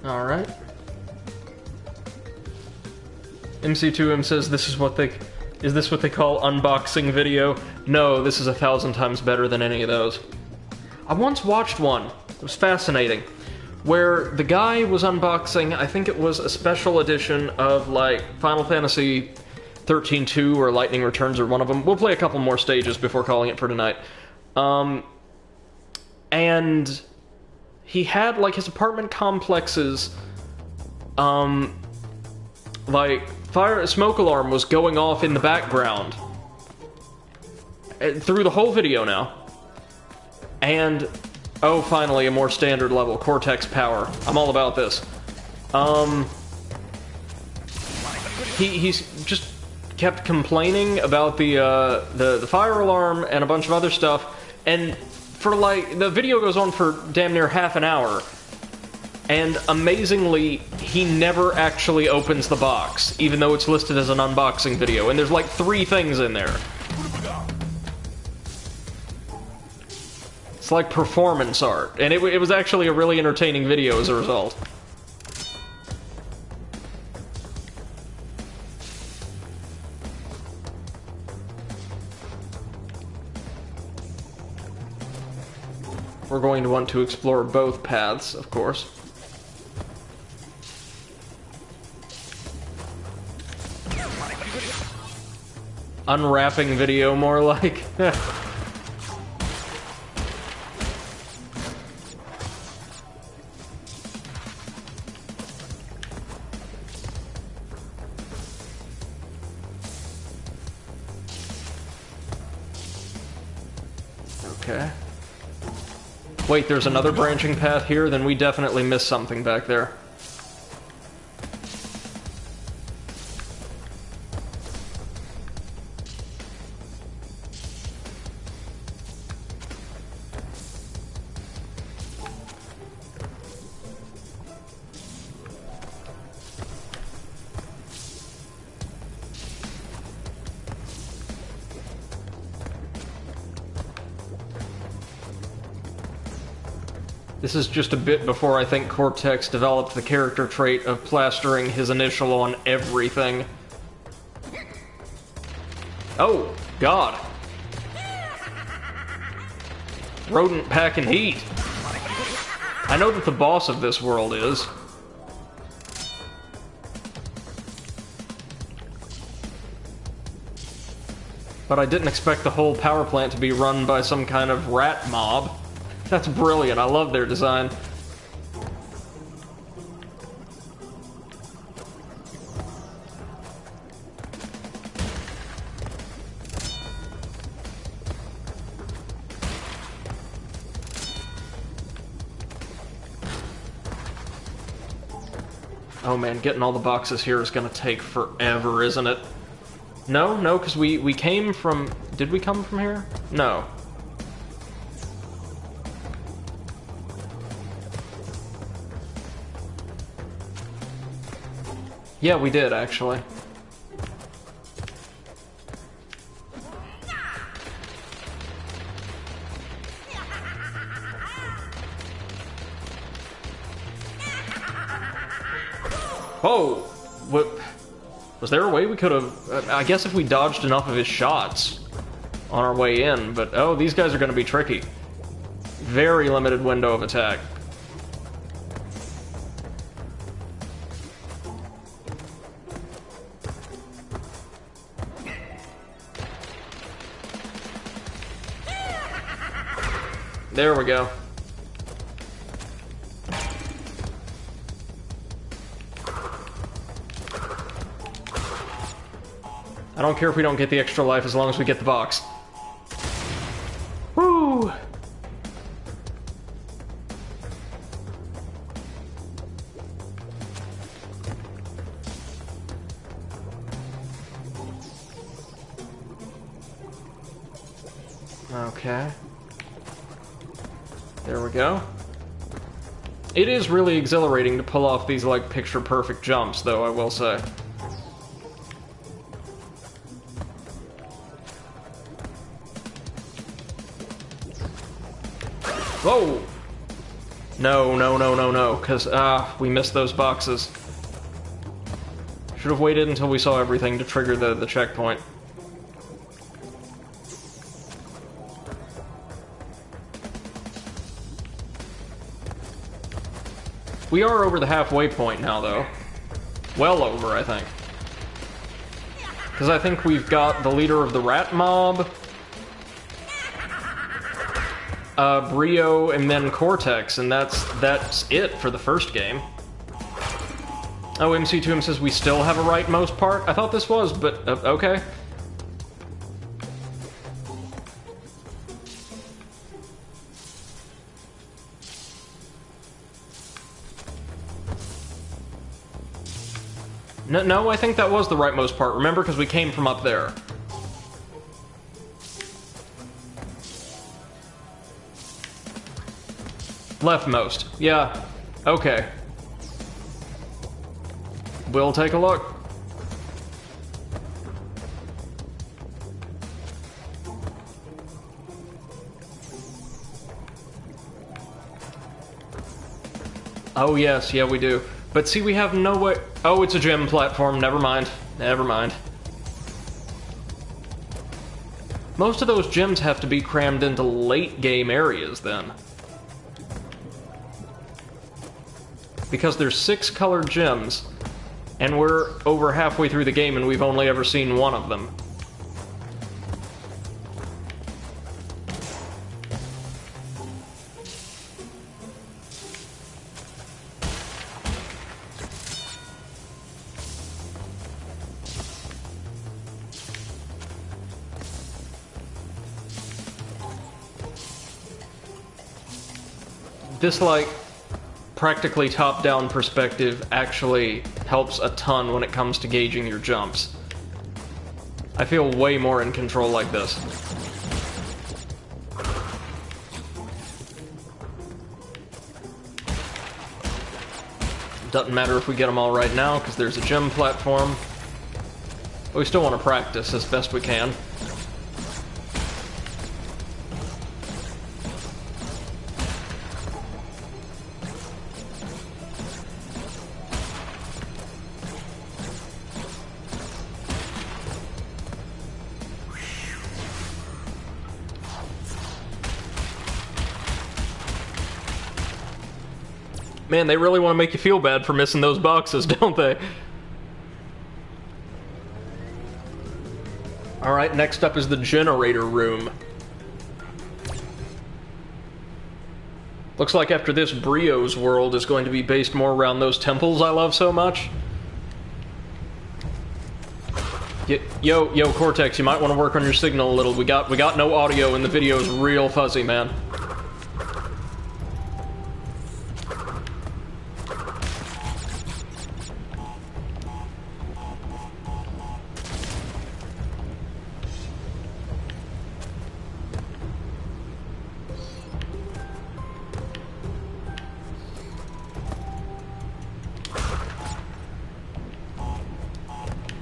Alright. MC2M says this is what they... Is this what they call unboxing video? No, this is 1,000 times better than any of those. I once watched one. It was fascinating. Where the guy was unboxing, I think it was a special edition of, like, Final Fantasy 13-2 or Lightning Returns or one of them. We'll play a couple more stages before calling it for tonight. And... he had, like, his apartment complexes, like, smoke alarm was going off in the background. Through the whole video now. And, oh, finally, a more standard level, Cortex power. I'm all about this. He's just kept complaining about the fire alarm and a bunch of other stuff, and... for, like, the video goes on for damn near half an hour, and amazingly, he never actually opens the box, even though it's listed as an unboxing video, and there's like 3 things in there. It's like performance art, and it was actually a really entertaining video as a result. We're going to want to explore both paths, of course. Unwrapping video, more like. Okay. Wait, there's another branching path here? Then we definitely missed something back there. This is just a bit before I think Cortex developed the character trait of plastering his initial on everything. Oh, God. Rodent packing heat. I know that the boss of this world is. But I didn't expect the whole power plant to be run by some kind of rat mob. That's brilliant. I love their design. Oh man, getting all the boxes here is gonna take forever, isn't it? No, because we came from... Did we come from here? No. Yeah, we did, actually. Whoa! What? Was there a way we could have... I guess if we dodged enough of his shots on our way in, but... Oh, these guys are going to be tricky. Very limited window of attack. There we go. I don't care if we don't get the extra life as long as we get the box. Woo! Okay. There we go. It is really exhilarating to pull off these, like, picture-perfect jumps, though, I will say. Whoa! No, because, we missed those boxes. Should have waited until we saw everything to trigger the checkpoint. We are over the halfway point now, though. Well over, I think. Because I think we've got the leader of the rat mob, Brio, and then Cortex, and that's it for the first game. Oh, MC2M says we still have a rightmost part? I thought this was, but okay. No, I think that was the rightmost part. Remember, because we came from up there. Leftmost. Yeah. Okay. We'll take a look. Oh, yes. Yeah, we do. But see, we have no way... Oh, it's a gym platform. Never mind. Never mind. Most of those gyms have to be crammed into late-game areas, then. Because there's 6 colored gyms, and we're over halfway through the game and we've only ever seen one of them. This, like, practically top-down perspective actually helps a ton when it comes to gauging your jumps. I feel way more in control like this. Doesn't matter if we get them all right now, because there's a gym platform. But we still want to practice as best we can. Man, they really want to make you feel bad for missing those boxes, don't they? Alright, next up is the generator room. Looks like after this, Brio's world is going to be based more around those temples I love so much. Yo, Cortex, you might want to work on your signal a little. We got no audio and the video's real fuzzy, man.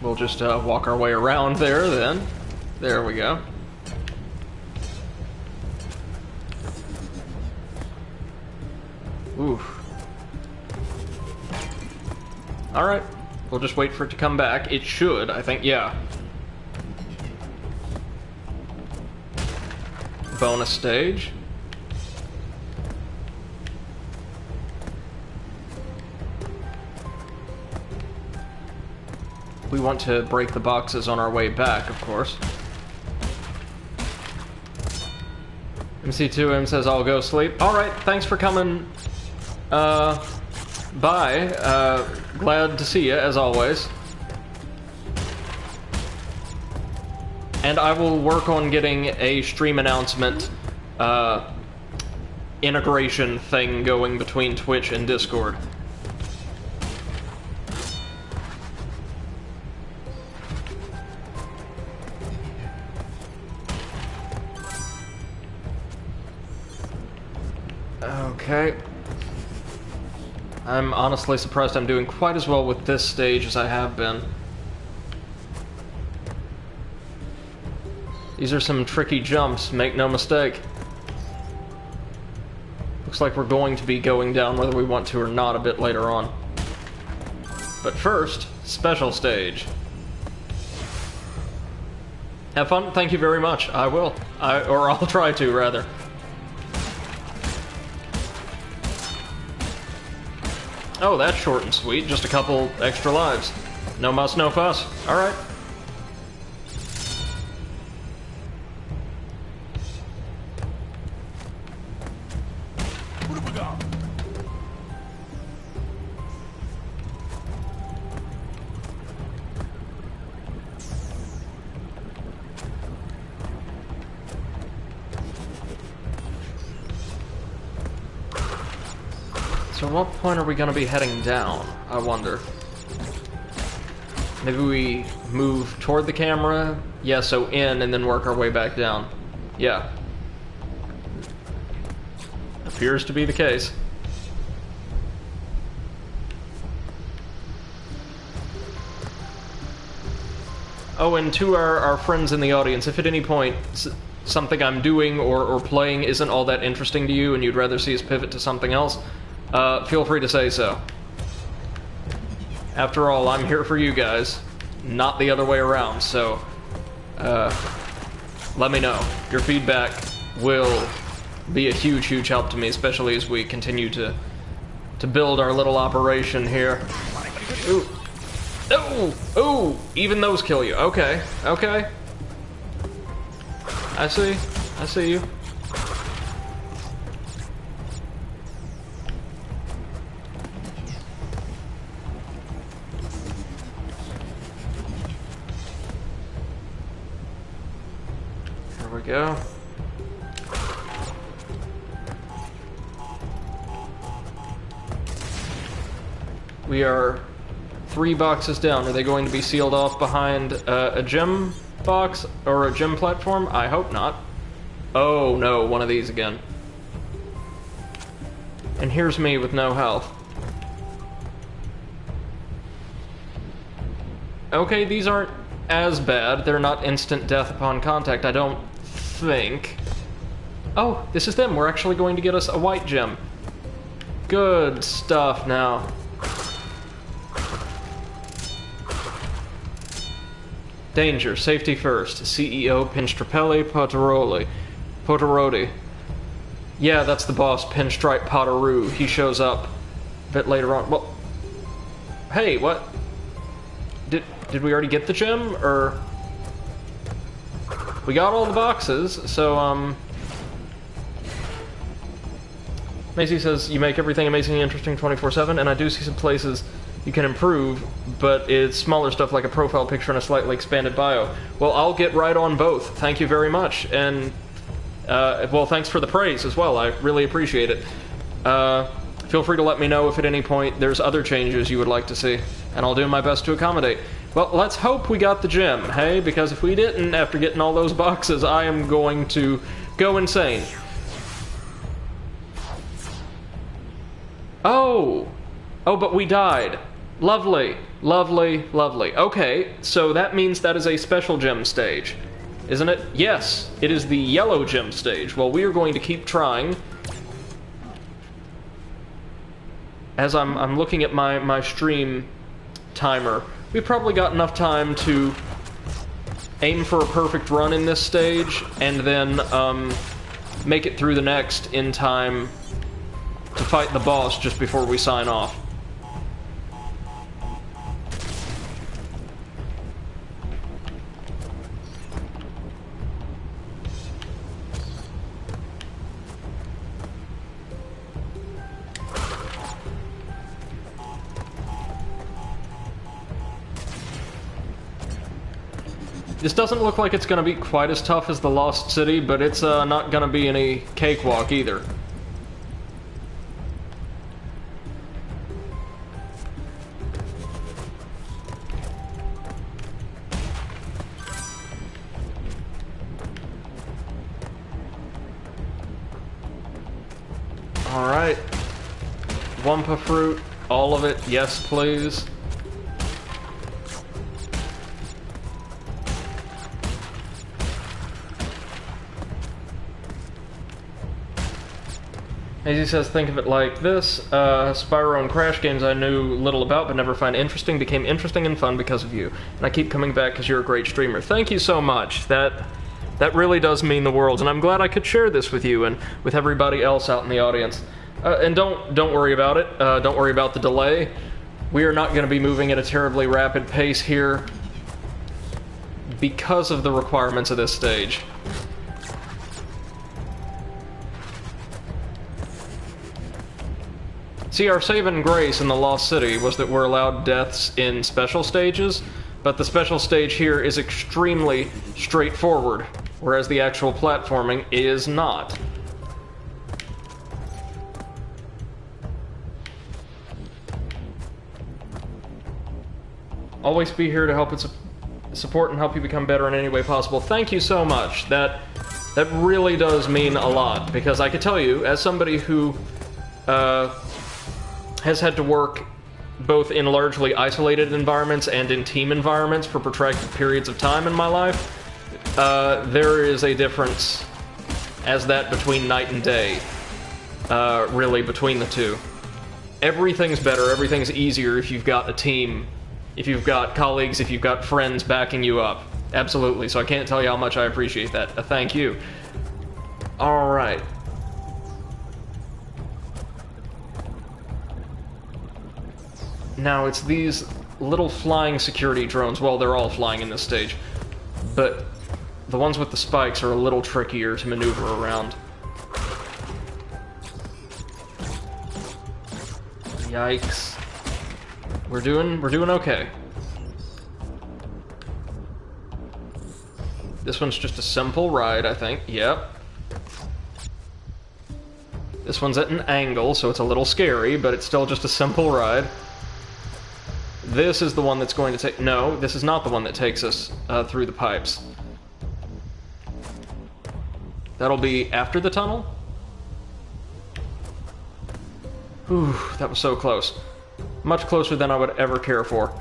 We'll just walk our way around there, then. There we go. Oof. Alright. We'll just wait for it to come back. It should, I think, yeah. Bonus stage. We want to break the boxes on our way back, of course. MC2M says, I'll go sleep. Alright, thanks for coming, by. Glad to see you, as always. And I will work on getting a stream announcement, integration thing going between Twitch and Discord. Okay. I'm honestly surprised I'm doing quite as well with this stage as I have been. These are some tricky jumps, make no mistake. Looks like we're going to be going down whether we want to or not a bit later on. But first, special stage. Have fun, thank you very much. I will. Or I'll try to, rather. Oh, that's short and sweet. Just a couple extra lives. No muss, no fuss. Alright. What have we got? So at what point are we gonna be heading down, I wonder? Maybe we move toward the camera? Yeah, so in and then work our way back down. Yeah. Appears to be the case. Oh, and to our friends in the audience, if at any point something I'm doing or playing isn't all that interesting to you and you'd rather see us pivot to something else, feel free to say so. After all, I'm here for you guys, not the other way around, so let me know. Your feedback will be a huge, huge help to me, especially as we continue to build our little operation here. Ooh. Ooh! Ooh! Even those kill you. Okay. Okay. I see. I see you. Here we go. We are 3 boxes down. Are they going to be sealed off behind a gym box or a gym platform? I hope not. Oh no, one of these again. And here's me with no health. Okay, these aren't as bad. They're not instant death upon contact, I don't think. Oh, this is them. We're actually going to get us a white gem. Good stuff now. Danger, safety first. CEO Pinstrapelli Potarodi. Yeah, that's the boss, Pinstripe Potaroo. He shows up a bit later on. Well, hey, what? Did we already get the gem, or? We got all the boxes, so, Macy says, you make everything amazingly interesting 24/7, and I do see some places you can improve, but it's smaller stuff like a profile picture and a slightly expanded bio. Well, I'll get right on both. Thank you very much. And, well, thanks for the praise as well. I really appreciate it. Feel free to let me know if at any point there's other changes you would like to see, and I'll do my best to accommodate. Well, let's hope we got the gem, hey? Because if we didn't, after getting all those boxes, I am going to go insane. Oh! Oh, but we died. Lovely, lovely, lovely. Okay, so that means that is a special gem stage, isn't it? Yes, it is the yellow gem stage. Well, we are going to keep trying. As I'm looking at my stream timer, we've probably got enough time to aim for a perfect run in this stage, and then make it through the next in time to fight the boss just before we sign off. This doesn't look like it's going to be quite as tough as the Lost City, but it's not going to be any cakewalk either. Alright. Wumpa fruit, all of it, yes please. As he says, think of it like this, Spyro and Crash games I knew little about but never find interesting became interesting and fun because of you. And I keep coming back because you're a great streamer. Thank you so much. That really does mean the world, and I'm glad I could share this with you and with everybody else out in the audience. And don't worry about it. Don't worry about the delay. We are not going to be moving at a terribly rapid pace here because of the requirements of this stage. See, our saving grace in the Lost City was that we're allowed deaths in special stages, but the special stage here is extremely straightforward, whereas the actual platforming is not. Always be here to help and support and help you become better in any way possible. Thank you so much. That really does mean a lot, because I can tell you, as somebody who has had to work both in largely isolated environments and in team environments for protracted periods of time in my life, there is a difference as that between night and day, really, between the two. Everything's better, everything's easier if you've got a team, if you've got colleagues, if you've got friends backing you up. Absolutely, so I can't tell you how much I appreciate that. Thank you. Alright. Now, it's these little flying security drones. Well, they're all flying in this stage. But the ones with the spikes are a little trickier to maneuver around. Yikes. We're doing okay. This one's just a simple ride, I think. Yep. This one's at an angle, so it's a little scary, but it's still just a simple ride. This is the one that's going to take... No, this is not the one that takes us through the pipes. That'll be after the tunnel? Whew, that was so close. Much closer than I would ever care for.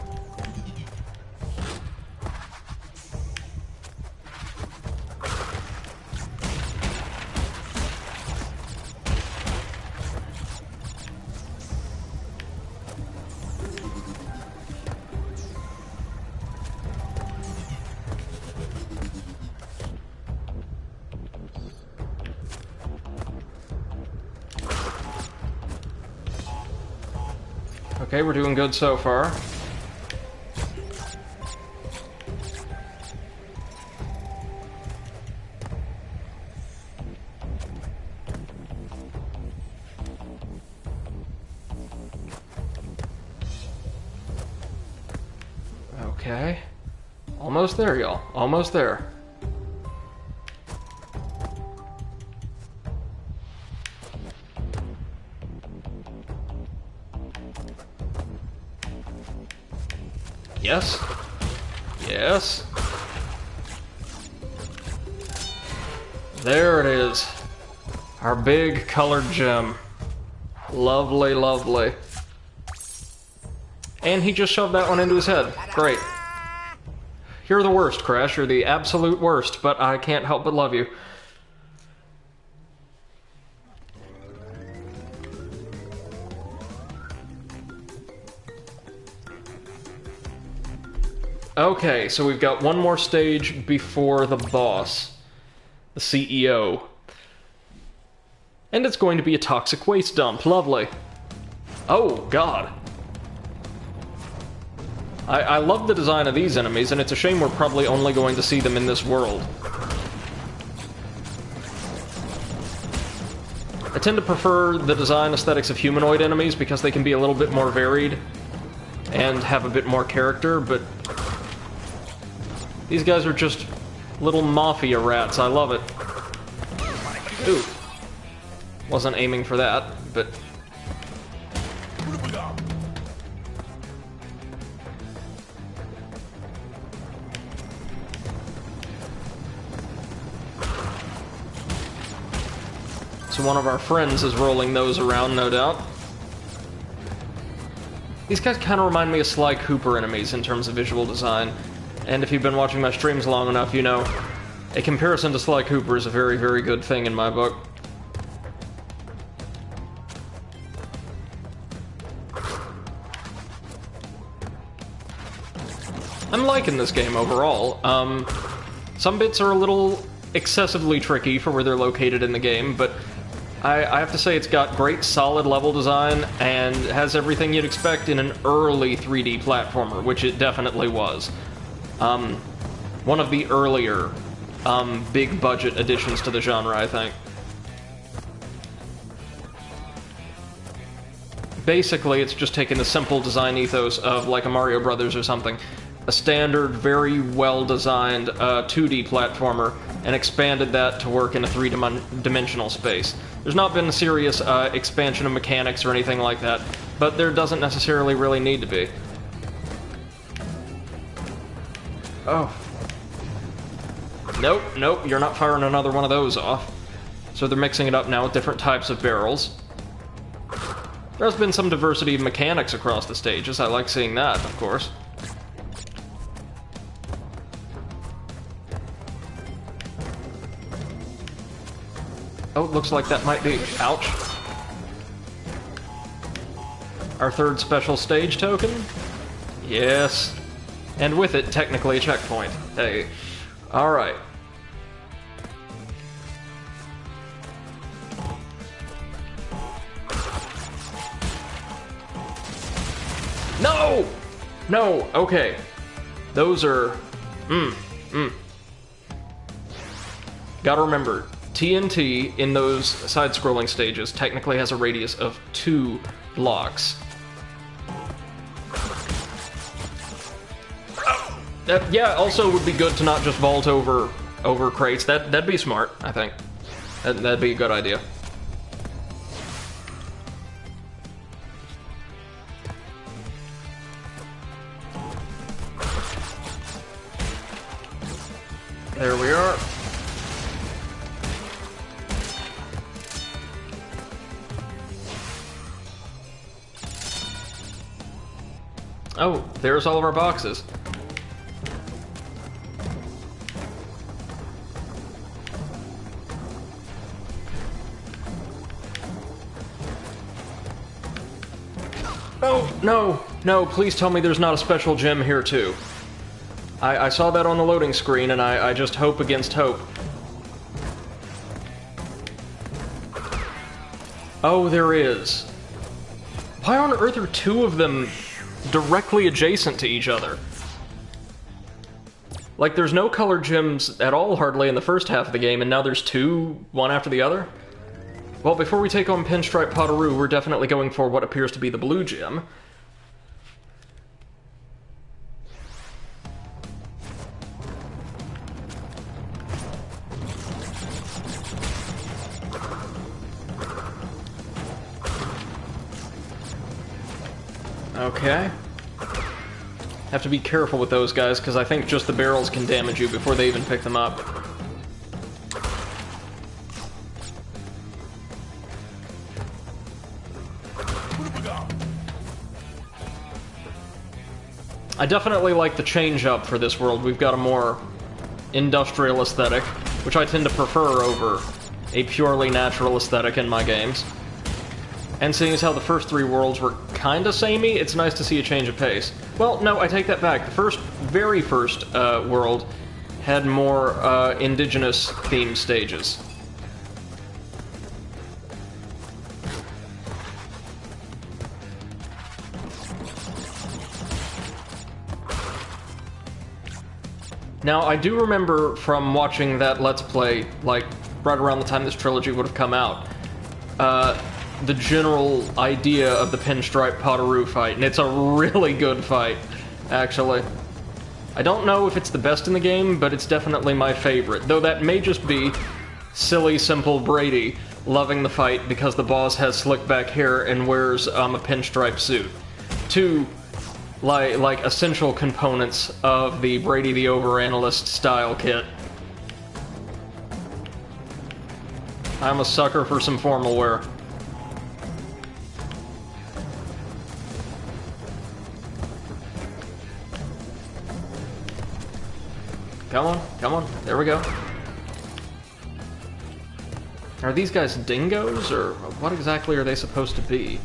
Okay, we're doing good so far. Okay. Almost there, y'all. Almost there. Yes. Yes. There it is. Our big colored gem. Lovely, lovely. And he just shoved that one into his head. Great. You're the worst, Crash. You're the absolute worst, but I can't help but love you. Okay, so we've got one more stage before the boss, the CEO. And it's going to be a toxic waste dump. Lovely. Oh, God. I love the design of these enemies, and it's a shame we're probably only going to see them in this world. I tend to prefer the design aesthetics of humanoid enemies because they can be a little bit more varied and have a bit more character, but These guys are just little mafia rats. I love it. Ooh. Wasn't aiming for that, but... So one of our friends is rolling those around, no doubt. These guys kind of remind me of Sly Cooper enemies in terms of visual design. And if you've been watching my streams long enough, you know a comparison to Sly Cooper is a very, very good thing in my book. I'm liking this game overall. Some bits are a little excessively tricky for where they're located in the game, but I have to say it's got great solid level design and has everything you'd expect in an early 3D platformer, which it definitely was. One of the earlier big budget additions to the genre, I think. Basically, it's just taken the simple design ethos of like a Mario Brothers or something, a standard, very well-designed 2D platformer, and expanded that to work in a three-dimensional space. There's not been a serious expansion of mechanics or anything like that, but there doesn't necessarily really need to be. Oh. Nope, nope, you're not firing another one of those off. So they're mixing it up now with different types of barrels. There's been some diversity of mechanics across the stages. I like seeing that, of course. Oh, looks like that might be... Ouch. Our third special stage token? Yes. And with it, technically a checkpoint. Hey. Alright. No! No, okay. Those are... Gotta remember, TNT in those side-scrolling stages technically has a radius of 2 blocks. Yeah, also would be good to not just vault over crates. That'd be smart, I think. That'd be a good idea. There we are. Oh, there's all of our boxes. Oh, no, no, please tell me there's not a special gem here too. I saw that on the loading screen and I just hope against hope. Oh, there is. Why on earth are 2 of them directly adjacent to each other? Like, there's no colored gems at all hardly in the first half of the game, and now there's 2, one after the other? Well, before we take on Pinstripe Potteroo, we're definitely going for what appears to be the blue gem. Okay. Have to be careful with those guys, because I think just the barrels can damage you before they even pick them up. I definitely like the change-up for this world. We've got a more industrial aesthetic, which I tend to prefer over a purely natural aesthetic in my games. And seeing as how the first 3 worlds were kinda samey, it's nice to see a change of pace. Well, no, I take that back. The very first world had more indigenous themed stages. Now, I do remember from watching that Let's Play, like, right around the time this trilogy would have come out, the general idea of the Pinstripe Potteroo fight, and it's a really good fight, actually. I don't know if it's the best in the game, but it's definitely my favorite, though that may just be silly, simple Brady loving the fight because the boss has slick back hair and wears a pinstripe suit. Two, like essential components of the Brady the Overanalyst style kit. I'm a sucker for some formal wear. Come on, come on, there we go. Are these guys dingoes, or what exactly are they supposed to be?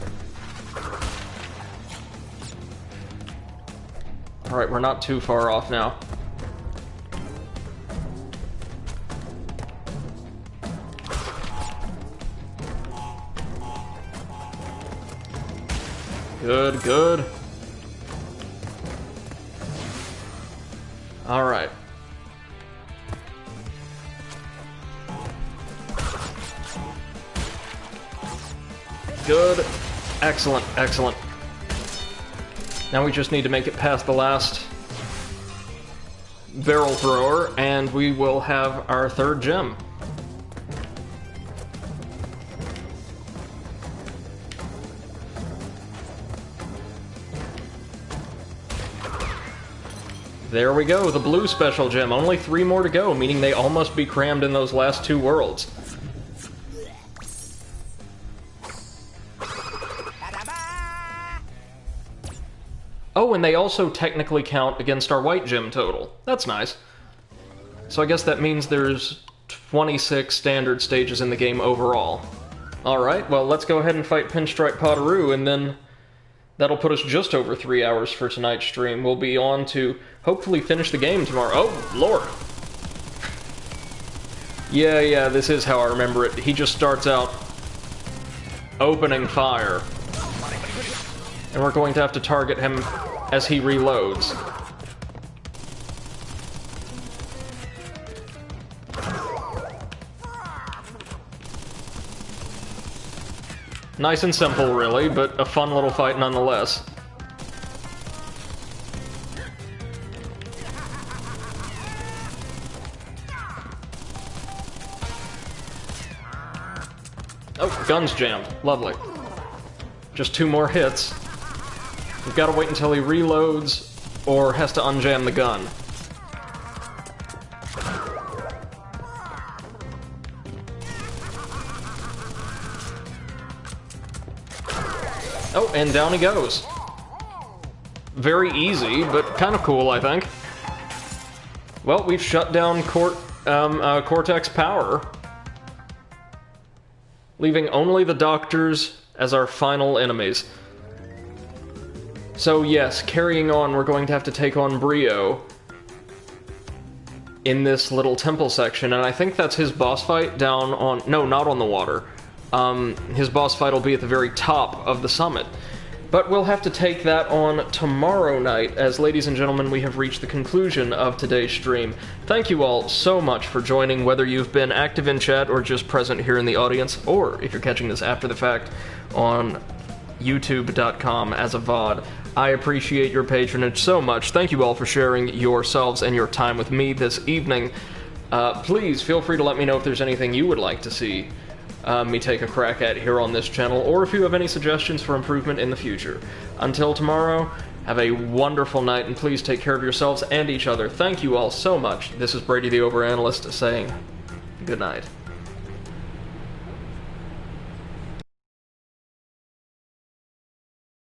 Alright, we're not too far off now. Good, good. Alright. Good. Excellent, excellent. Now we just need to make it past the last barrel thrower, and we will have our third gem. There we go, the blue special gem. Only 3 more to go, meaning they all must be crammed in those last 2 worlds. Oh, and they also technically count against our white gem total. That's nice. So I guess that means there's 26 standard stages in the game overall. Alright, well, let's go ahead and fight Pinstripe Potteroo, and then that'll put us just over 3 hours for tonight's stream. We'll be on to hopefully finish the game tomorrow. Oh, Lord. Yeah, this is how I remember it. He just starts out opening fire. And we're going to have to target him as he reloads. Nice and simple, really, but a fun little fight nonetheless. Oh, gun's jammed. Lovely. Just 2 more hits. We've got to wait until he reloads, or has to unjam the gun. Oh, and down he goes. Very easy, but kind of cool, I think. Well, we've shut down Cortex power, leaving only the doctors as our final enemies. So yes, carrying on, we're going to have to take on Brio in this little temple section, and I think that's his boss fight down on... No, not on the water. His boss fight will be at the very top of the summit. But we'll have to take that on tomorrow night, as, ladies and gentlemen, we have reached the conclusion of today's stream. Thank you all so much for joining, whether you've been active in chat or just present here in the audience, or if you're catching this after the fact on youtube.com as a VOD. I appreciate your patronage so much. Thank you all for sharing yourselves and your time with me this evening. Please feel free to let me know if there's anything you would like to see me take a crack at here on this channel, or if you have any suggestions for improvement in the future. Until tomorrow, have a wonderful night, and please take care of yourselves and each other. Thank you all so much. This is Brady the Overanalyst saying good night.